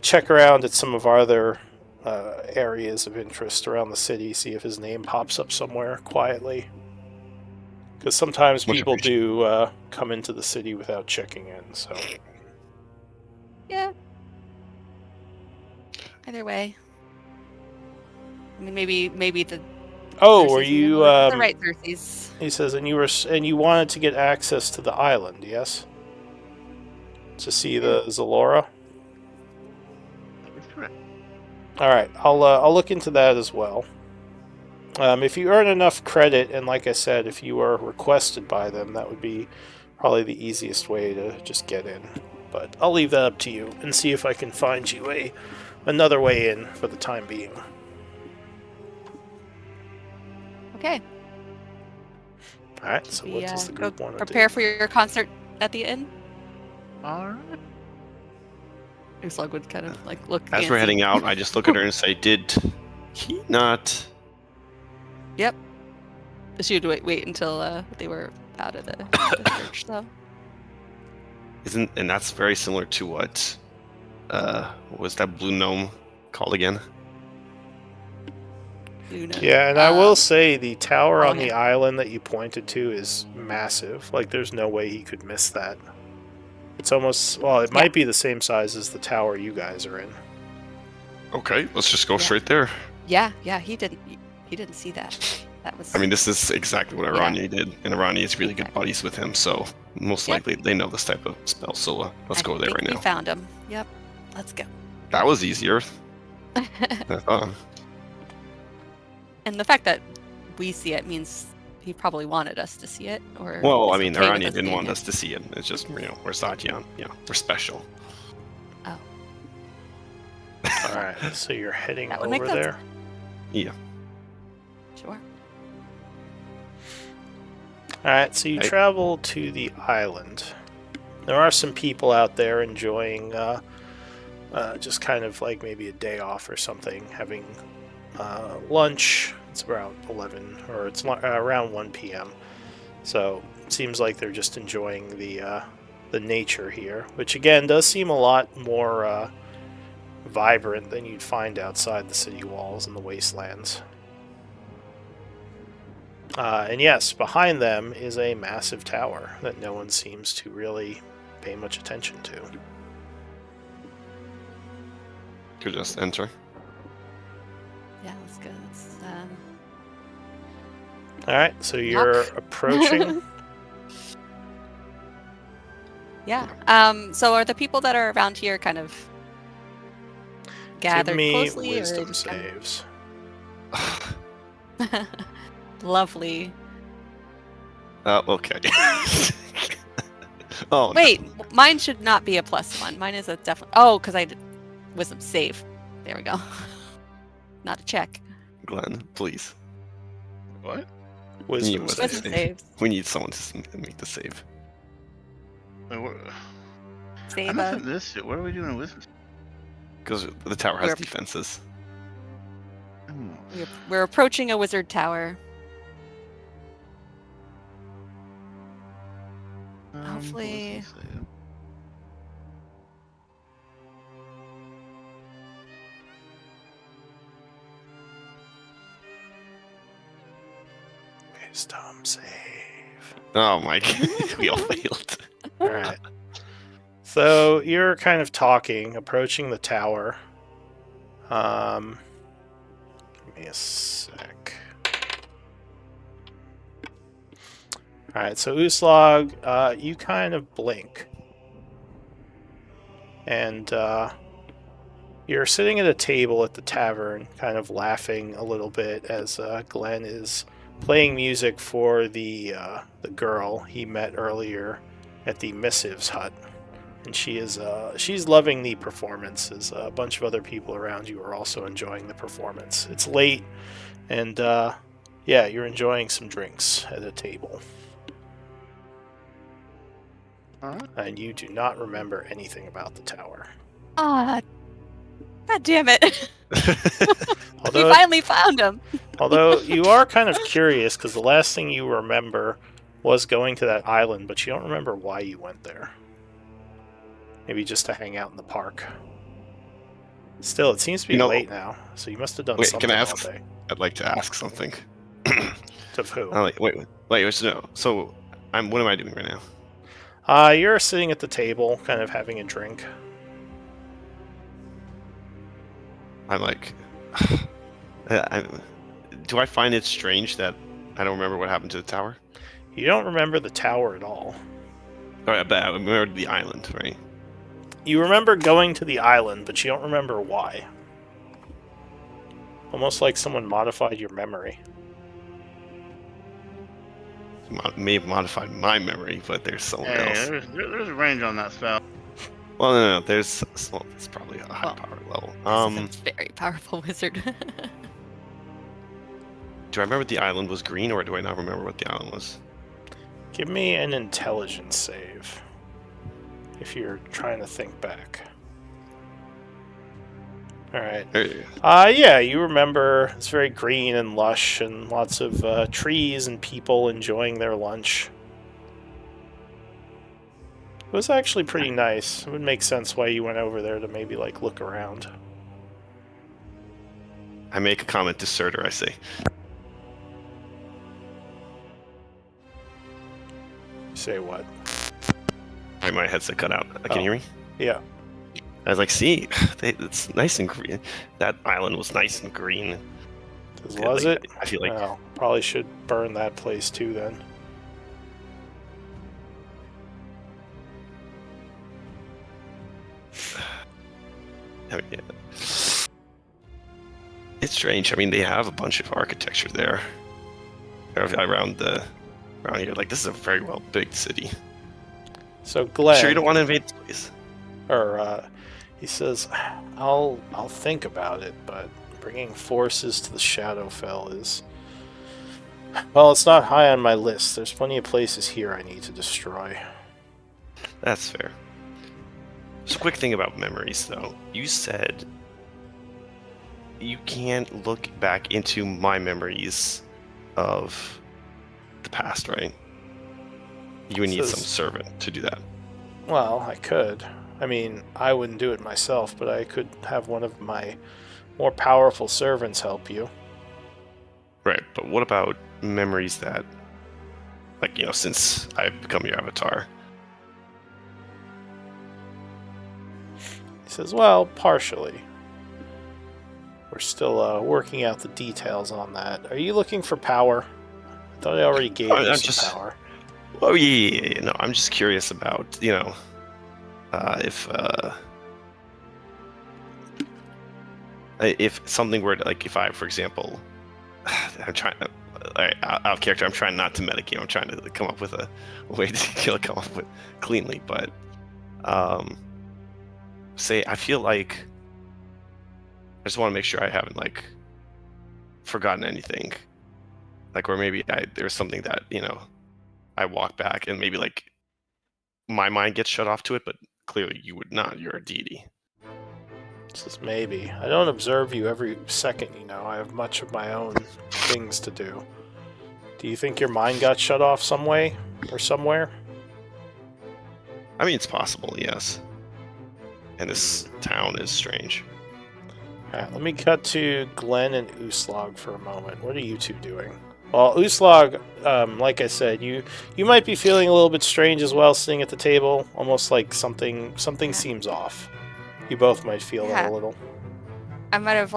Speaker 1: check around at some of our other areas of interest around the city, see if his name pops up somewhere quietly. Because sometimes people do come into the city without checking in, so...
Speaker 4: Yeah. Either way. I mean, maybe the...
Speaker 1: Oh, were you...
Speaker 4: the right Cersei's.
Speaker 1: He says, and you wanted to get access to the island, yes? To see the Zalora?
Speaker 2: That's correct.
Speaker 1: Alright, I'll look into that as well. If you earn enough credit, and like I said, if you are requested by them, that would be probably the easiest way to just get in. But I'll leave that up to you, and see if I can find you another way in for the time being.
Speaker 4: Okay.
Speaker 1: Alright, so what does the group want to do?
Speaker 4: Prepare for your concert at the inn?
Speaker 2: Alright.
Speaker 4: Urslug would kind of like look.
Speaker 3: As we're heading out, I just look at her and say, "Did he not?"
Speaker 4: Yep. She would wait until they were out of the church, though.
Speaker 3: And that's very similar to what was that blue gnome called again?
Speaker 4: Blue gnome.
Speaker 1: Yeah, and I will say the tower on the island that you pointed to is massive. Like, there's no way he could miss that. It's almost, well, it might be the same size as the tower you guys are in.
Speaker 3: Okay, let's just go straight there.
Speaker 4: Yeah, he didn't see that. That was.
Speaker 3: I mean, this is exactly what Aranya did, and Aranya is really good buddies with him, so most likely they know this type of spell. So let's go there right now.
Speaker 4: We found him. Yep, let's go.
Speaker 3: That was easier.
Speaker 4: And the fact that we see it means he probably wanted us to see it, or.
Speaker 3: Well, I mean, Aranya didn't want us to see it. It's just, we're Satyan. We're special.
Speaker 4: Oh.
Speaker 1: All right, so you're heading over
Speaker 4: make sense.
Speaker 1: there.
Speaker 3: Yeah.
Speaker 4: Sure.
Speaker 1: Alright, so you travel to the island. There are some people out there enjoying just kind of like maybe a day off or something, having lunch. It's around 11, or it's around 1 p.m. So it seems like they're just enjoying the nature here, which again does seem a lot more vibrant than you'd find outside the city walls and the wastelands. And yes, behind them is a massive tower that no one seems to really pay much attention to.
Speaker 3: Could just enter.
Speaker 4: Yeah, let's go.
Speaker 1: Alright, so you're approaching.
Speaker 4: Yeah. So are the people that are around here kind of gathered
Speaker 1: Give me
Speaker 4: closely?
Speaker 1: wisdom saves.
Speaker 4: Lovely.
Speaker 3: Okay. Oh.
Speaker 4: Wait, mine should not be a +1. Mine is a definitely. Oh, because I did wisdom save. There we go. Not a check.
Speaker 3: Glenn, please.
Speaker 2: What?
Speaker 1: Wisdom
Speaker 4: saves.
Speaker 3: We need someone to make the save.
Speaker 4: Save
Speaker 2: I'm missing this shit. What are we doing with this?
Speaker 3: Because the tower has defenses.
Speaker 4: We're approaching a wizard tower. Hopefully.
Speaker 1: Wisdom save.
Speaker 3: Oh my god, we all failed.
Speaker 1: All right. So you're kind of talking, approaching the tower. Give me a sec. All right. So Uslog, you kind of blink, and you're sitting at a table at the tavern, kind of laughing a little bit as Glenn is playing music for the girl he met earlier at the Missives Hut, and she's loving the performance. As a bunch of other people around you are also enjoying the performance. It's late, and yeah, you're enjoying some drinks at a table. And you do not remember anything about the tower.
Speaker 4: Ah, God damn it!
Speaker 1: Although,
Speaker 4: we finally found him.
Speaker 1: Although you are kind of curious, because the last thing you remember was going to that island, but you don't remember why you went there. Maybe just to hang out in the park. Still, it seems to be late now, so you must have done something
Speaker 3: can I ask,
Speaker 1: all day.
Speaker 3: I'd like to ask something.
Speaker 1: Of who?
Speaker 3: Wait, no. So, what am I doing right now?
Speaker 1: You're sitting at the table, kind of having a drink.
Speaker 3: I'm like, do I find it strange that I don't remember what happened to the tower?
Speaker 1: You don't remember the tower at all.
Speaker 3: All right, but I remember the island, right?
Speaker 1: You remember going to the island, but you don't remember why. Almost like someone modified your memory.
Speaker 3: May have modified my memory, but there's someone else.
Speaker 2: There's a range on that spell.
Speaker 3: Well, no, it's probably a high power level.
Speaker 4: This is a very powerful wizard.
Speaker 3: Do I remember the island was green, or do I not remember what the island was?
Speaker 1: Give me an intelligence save, if you're trying to think back. Alright. Yeah, you remember it's very green and lush, and lots of trees and people enjoying their lunch. It was actually pretty nice. It would make sense why you went over there to maybe, like, look around.
Speaker 3: I make a comment to Surtur, I say.
Speaker 1: You say what?
Speaker 3: My headset cut out. Can you hear me?
Speaker 1: Yeah.
Speaker 3: I was like, see, it's nice and green. That island was nice and green.
Speaker 1: Was it?
Speaker 3: I feel like...
Speaker 1: Oh, probably should burn that place too, then.
Speaker 3: I mean, yeah. It's strange. I mean, they have a bunch of architecture there. Around here. Like, this is a very well-built city.
Speaker 1: So, Glenn...
Speaker 3: Sure you don't want to invade this place?
Speaker 1: Or, he says, I'll think about it, but bringing forces to the Shadowfell is... Well, it's not high on my list. There's plenty of places here I need to destroy.
Speaker 3: That's fair. So, quick thing about memories, though. You said you can't look back into my memories of the past, right? You would need some servant to do that.
Speaker 1: Well, I could. I mean, I wouldn't do it myself, but I could have one of my more powerful servants help you.
Speaker 3: Right, but what about memories that, like, since I've become your avatar?
Speaker 1: He says, well, partially. We're still working out the details on that. Are you looking for power? I thought I already gave you some power.
Speaker 3: Oh, yeah. No, I'm just curious about, if something were to, like, if I, for example, I'm trying to, out of character, I'm trying not to metagame. I'm trying to come up with a way to come up with cleanly, but, say, I feel like I just want to make sure I haven't, like, forgotten anything. Like, or maybe there's something that, I walk back and maybe, like, my mind gets shut off to it, but clearly you would not. You're a deity.
Speaker 1: Says maybe. I don't observe you every second, you know. I have much of my own things to do. Do you think your mind got shut off some way or somewhere?
Speaker 3: I mean, it's possible, yes. And this town is strange.
Speaker 1: Alright, let me cut to Glenn and Uslog for a moment. What are you two doing? Well, Uslog, like I said, you might be feeling a little bit strange as well, sitting at the table, almost like something seems off. You both might feel that a little.
Speaker 4: I might have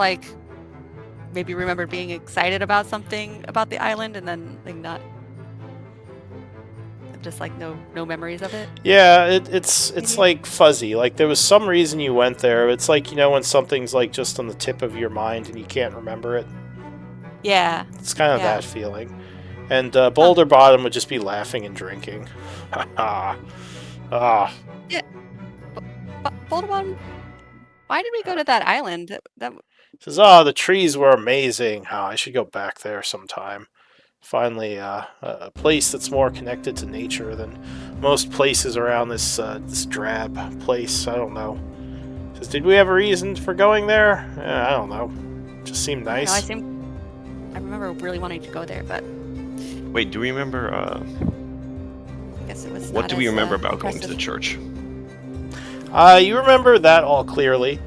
Speaker 4: maybe remembered being excited about something about the island, and then not, just no memories of it.
Speaker 1: Yeah, it's like fuzzy. Like there was some reason you went there. It's like, you know, when something's like just on the tip of your mind and you can't remember it.
Speaker 4: Yeah.
Speaker 1: It's kind of that feeling. And Boulder Bottom would just be laughing and drinking. Ha ha.
Speaker 4: Yeah. Boulder Bottom, why did we go to that island?
Speaker 1: Says, the trees were amazing. I should go back there sometime. Finally, a place that's more connected to nature than most places around this drab place. I don't know. Says, did we have a reason for going there? I don't know. Just seemed nice.
Speaker 4: I remember really wanting to go there, but...
Speaker 3: Wait, do we remember...
Speaker 4: I guess it was
Speaker 3: what do we remember about going to the church?
Speaker 1: You remember that all clearly.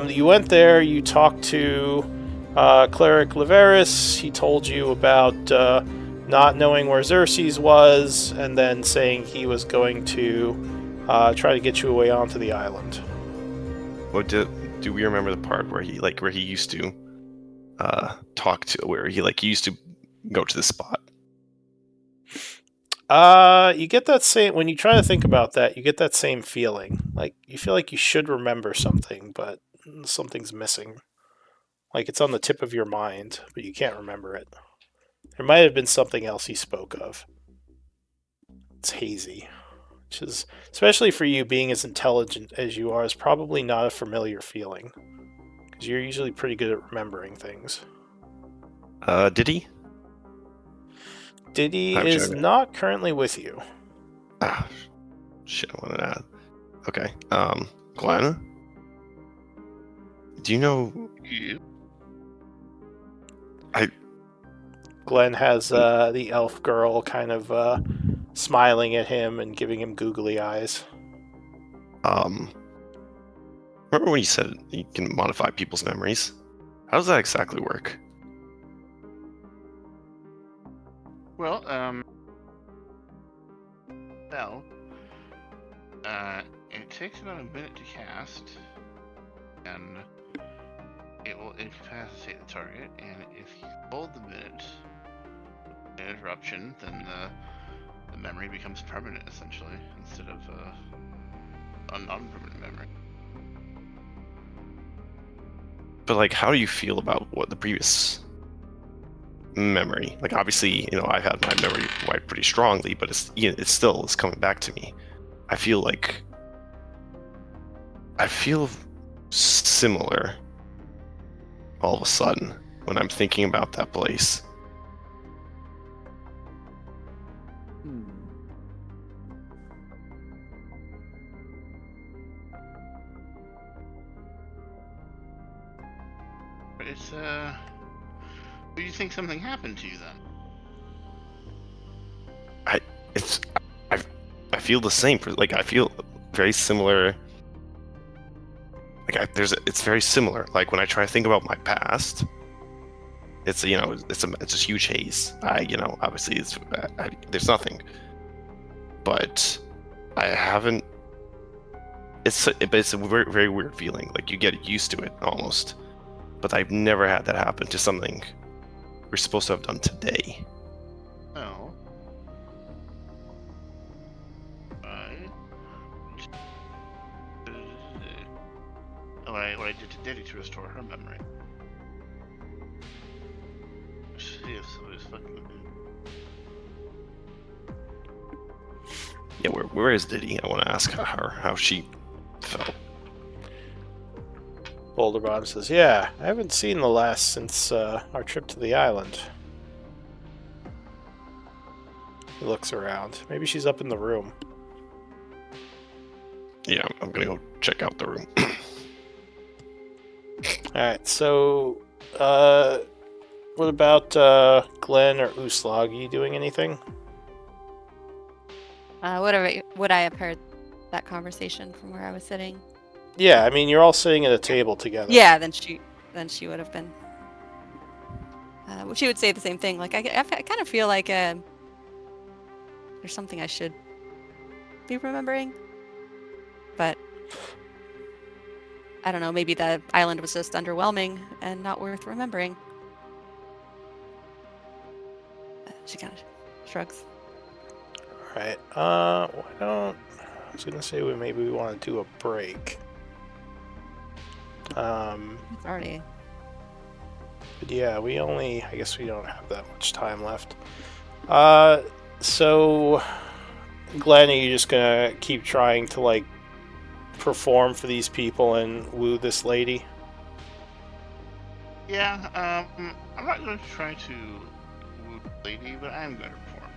Speaker 1: You went there, you talked to Cleric Leveris. He told you about not knowing where Xerxes was, and then saying he was going to try to get you away onto the island.
Speaker 3: What do we remember the part where he used to talk to, where he used to go to the spot?
Speaker 1: You get that same, when you try to think about that, you get that same feeling. Like, you feel like you should remember something, but something's missing. Like, it's on the tip of your mind, but you can't remember it. There might have been something else he spoke of. It's hazy. Which is, especially for you being as intelligent as you are, is probably not a familiar feeling. Because you're usually pretty good at remembering things.
Speaker 3: Diddy?
Speaker 1: Diddy is not currently with you.
Speaker 3: Ah, shit, I wanted to add. Okay, Glenn? Do you know...
Speaker 1: Glenn has the elf girl kind of smiling at him and giving him googly eyes.
Speaker 3: Remember when you said you can modify people's memories? How does that exactly work?
Speaker 2: Well, it takes about a minute to cast, and it will incapacitate the target, and if you hold the minute interruption, then the memory becomes permanent, essentially, instead of a non-permanent memory.
Speaker 3: But, how do you feel about what the previous memory? Obviously, I had my memory wiped pretty strongly, but it still is coming back to me. I feel similar all of a sudden when I'm thinking about that place.
Speaker 2: But it's do you think something happened to you then?
Speaker 3: I feel the same. I feel very similar. It's very similar. When I try to think about my past, it's a huge haze. Obviously there's nothing, but I haven't. It's a very, very weird feeling. You get used to it almost, but I've never had that happen to something we're supposed to have done today.
Speaker 2: Oh. What I did to Diddy to restore her memory. See if somebody's fucking with me.
Speaker 3: Yeah, where is Diddy? I want to ask her how she felt.
Speaker 1: Boulder Bottom says, yeah, I haven't seen the last since our trip to the island. He looks around. Maybe she's up in the room.
Speaker 3: Yeah, I'm gonna go check out the room.
Speaker 1: Alright, so, what about, Glenn or Uslag? Are you doing anything?
Speaker 4: Would I have heard that conversation from where I was sitting?
Speaker 1: Yeah, I mean, you're all sitting at a table together.
Speaker 4: Yeah, then she would have been. She would say the same thing. Like, I kind of feel like there's something I should be remembering. But I don't know, maybe the island was just underwhelming and not worth remembering. She kind of shrugs.
Speaker 1: Alright, why don't... I was gonna say maybe we want to do a break.
Speaker 4: It's already...
Speaker 1: But yeah, I guess we don't have that much time left. So... Glenn, are you just gonna keep trying to, like, perform for these people and woo this lady?
Speaker 2: Yeah, I'm not going to try to woo the lady, but I am going to perform.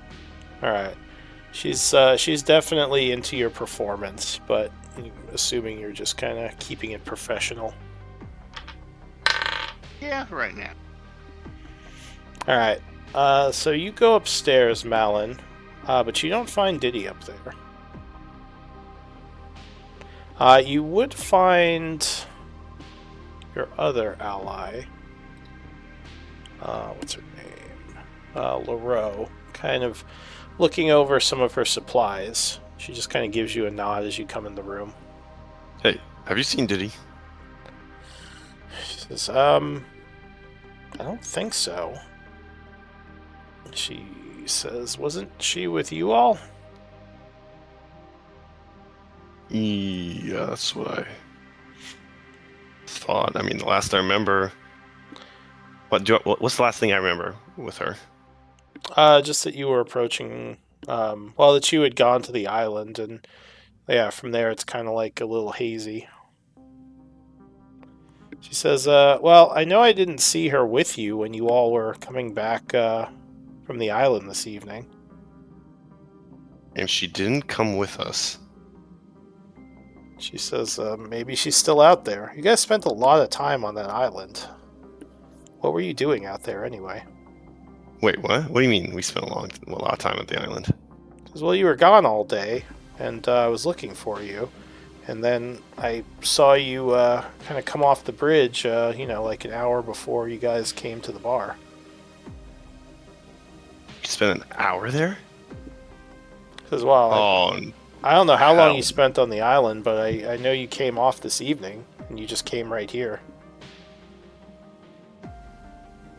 Speaker 1: Alright. She's definitely into your performance, but assuming you're just kind of keeping it professional.
Speaker 2: Yeah, right now.
Speaker 1: Alright. So you go upstairs, Malin, but you don't find Diddy up there. You would find your other ally. What's her name? Lareau. Kind of looking over some of her supplies. She just kind of gives you a nod as you come in the room.
Speaker 3: Hey, have you seen Diddy?
Speaker 1: She says, I don't think so. She says, wasn't she with you all?
Speaker 3: Yeah, that's what I thought. I mean, the last I remember... What's the last thing I remember with her?
Speaker 1: Just that you were approaching... well, that you had gone to the island, and yeah, from there it's kind of like a little hazy. She says, well, I know I didn't see her with you when you all were coming back from the island this evening.
Speaker 3: And she didn't come with us.
Speaker 1: She says, maybe she's still out there. You guys spent a lot of time on that island. What were you doing out there anyway?
Speaker 3: Wait, what? What do you mean we spent a lot of time at the island?
Speaker 1: Because, well, you were gone all day, and I was looking for you. And then I saw you kind of come off the bridge, like an hour before you guys came to the bar.
Speaker 3: You spent an hour there?
Speaker 1: Because, well, I don't know how long you spent on the island, but I know you came off this evening, and you just came right here.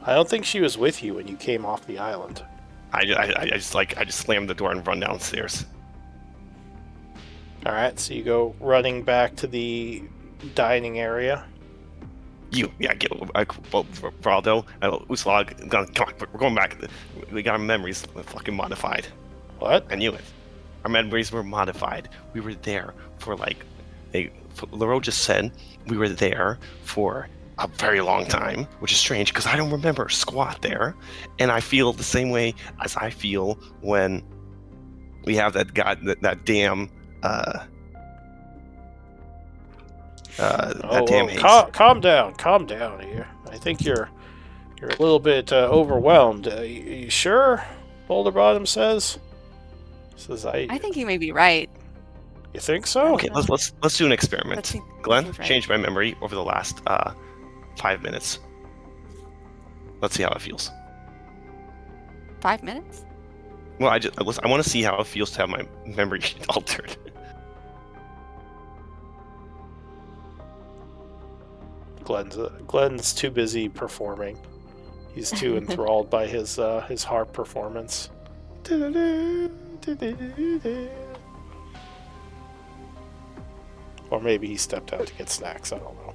Speaker 1: I don't think she was with you when you came off the island.
Speaker 3: I just slammed the door and run downstairs.
Speaker 1: Alright, so you go running back to the dining area.
Speaker 3: Valdo, Uslag, come on, we're going back. We got our memories fucking modified.
Speaker 1: What?
Speaker 3: I knew it. Our memories were modified. We were there for Lareau just said we were there for a very long time, which is strange because I don't remember squat there, and I feel the same way as I feel when we have that damn
Speaker 1: calm down here. I think you're a little bit overwhelmed. You sure? Boulder Bottom says. I
Speaker 4: think you may be right.
Speaker 1: You think so?
Speaker 3: Okay, let's do an experiment. Glenn,
Speaker 4: right.
Speaker 3: change my memory over the last 5 minutes. Let's see how it feels.
Speaker 4: 5 minutes?
Speaker 3: Well, I want to see how it feels to have my memory altered.
Speaker 1: Glenn's too busy performing. He's too enthralled by his harp performance. Or maybe he stepped out to get snacks. I don't know.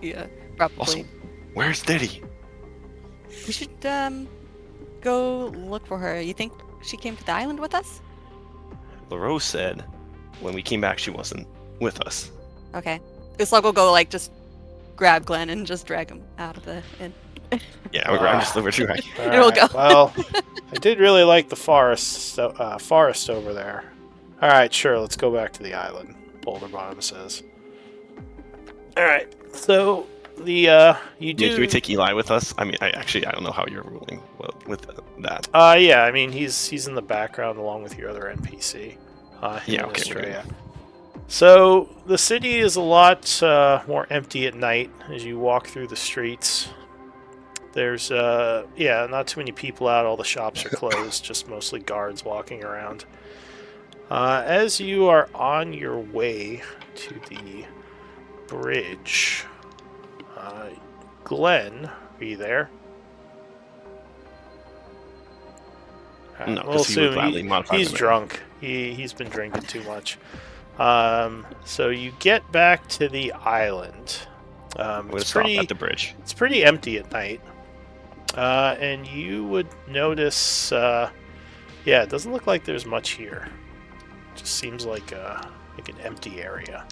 Speaker 4: Yeah, probably.
Speaker 3: Also, where's Diddy?
Speaker 4: We should go look for her. You think she came to the island with us?
Speaker 3: Lareau said when we came back she wasn't with us.
Speaker 4: Okay. Uslag will go just grab Glenn and just drag him out of the inn.
Speaker 3: Yeah, I'm just over here.
Speaker 4: It will go.
Speaker 1: Well, I did really like the forest over there. All right, sure, let's go back to the island. Boulder Bottom says. All right. So the you do.
Speaker 3: Can we take Eli with us? I mean, I don't know how you're ruling with that.
Speaker 1: Yeah. I mean, he's in the background along with your other NPC.
Speaker 3: Yeah. Okay.
Speaker 1: Australia. So the city is a lot more empty at night as you walk through the streets. There's not too many people out. All the shops are closed. Just mostly guards walking around. As you are on your way to the bridge, Glenn, are you there?
Speaker 3: No,
Speaker 1: we'll assume he's
Speaker 3: the
Speaker 1: drunk. He's been drinking too much. So you get back to the island.
Speaker 3: It's pretty at the bridge.
Speaker 1: It's pretty empty at night, and you would notice. It doesn't look like there's much here. It just seems like an empty area.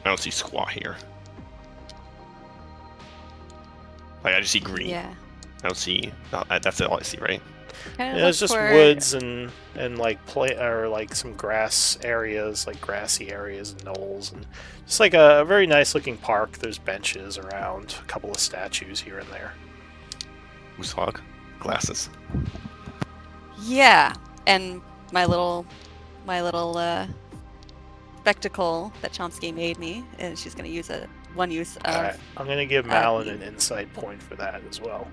Speaker 3: I don't see squaw here. Like I just see green.
Speaker 4: Yeah.
Speaker 3: I don't see. That's all I see, right?
Speaker 1: It's just woods and like like some grass areas, like grassy areas and knolls, and just like a very nice looking park. There's benches around, a couple of statues here and there.
Speaker 3: Moose hog, glasses.
Speaker 4: Yeah, and my little spectacle that Chomsky made me, and she's going to use one use of.
Speaker 1: Right. I'm going to give Malin an insight point for that as well.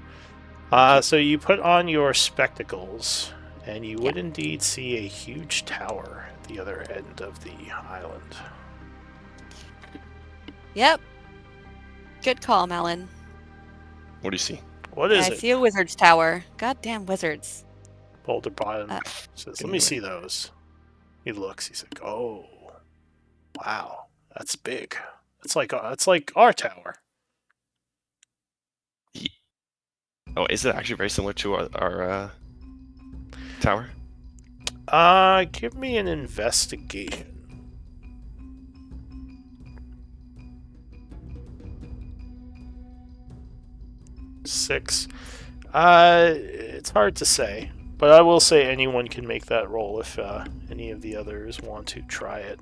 Speaker 1: So you put on your spectacles, and you would indeed see a huge tower at the other end of the island.
Speaker 4: Yep. Good call, Malin.
Speaker 3: What do you see?
Speaker 1: What is it?
Speaker 4: I see a wizard's tower. Goddamn wizards.
Speaker 1: Boulder Bottom says, "Let me see those." He looks. He's like, "Oh, wow, that's big. It's like our tower."
Speaker 3: Oh, is it actually very similar to our tower?
Speaker 1: Give me an investigation. Six. It's hard to say, but I will say anyone can make that roll if any of the others want to try it.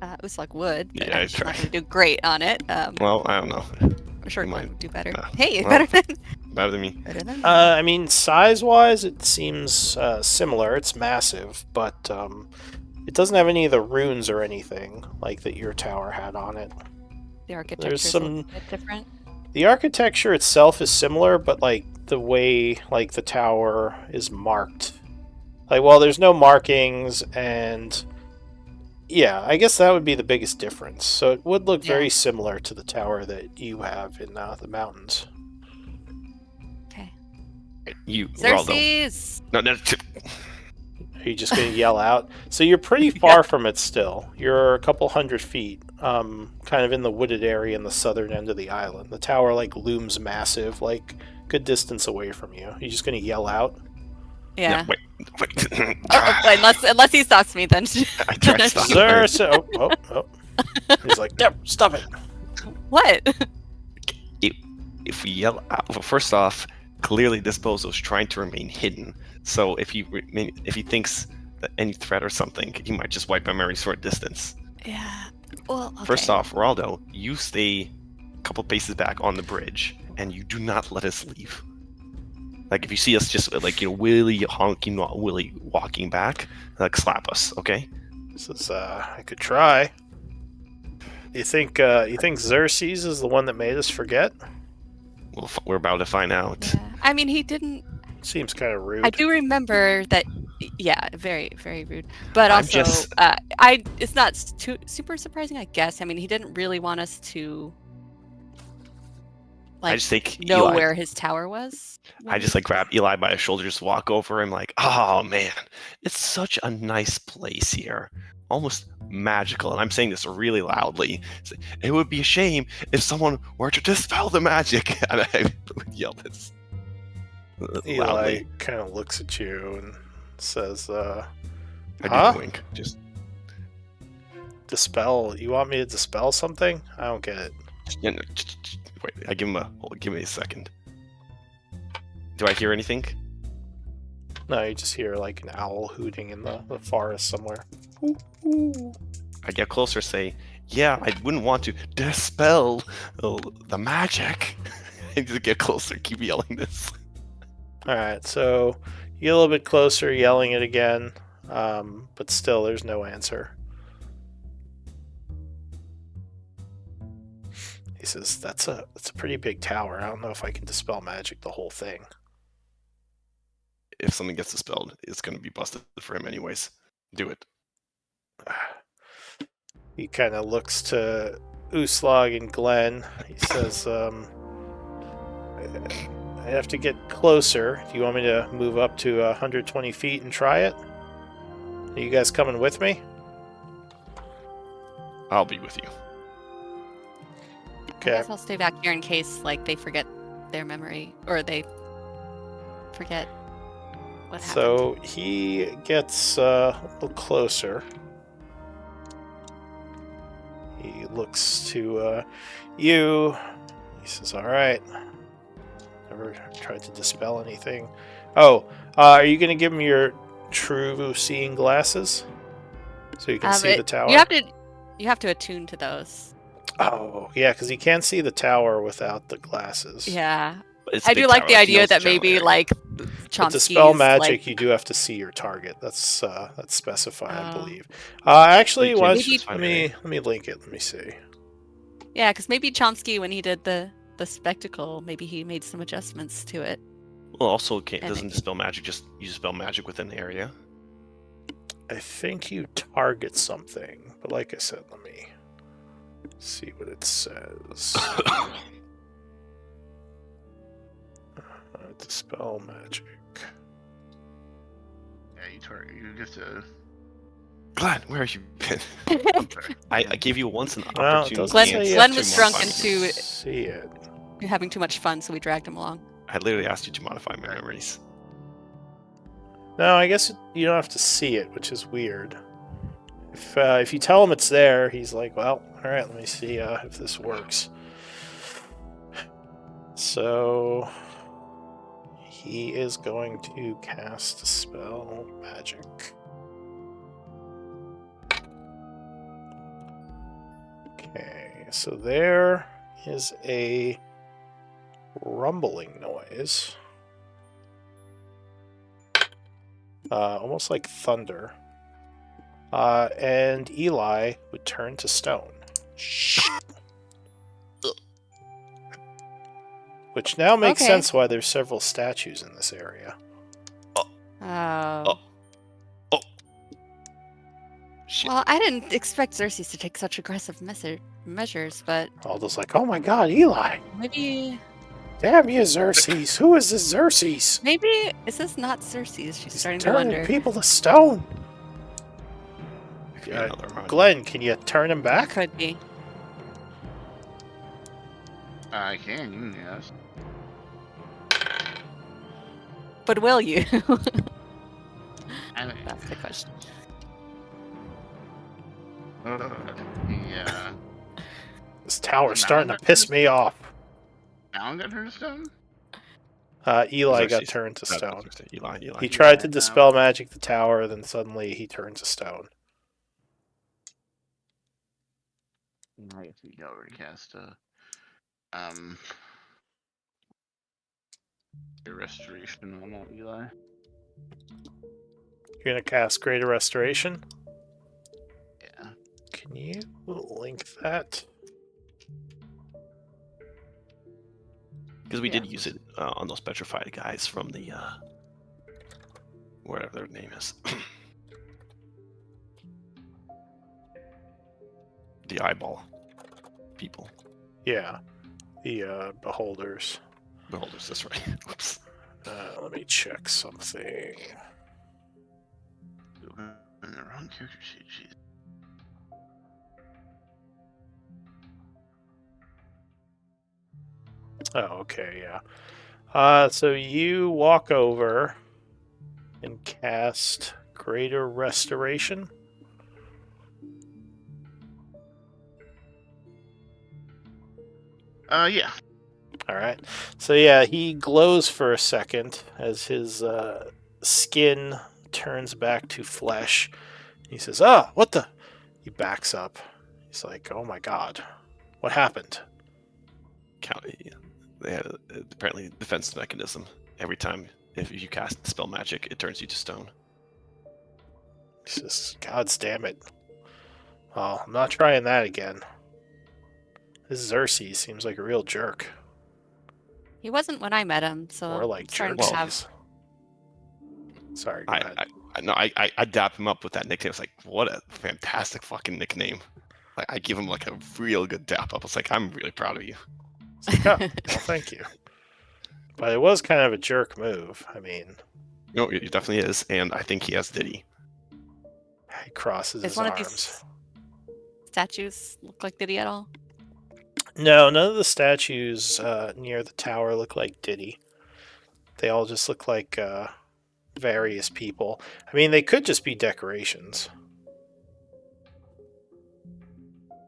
Speaker 4: It was like wood, but
Speaker 3: Yeah,
Speaker 4: I'm not going to do great on it.
Speaker 3: Well, I don't know.
Speaker 4: I'm sure Glenn would do better.
Speaker 3: No.
Speaker 4: Hey,
Speaker 3: Well,
Speaker 4: better
Speaker 3: than me.
Speaker 4: Better than me.
Speaker 1: I mean, size-wise, it seems similar. It's massive, but it doesn't have any of the runes or anything like that your tower had on it.
Speaker 4: The architecture is a little bit different.
Speaker 1: The architecture itself is similar, but like the way like the tower is marked, like there's no markings, and I guess that would be the biggest difference. So it would look very similar to the tower that you have in the mountains.
Speaker 4: Okay.
Speaker 3: You,
Speaker 4: Xerxes!
Speaker 3: No.
Speaker 1: Are you just going to yell out? So you're pretty far from it still. You're a couple hundred feet, kind of in the wooded area in the southern end of the island. The tower like looms massive, like good distance away from you. You're just going to yell out?
Speaker 4: Yeah.
Speaker 3: No, wait.
Speaker 4: Unless he stops me, then.
Speaker 3: I tried to stop him.
Speaker 1: He's like, no, stop it.
Speaker 4: What?
Speaker 3: If we yell out, well, first off, clearly this bozo's trying to remain hidden. So if he thinks that any threat or something, he might just wipe my memory for a distance.
Speaker 4: Yeah. Well, okay.
Speaker 3: First off, Geraldo, you stay a couple paces back on the bridge, and you do not let us leave. Like if you see us just willy honking, willy walking back, slap us, okay?
Speaker 1: This is I could try. You think Xerxes is the one that made us forget?
Speaker 3: Well, we're about to find out.
Speaker 4: Yeah. I mean, he didn't.
Speaker 1: Seems kind of rude.
Speaker 4: I do remember that. Yeah, very, very rude. But also, it's not super surprising, I guess. I mean, he didn't really want us to.
Speaker 3: I just think
Speaker 4: know
Speaker 3: Eli,
Speaker 4: where his tower was.
Speaker 3: I just grab Eli by his shoulder, just walk over him, oh man, it's such a nice place here, almost magical. And I'm saying this really loudly. It would be a shame if someone were to dispel the magic. And I would yell this loudly.
Speaker 1: Eli kind of looks at you and says,
Speaker 3: I do wink. Just
Speaker 1: dispel. You want me to dispel something? I don't get it.
Speaker 3: Yeah, no, wait, I give me a second. Do I hear anything?
Speaker 1: No, you just hear like an owl hooting in the forest somewhere. Ooh, ooh.
Speaker 3: I get closer, say, yeah, I wouldn't want to dispel the magic. I need to get closer, keep yelling this.
Speaker 1: Alright, so you get a little bit closer, yelling it again, but still there's no answer. He says, that's a pretty big tower. I don't know if I can dispel magic the whole thing.
Speaker 3: If something gets dispelled, it's going to be busted for him anyways. Do it.
Speaker 1: He kind of looks to Uslag and Glenn. He says, I have to get closer. Do you want me to move up to 120 feet and try it? Are you guys coming with me?
Speaker 3: I'll be with you.
Speaker 4: I guess I'll stay back here in case, like, they forget their memory, or they forget what happened.
Speaker 1: So he gets a little closer. He looks to you. He says, all right. Never tried to dispel anything. Oh, are you going to give him your true seeing glasses? So you can see the tower?
Speaker 4: You have to attune to those.
Speaker 1: Oh, yeah, because he can't see the tower without the glasses.
Speaker 4: Yeah. I do like the idea that maybe, like, Chomsky's...
Speaker 1: To spell magic, you do have to see your target. That's specified, I believe. Actually, let me link it. Let me see.
Speaker 4: Yeah, because maybe Chomsky, when he did the spectacle, maybe he made some adjustments to it.
Speaker 3: Well, also, doesn't dispel magic just you dispel magic within the area?
Speaker 1: I think you target something, but like I said, let me see what it says. Dispel magic.
Speaker 2: Yeah, you get to...
Speaker 3: Glenn, where have you been? I gave you once an opportunity.
Speaker 4: Glenn was drunk into
Speaker 1: see it.
Speaker 4: Having too much fun, so we dragged him along.
Speaker 3: I literally asked you to modify my memories.
Speaker 1: No, I guess you don't have to see it, which is weird. If you tell him it's there, he's like, well, all right, let me see if this works. So he is going to cast a spell magic. Okay, so there is a rumbling noise. Almost like thunder. And Eli would turn to stone. Which now makes sense why there's several statues in this area.
Speaker 3: Shit.
Speaker 4: Well, I didn't expect Xerxes to take such aggressive measures, but...
Speaker 1: Aldo's like, oh my god, Eli!
Speaker 4: Maybe...
Speaker 1: Damn you, Xerxes! Who is this Xerxes?
Speaker 4: Maybe... Is this not Xerxes? She's starting to
Speaker 1: turning
Speaker 4: wonder.
Speaker 1: People to stone! Glenn, can you turn him back?
Speaker 4: Could be.
Speaker 2: I can, yes.
Speaker 4: But will you?
Speaker 2: I mean,
Speaker 4: that's the question.
Speaker 2: Yeah.
Speaker 1: This tower's starting to piss me off.
Speaker 2: Alan got turned to stone?
Speaker 1: Eli got turned to stone.
Speaker 3: Eli.
Speaker 1: He tried to dispel magic the tower, then suddenly he turned to stone.
Speaker 2: I guess you already cast a restoration on that, Eli.
Speaker 1: You're gonna cast Greater Restoration?
Speaker 2: Yeah.
Speaker 1: Can you link that?
Speaker 3: Because we did use it on those petrified guys from the whatever their name is. The eyeball people.
Speaker 1: Yeah. The beholders.
Speaker 3: Beholders, that's right. Oops.
Speaker 1: Let me check something.
Speaker 2: In the wrong character sheet, jeez.
Speaker 1: Oh, okay, yeah. So you walk over and cast Greater Restoration.
Speaker 2: Yeah.
Speaker 1: Alright. So yeah, he glows for a second as his skin turns back to flesh. He says, what the? He backs up. He's like, "Oh my god, what happened?"
Speaker 3: They have apparently a defense mechanism. Every time if you cast spell magic, it turns you to stone.
Speaker 1: He says, "God damn it! Well, I'm not trying that again." This Xerxes seems like a real jerk.
Speaker 4: He wasn't when I met him, so
Speaker 1: More like
Speaker 4: starting
Speaker 1: jerks.
Speaker 4: to have...
Speaker 1: Sorry, go ahead.
Speaker 3: I dap him up with that nickname. It's like, what a fantastic fucking nickname. Like, I give him like a real good dap up. It's like, I'm really proud of you.
Speaker 1: It's like, oh, well, thank you. But it was kind of a jerk move. I mean,
Speaker 3: no, it definitely is, and I think he has Diddy.
Speaker 1: He crosses his
Speaker 4: one
Speaker 1: arms.
Speaker 4: of these statues look like Diddy at all?
Speaker 1: No, none of the statues near the tower look like Diddy. They all just look like various people. I mean, they could just be decorations.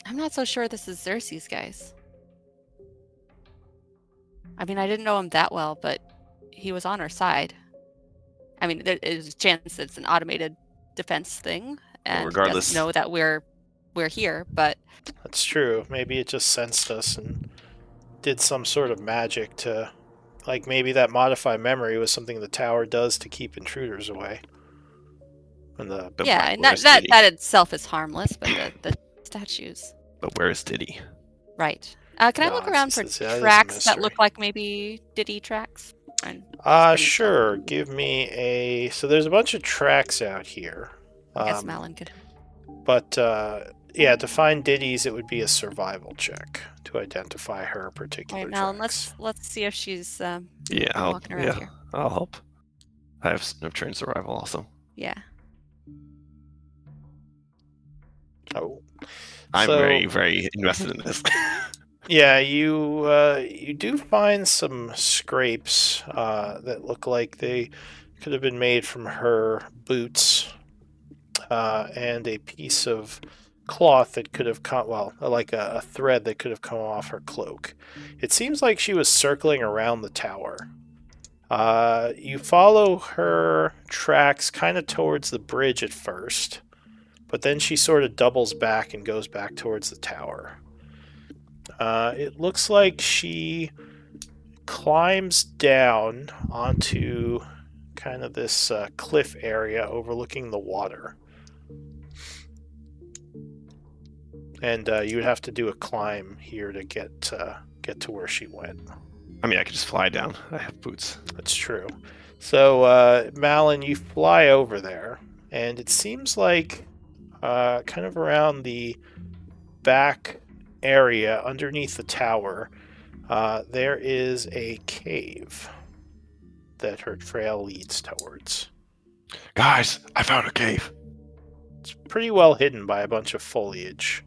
Speaker 4: I'm not so sure this is Xerxes, guys. I mean, I didn't know him that well, but he was on our side. I mean, there is a chance it's an automated defense thing, and
Speaker 3: regardless,
Speaker 4: he doesn't know that we're here, but...
Speaker 1: That's true. Maybe it just sensed us and did some sort of magic to... Like, maybe that modify memory was something the tower does to keep intruders away. And
Speaker 4: yeah, and that itself is harmless, but the statues...
Speaker 3: But where is Diddy?
Speaker 4: Right. Can I look around for tracks that look like maybe Diddy tracks?
Speaker 1: Sure. Give me a... So there's a bunch of tracks out here.
Speaker 4: I guess Malin could.
Speaker 1: But, yeah, to find Diddy's, it would be a survival check to identify her particular tracks.
Speaker 4: Malin, let's see if she's walking around here.
Speaker 3: I'll help. I have trained survival also.
Speaker 4: Yeah.
Speaker 1: Oh.
Speaker 3: I'm very, very invested in this.
Speaker 1: Yeah, you do find some scrapes that look like they could have been made from her boots, and a piece of cloth that could have come, like a thread that could have come off her cloak. It seems like she was circling around the tower. You follow her tracks kind of towards the bridge at first, but then she sort of doubles back and goes back towards the tower. It looks like she climbs down onto kind of this cliff area overlooking the water. And you would have to do a climb here to get to where she went.
Speaker 3: I mean, I could just fly down. I have boots.
Speaker 1: That's true. So, Malin, you fly over there, and it seems like kind of around the back area underneath the tower, there is a cave that her trail leads towards.
Speaker 3: Guys, I found a cave.
Speaker 1: It's pretty well hidden by a bunch of foliage.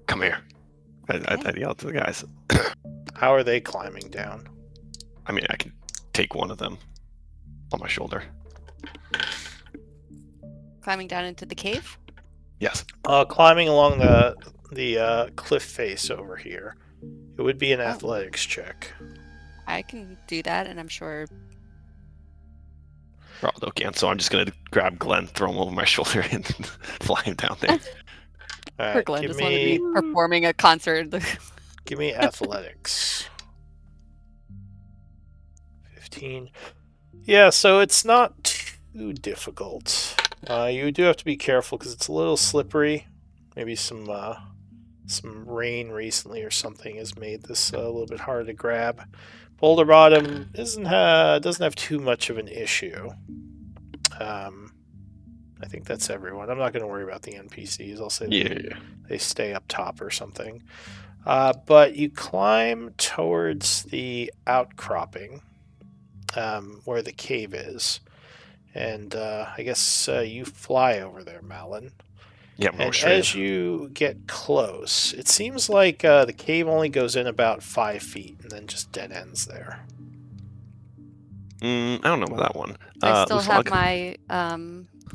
Speaker 3: Come here. I yelled to the guys.
Speaker 1: How are they climbing down?
Speaker 3: I mean, I can take one of them on my shoulder.
Speaker 4: Climbing down into the cave?
Speaker 3: Yes.
Speaker 1: Climbing along the cliff face over here. It would be an athletics check.
Speaker 4: I can do that, and I'm sure...
Speaker 3: Raldo can, so I'm just going to grab Glenn, throw him over my shoulder, and fly him down there.
Speaker 1: Right,
Speaker 4: Glenn just wanted to be performing a concert.
Speaker 1: Give me athletics. 15. Yeah, so it's not too difficult. You do have to be careful because it's a little slippery. Maybe some rain recently or something has made this a little bit harder to grab. Boulder Bottom doesn't have too much of an issue. I think that's everyone. I'm not going to worry about the NPCs. I'll say they stay up top or something. But you climb towards the outcropping where the cave is. And I guess you fly over there, Malin.
Speaker 3: Yeah,
Speaker 1: and as you get close, it seems like the cave only goes in about 5 feet and then just dead ends there.
Speaker 3: I don't know about that one.
Speaker 4: I still have my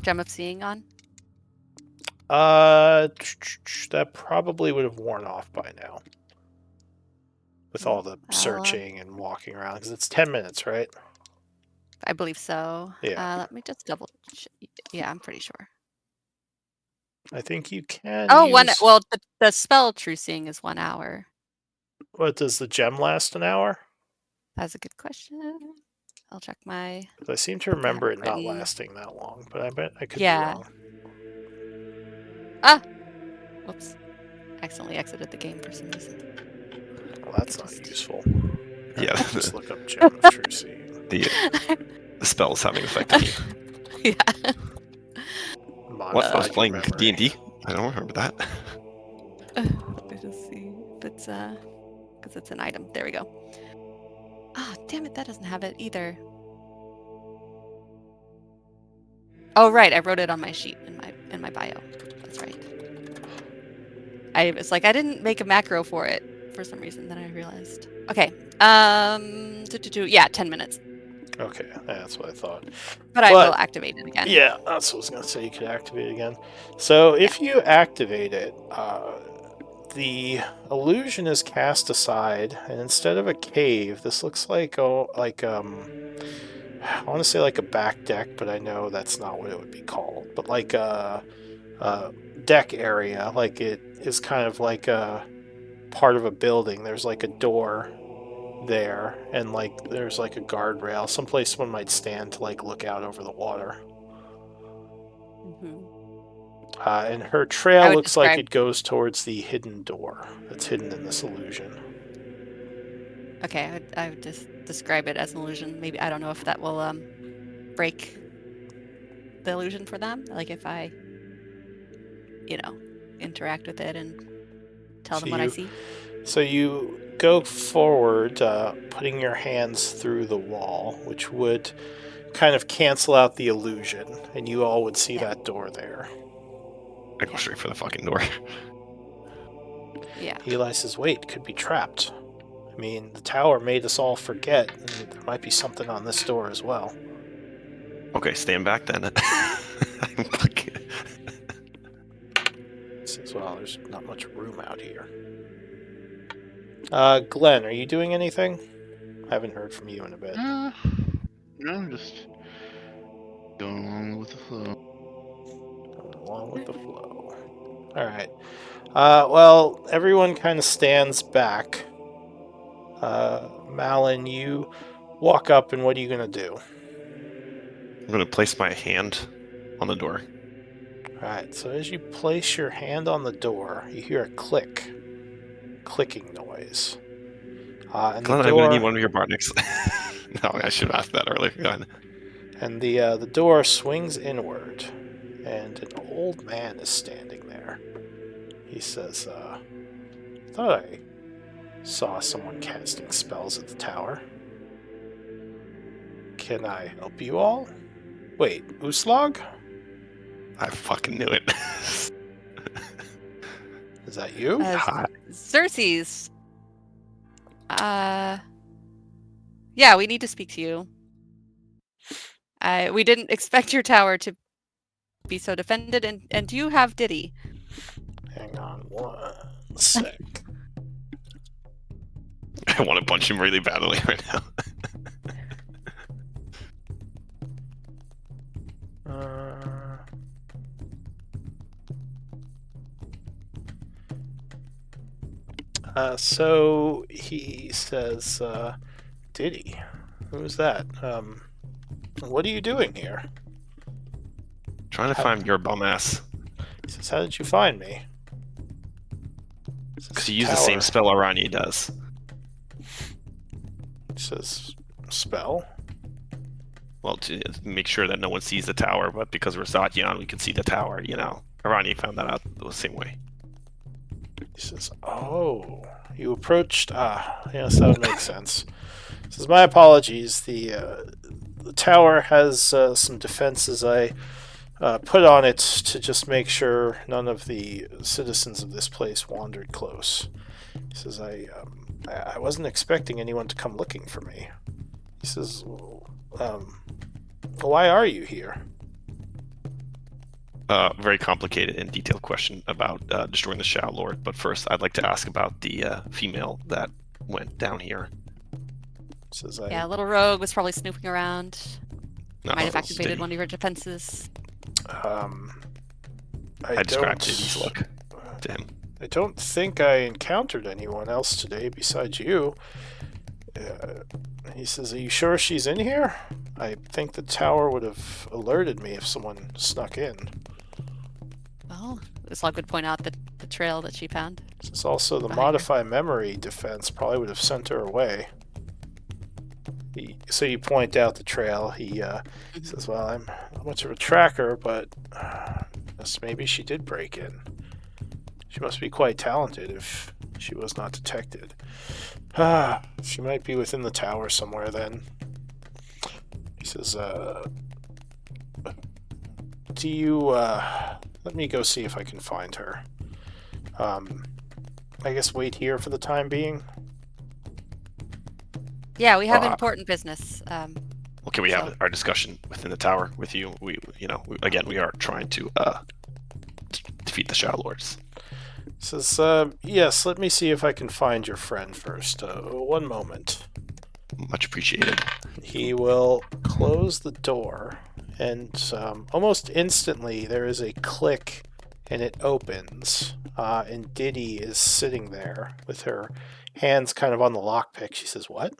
Speaker 4: Gem of Seeing on?
Speaker 1: That probably would have worn off by now. With all the searching and walking around. Because it's 10 minutes, right?
Speaker 4: I believe so.
Speaker 1: Yeah.
Speaker 4: Let me just double check. Yeah, I'm pretty sure.
Speaker 1: I think you can.
Speaker 4: Oh,
Speaker 1: use...
Speaker 4: Well, the spell True Seeing is 1 hour.
Speaker 1: What, does the gem last an hour?
Speaker 4: That's a good question. I'll check my.
Speaker 1: I seem to remember it not lasting that long, but I bet I could be wrong.
Speaker 4: Ah! Whoops. Accidentally exited the game for some reason.
Speaker 1: Well, that's not useful.
Speaker 3: Yeah.
Speaker 1: Just look up Gem of True Seeing.
Speaker 3: The spell is having an effect on you.
Speaker 4: Yeah.
Speaker 3: What? I was playing D&D? I don't remember that.
Speaker 4: Let me just see if it's because it's an item. There we go. Ah, damn it, that doesn't have it either. Oh right, I wrote it on my sheet in my bio. That's right. I was like, I didn't make a macro for it for some reason. Then I realized. Okay. Yeah, 10 minutes.
Speaker 1: Okay, that's what I thought.
Speaker 4: But I will activate it again.
Speaker 1: Yeah, that's what I was going to say. You could activate it again. So if you activate it, the illusion is cast aside, and instead of a cave, this looks like I want to say like a back deck, but I know that's not what it would be called. But like a deck area, like it is kind of like a part of a building. There's like a door there, and like there's like a guardrail, someplace one might stand to like look out over the water. And her trail looks like it goes towards the hidden door that's hidden in this illusion.
Speaker 4: Okay, I would just describe it as an illusion. Maybe, I don't know if that will break the illusion for them. Like if I, interact with it and tell them what I see.
Speaker 1: So you go forward, putting your hands through the wall, which would kind of cancel out the illusion, and you all would see that door there.
Speaker 3: I go straight for the fucking door.
Speaker 4: Yeah.
Speaker 1: Eli says, wait, could be trapped. I mean, the tower made us all forget, and there might be something on this door as well.
Speaker 3: Okay, stand back then.
Speaker 1: He says, well, there's not much room out here. Glenn, are you doing anything? I haven't heard from you in a bit.
Speaker 2: No, I'm just going along with the flow.
Speaker 1: Going along with the flow. Alright. Well, everyone kind of stands back. Malin, you walk up, and what are you going to do?
Speaker 3: I'm going to place my hand on the door.
Speaker 1: Alright, so as you place your hand on the door, you hear a clicking noise. And
Speaker 3: Glenn, I'm going to need one of your Barnicks. No, I should have asked that earlier. Go ahead.
Speaker 1: And the door swings inward, and an old man is standing there. He says, thought I saw someone casting spells at the tower. Can I help you all? Wait, Uslog?
Speaker 3: I fucking knew it.
Speaker 1: Is that you?
Speaker 4: Xerxes. Yeah, we need to speak to you. We didn't expect your tower to be so defended, and do you have Diddy?
Speaker 1: Hang on one sec.
Speaker 3: I want to punch him really badly right now.
Speaker 1: So he says, Diddy? Who's that? What are you doing here?
Speaker 3: Trying to find your bum ass.
Speaker 1: He says, how did you find me?
Speaker 3: Because you use the same spell Aranya does.
Speaker 1: He says, spell?
Speaker 3: Well, to make sure that no one sees the tower, but because we're Zatyan, we can see the tower, Aranya found that out the same way.
Speaker 1: He says, oh, you approached... yes, that would make sense. He says, my apologies. The tower has some defenses I put on it to just make sure none of the citizens of this place wandered close. He says, I wasn't expecting anyone to come looking for me. He says, why are you here?
Speaker 3: Very complicated and detailed question about destroying the Shadowlord, but first I'd like to ask about the female that went down here.
Speaker 1: Says,
Speaker 4: yeah, little rogue was probably snooping around. Might have activated one of your defenses.
Speaker 3: I described Diddy's look to him.
Speaker 1: I don't think I encountered anyone else today besides you. He says, are you sure she's in here? I think the tower would have alerted me if someone snuck in.
Speaker 4: Well, Slug would point out the trail that she found.
Speaker 1: This is also the modify memory defense probably would have sent her away. So you point out the trail. He says, well, I'm not much of a tracker, but maybe she did break in. She must be quite talented if she was not detected. She might be within the tower somewhere then. He says, do you, let me go see if I can find her. I guess wait here for the time being.
Speaker 4: Yeah, we have important business.
Speaker 3: Okay, we have our discussion within the tower with you. We are trying to defeat the Shadowlords.
Speaker 1: Says, yes, let me see if I can find your friend first. One moment.
Speaker 3: Much appreciated.
Speaker 1: He will close the door, and almost instantly there is a click, and it opens. And Diddy is sitting there with her hands kind of on the lockpick. She says, what?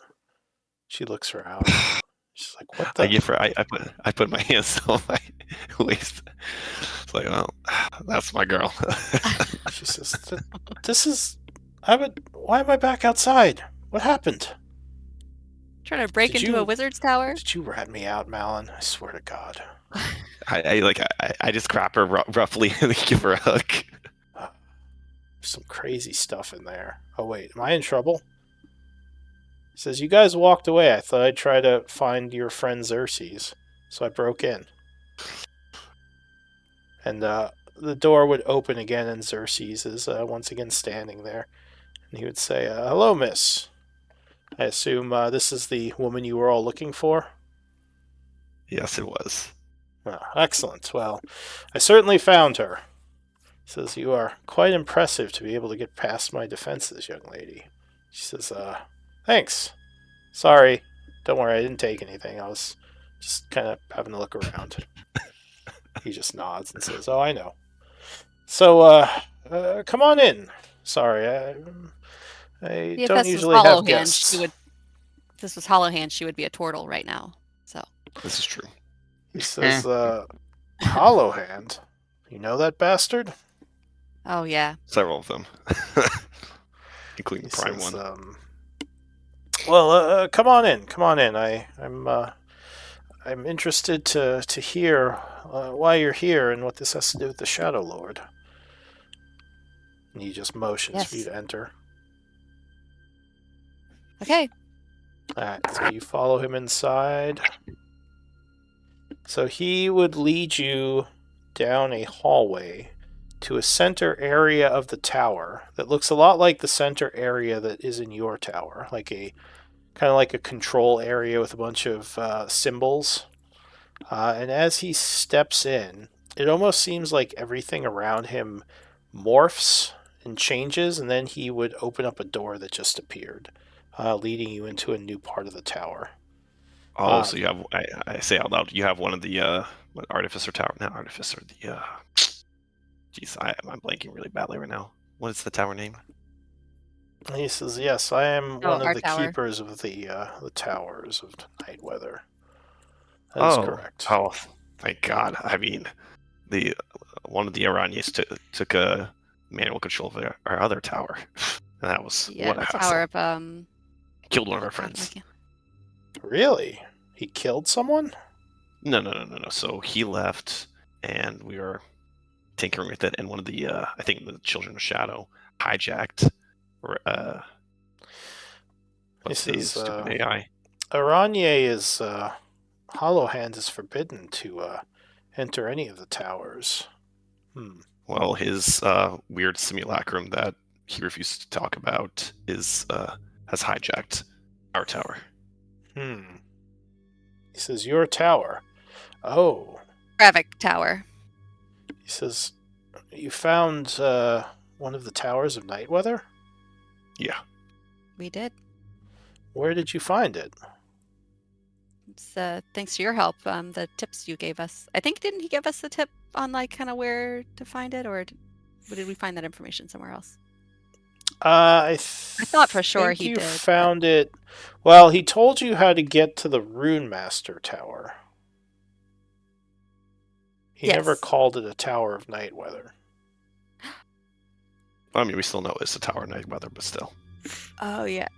Speaker 1: She looks around. She's like, what the?
Speaker 3: I give her. I put my hands on my waist. It's like, well, that's my girl.
Speaker 1: She says, this is. Why am I back outside? What happened?
Speaker 4: Trying to break into a wizard's tower?
Speaker 1: Did you rat me out, Malin? I swear to God.
Speaker 3: I just grab her roughly and give her a hug.
Speaker 1: Some crazy stuff in there. Oh wait, am I in trouble? He says, you guys walked away. I thought I'd try to find your friend Xerxes, so I broke in. And the door would open again, and Xerxes is once again standing there. And he would say, hello, miss. I assume this is the woman you were all looking for?
Speaker 3: Yes, it was.
Speaker 1: Oh, excellent. Well, I certainly found her. He says, you are quite impressive to be able to get past my defenses, young lady. She says, thanks. Sorry. Don't worry, I didn't take anything. I was just kind of having a look around. He just nods and says, oh, I know. So, come on in. Sorry, I don't usually have guests.
Speaker 4: If this was Hollow Hand, she would be a turtle right now. So
Speaker 3: this is true.
Speaker 1: He says, Hollow Hand? You know that bastard?
Speaker 4: Oh, yeah.
Speaker 3: Several of them. Including the prime one.
Speaker 1: Well, come on in. Come on in. I'm interested to hear why you're here and what this has to do with the Shadowlord. And he just motions for you to enter.
Speaker 4: Okay.
Speaker 1: Alright, so you follow him inside. So he would lead you down a hallway to a center area of the tower that looks a lot like the center area that is in your tower, kind of like a control area with a bunch of symbols. And as he steps in, it almost seems like everything around him morphs and changes, and then he would open up a door that just appeared, leading you into a new part of the tower.
Speaker 3: Oh, so you have, I say out loud, you have one of the Artificer Tower. Not Artificer, Jeez, I'm blanking really badly right now. What is the tower name?
Speaker 1: He says, yes, I am one of the
Speaker 4: tower.
Speaker 1: keepers of the towers of Nightweather. That is correct.
Speaker 3: Oh, thank God. I mean, one of the Iranians took a manual control of our other tower. And that was what a
Speaker 4: tower
Speaker 3: hassle.
Speaker 4: of
Speaker 3: Killed one of our friends.
Speaker 1: Really? He killed someone?
Speaker 3: No. So he left, and we were tinkering with it, and one of the I think the Children of Shadow hijacked.
Speaker 1: This is
Speaker 3: stupid AI.
Speaker 1: Aranye is Hollow Hand is forbidden to enter any of the towers.
Speaker 3: Well, his weird simulacrum that he refused to talk about has hijacked our tower.
Speaker 1: He says, your tower. Oh.
Speaker 4: Gravic Tower.
Speaker 1: He says, you found one of the towers of Nightweather?
Speaker 3: Yeah.
Speaker 4: We did.
Speaker 1: Where did you find it?
Speaker 4: thanks to your help, the tips you gave us. I think, didn't he give us the tip on like kind of where to find it, or did we find that information somewhere else?
Speaker 1: I
Speaker 4: thought for sure he
Speaker 1: you
Speaker 4: did.
Speaker 1: Found it. Well, he told you how to get to the Rune Master Tower. He never called it a Tower of Nightweather.
Speaker 3: I mean, we still know it's a Tower of Nightweather, but still.
Speaker 4: Oh yeah.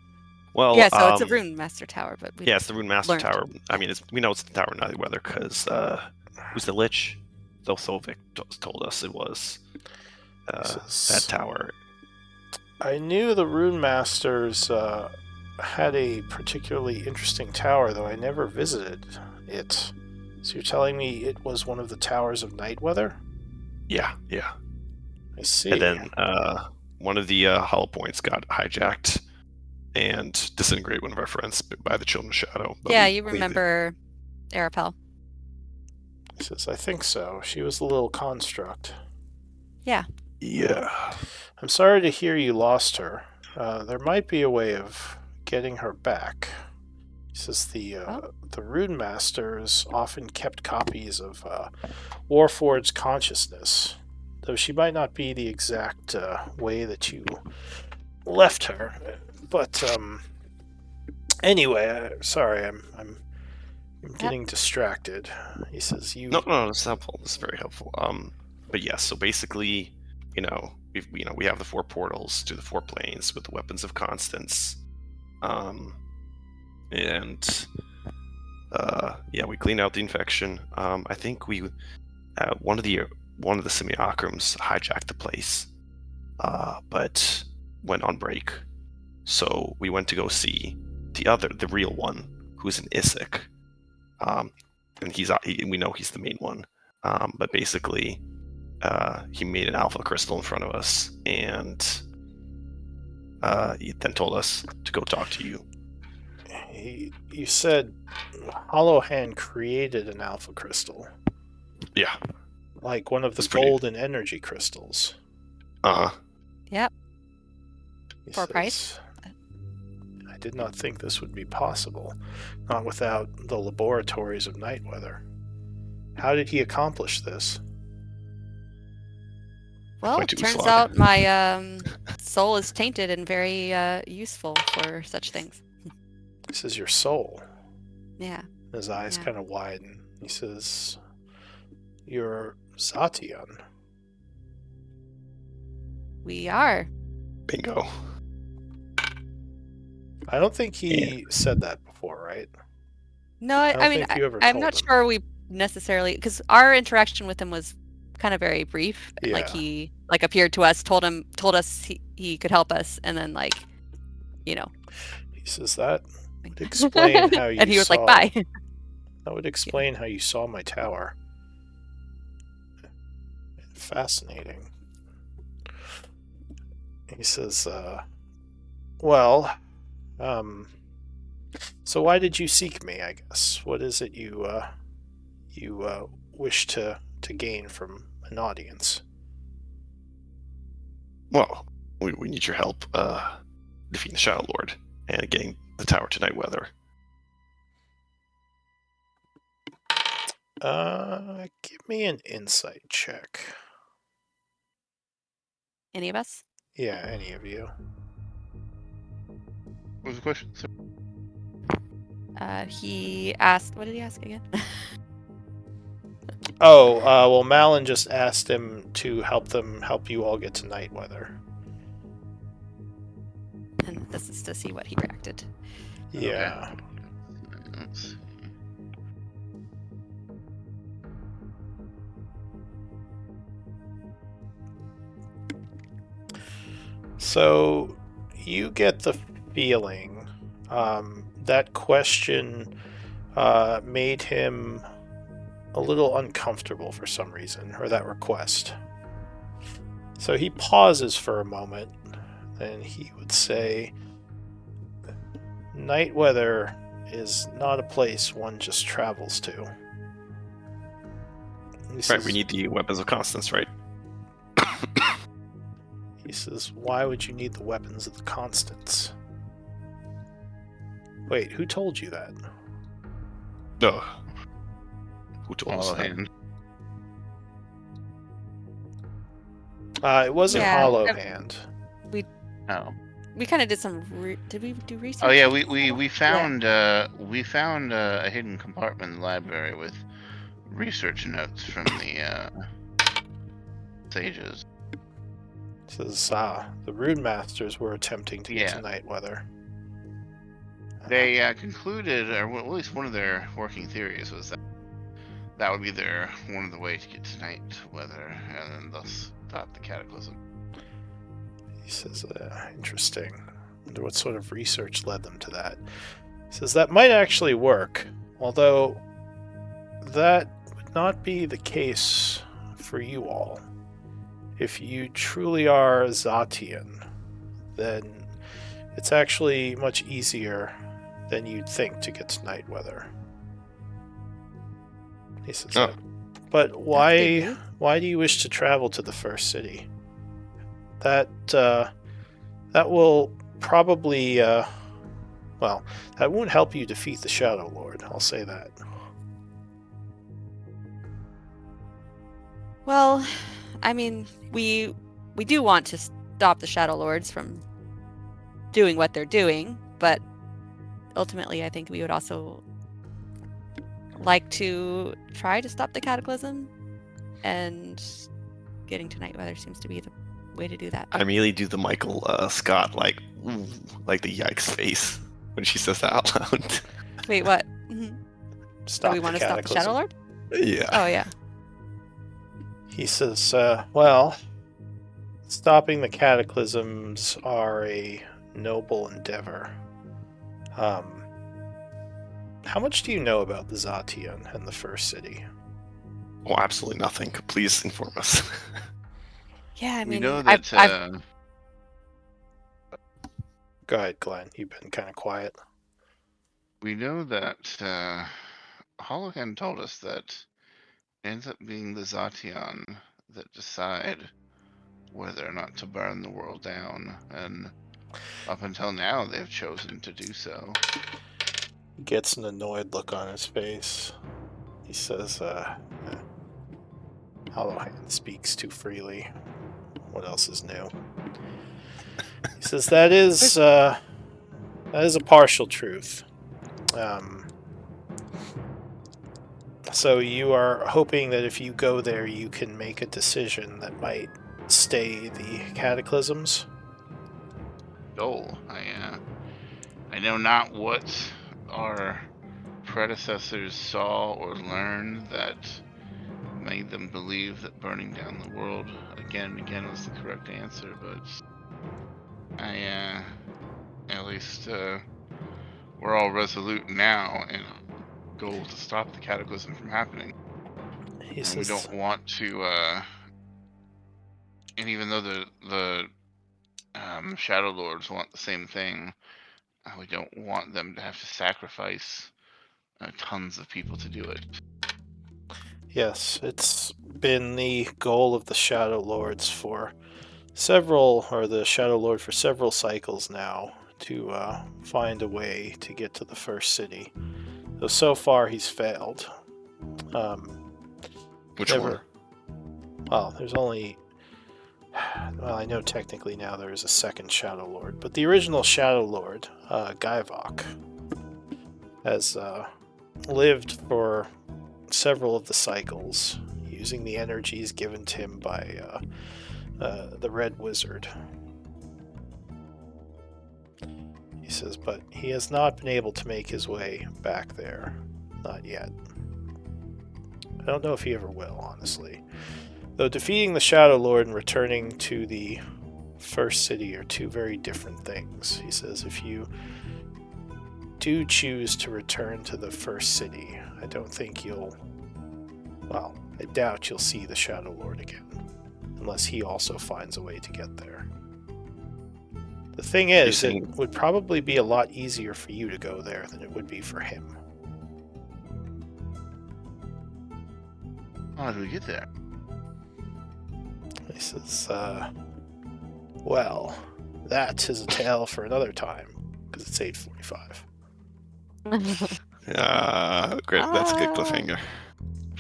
Speaker 3: Well,
Speaker 4: yeah. So it's a Rune Master Tower, but
Speaker 3: yeah, it's the Rune Master
Speaker 4: learned.
Speaker 3: Tower. I mean, we know it's the Tower of Nightweather because who's the Lich? Thulthovik told us it was that tower.
Speaker 1: I knew the Rune Masters had a particularly interesting tower, though I never visited it. So you're telling me it was one of the Towers of Nightweather?
Speaker 3: Yeah.
Speaker 1: I see.
Speaker 3: And then one of the hollow points got hijacked and disintegrated one of our friends by the Children of Shadow.
Speaker 4: Yeah, you remember Arapel.
Speaker 1: He says, I think so. She was a little construct.
Speaker 4: Yeah.
Speaker 3: Yeah.
Speaker 1: I'm sorry to hear you lost her. There might be a way of getting her back. He says the Rune Masters often kept copies of Warforged's consciousness, though she might not be the exact way that you left her. But anyway, sorry, I'm getting distracted. He says you.
Speaker 3: No, it's helpful. This is very helpful. But yes, so basically, we have the 4 portals to the 4 planes with the weapons of constance. We cleaned out the infection. I think we one of the simulacrums hijacked the place, but went on break. So we went to go see the real one, who's an Isaac. And we know he's the main one. But basically, he made an alpha crystal in front of us, and he then told us to go talk to you.
Speaker 1: You said Hollow Hand created an alpha crystal.
Speaker 3: Yeah.
Speaker 1: Like one of the golden energy crystals.
Speaker 3: Uh-huh.
Speaker 4: Yep. For a price?
Speaker 1: I did not think this would be possible. Not without the laboratories of Nightweather. How did he accomplish this?
Speaker 4: Well, it turns out my soul is tainted and very useful for such things.
Speaker 1: This is your soul.
Speaker 4: Yeah.
Speaker 1: His eyes kind of widen. He says, you're Zatian.
Speaker 4: We are.
Speaker 3: Bingo.
Speaker 1: I don't think he said that before, right?
Speaker 4: No, I mean, I'm not sure we necessarily, because our interaction with him was kind of very brief.
Speaker 1: Yeah.
Speaker 4: Like he appeared to us, told us he could help us, and then He
Speaker 1: says that would explain how you
Speaker 4: and he was like, bye.
Speaker 1: That would explain how you saw my tower. Fascinating. He says, so why did you seek me, I guess? What is it you wish to gain from an audience?
Speaker 3: Well, we need your help defeating the Shadowlord and getting the tower to Nightweather.
Speaker 1: Give me an insight check.
Speaker 4: Any of us?
Speaker 1: Yeah, any of you.
Speaker 2: What was the question?
Speaker 4: He asked. What did he ask again?
Speaker 1: Well, Malin just asked him to help you all get to Nightweather.
Speaker 4: And this is to see what he reacted.
Speaker 1: Yeah.
Speaker 2: Okay. Let's see.
Speaker 1: So you get the feeling that question made him a little uncomfortable for some reason, or that request. So he pauses for a moment, and he would say, Nightweather is not a place one just travels to.
Speaker 3: Right, we need the weapons of constance, right?
Speaker 1: He says, why would you need the weapons of the constance? Wait, who told you that?
Speaker 3: No. Who told us
Speaker 2: Hollow
Speaker 3: that?
Speaker 2: hand.
Speaker 1: It wasn't
Speaker 4: Yeah,
Speaker 1: Hollow Hand.
Speaker 2: Oh.
Speaker 4: We kind of did some. Did we do research?
Speaker 2: Oh yeah, we found a hidden compartment in the library with research notes from the sages.
Speaker 1: Says the Rune Masters were attempting to get to Nightweather.
Speaker 2: They concluded, or at least one of their working theories was that would be one of the ways to get to Nightweather, and then thus stop the cataclysm.
Speaker 1: He says, interesting. Wonder what sort of research led them to that. He says that might actually work, although that would not be the case for you all. If you truly are Zatian, then it's actually much easier than you'd think to get to Nightweather. He says that. But why do you wish to travel to the first city? That will probably that won't help you defeat the Shadowlord, I'll say that.
Speaker 4: Well, I mean, we do want to stop the Shadowlords from doing what they're doing, but ultimately I think we would also like to try to stop the cataclysm, and getting to Nightweather seems to be the way to do that.
Speaker 3: I immediately do the Michael Scott, like the yikes face when she says that out loud.
Speaker 4: Wait, what?
Speaker 1: Stop
Speaker 4: do we want to stop the Shadowlord?
Speaker 3: Yeah.
Speaker 4: Oh, yeah.
Speaker 1: He says, stopping the cataclysms are a noble endeavor. How much do you know about the Zatian and the First City?
Speaker 3: Well, absolutely nothing. Please inform us.
Speaker 4: Yeah, I mean,
Speaker 2: we know that.
Speaker 4: I've...
Speaker 1: Go ahead, Glenn. You've been kind of quiet.
Speaker 2: We know that Holohan told us that it ends up being the Zatian that decide whether or not to burn the world down, and up until now, they've chosen to do so.
Speaker 1: He gets an annoyed look on his face. He says, Hollowhand speaks too freely. What else is new? He says that is a partial truth. So you are hoping that if you go there, you can make a decision that might stay the cataclysms?
Speaker 2: Goal. I know not what our predecessors saw or learned that made them believe that burning down the world again and again was the correct answer, but at least we're all resolute now in our goal to stop the cataclysm from happening. And we don't want to, and even though the Shadowlords want the same thing, we don't want them to have to sacrifice tons of people to do it.
Speaker 1: Yes, it's been the goal of the Shadowlords for several cycles now to find a way to get to the first city. Though so far he's failed.
Speaker 3: Which one?
Speaker 1: Well, there's only... Well, I know technically now there is a second Shadowlord, but the original Shadowlord, Gaivok, has lived for several of the cycles, using the energies given to him by the Red Wizard. He says, but he has not been able to make his way back there. Not yet. I don't know if he ever will, honestly. Though defeating the Shadowlord and returning to the first city are two very different things. He says, if you do choose to return to the first city, I don't think you'll... Well, I doubt you'll see the Shadowlord again. Unless he also finds a way to get there. The thing is, it would probably be a lot easier for you to go there than it would be for him.
Speaker 2: How do we get there?
Speaker 1: He says, well, that is a tale for another time, because it's 8:45.
Speaker 3: Great. That's a good cliffhanger.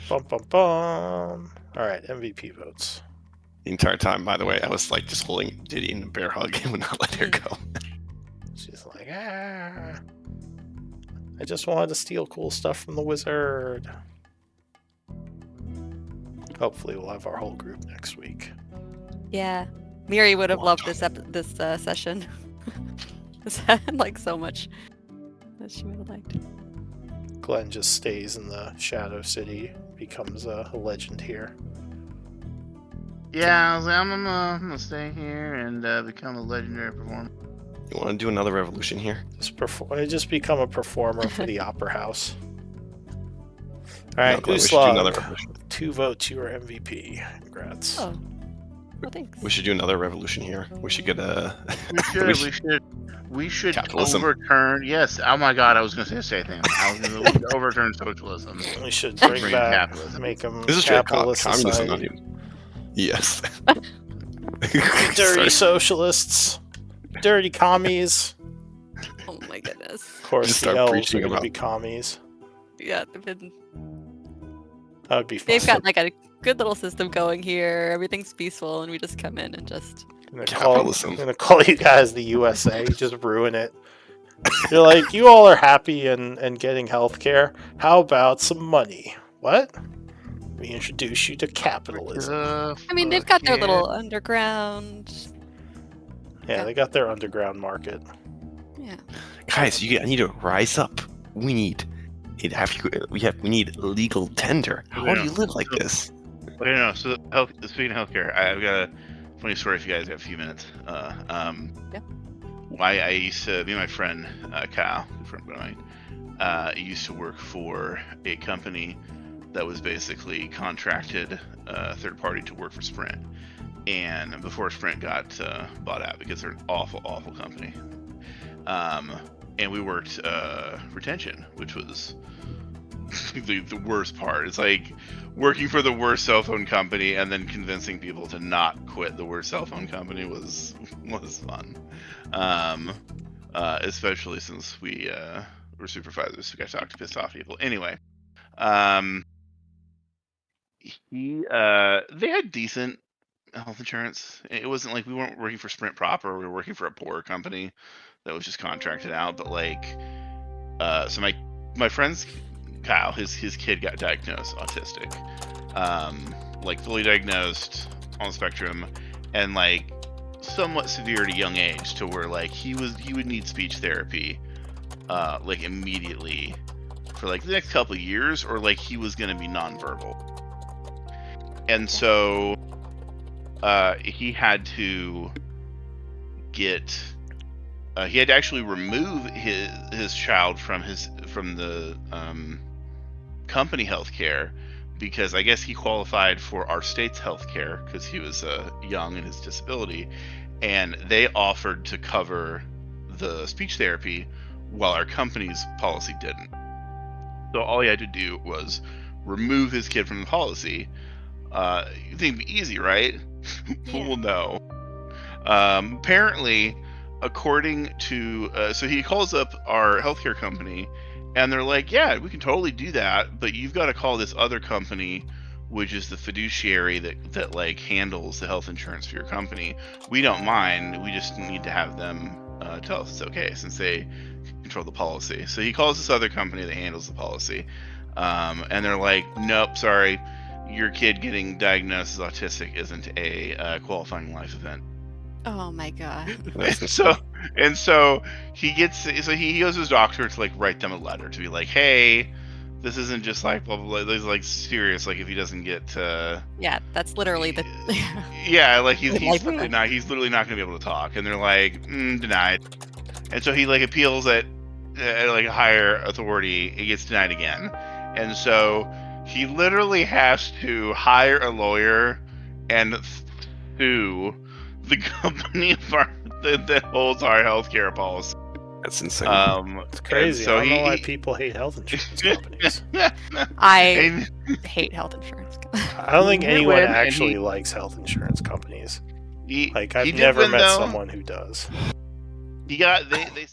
Speaker 1: Bum bum bum. All right, MVP votes.
Speaker 3: The entire time, by the way, I was like just holding Diddy in a bear hug and would not let her go.
Speaker 1: She's like, I just wanted to steal cool stuff from the wizard. Hopefully, we'll have our whole group next week.
Speaker 4: Yeah, Miri would have loved this session. This had like so much that she would have liked.
Speaker 1: Glenn just stays in the Shadow City, becomes a legend here.
Speaker 2: Yeah, I was like, I'm gonna stay here and become a legendary performer.
Speaker 3: You want to do another revolution here?
Speaker 1: Just become a performer for the Opera House. All right,
Speaker 3: we should do another
Speaker 1: Uslog,
Speaker 3: revolution.
Speaker 1: 2 votes, you are MVP. Congrats.
Speaker 4: Oh, well, thanks.
Speaker 3: We should do another revolution here. We should get a.
Speaker 2: We should
Speaker 3: Capitalism.
Speaker 2: overturn. Yes. Oh my God, I was gonna say the same thing. I was gonna overturn socialism.
Speaker 1: We should bring
Speaker 2: Bring
Speaker 1: back,
Speaker 2: capitalism.
Speaker 1: make them
Speaker 3: This is
Speaker 1: capitalist
Speaker 3: communism, not
Speaker 1: society.
Speaker 3: even. Yes.
Speaker 1: Dirty
Speaker 3: Sorry.
Speaker 1: socialists. Dirty commies.
Speaker 4: Oh my goodness.
Speaker 1: Of course,
Speaker 3: Just
Speaker 1: the
Speaker 3: start
Speaker 1: elves are
Speaker 3: preaching
Speaker 1: going to
Speaker 3: about-
Speaker 1: be commies.
Speaker 4: Yeah, they've been.
Speaker 1: That would be fun.
Speaker 4: They've got like a good little system going here. Everything's peaceful, and we just come in and just.
Speaker 1: I'm
Speaker 3: Capitalism.
Speaker 1: gonna call you guys the USA. Just ruin it. You're like, you all are happy and getting health care. How about some money? What? We introduce you to capitalism.
Speaker 4: I mean, they've got their little underground.
Speaker 1: Yeah, they got their underground market.
Speaker 4: Yeah.
Speaker 3: Guys, I need to rise up. We need legal tender. How do you live like this?
Speaker 2: Okay, no. So, speaking of healthcare, I've got a funny story. If you guys have a few minutes, why I used to be my friend Kyle, a friend of mine, used to work for a company that was basically contracted third party to work for Sprint, and before Sprint got bought out, because they're an awful company, and we worked retention, which was the worst part. It's like working for the worst cell phone company and then convincing people to not quit the worst cell phone company was fun. Especially since we were supervisors, so we got to talk to pissed off people. Anyway, they had decent health insurance. It wasn't like we weren't working for Sprint proper. We were working for a poor company that was just contracted out. But like, so my friend's Kyle, his kid got diagnosed autistic, like fully diagnosed on the spectrum, and like somewhat severe at a young age, to where like he would need speech therapy, like immediately for like the next couple of years, or like he was gonna be nonverbal. And so he had to actually remove his child from the company healthcare, because I guess he qualified for our state's healthcare because he was young and his disability, and they offered to cover the speech therapy while our company's policy didn't. So all he had to do was remove his kid from the policy. You think it'd be easy, right?
Speaker 4: Yeah.
Speaker 2: Well, no. Apparently, according to so he calls up our healthcare company, and they're like, yeah, we can totally do that, but you've got to call this other company, which is the fiduciary that like handles the health insurance for your company. We don't mind, we just need to have them tell us it's okay, since they control the policy. So he calls this other company that handles the policy, and they're like, nope, sorry, your kid getting diagnosed as autistic isn't a qualifying life event.
Speaker 4: Oh my god.
Speaker 2: And so he goes to his doctor to like write them a letter to be like, hey, this isn't just like blah blah blah. This is like serious. Like if he doesn't get
Speaker 4: Yeah, that's literally the.
Speaker 2: yeah, like he's literally not gonna be able to talk. And they're like, denied. And so he like appeals at like a higher authority. It gets denied again. And so he literally has to hire a lawyer and sue the company that holds our healthcare policy.
Speaker 3: That's insane.
Speaker 1: It's crazy.
Speaker 2: So
Speaker 1: I don't know why people hate health insurance companies.
Speaker 4: I hate health insurance.
Speaker 1: I don't think
Speaker 2: He
Speaker 1: anyone
Speaker 2: went and
Speaker 1: actually likes health insurance companies.
Speaker 2: He
Speaker 1: Like I've
Speaker 2: did
Speaker 1: never
Speaker 2: win,
Speaker 1: met
Speaker 2: though.
Speaker 1: someone who does.
Speaker 2: He got they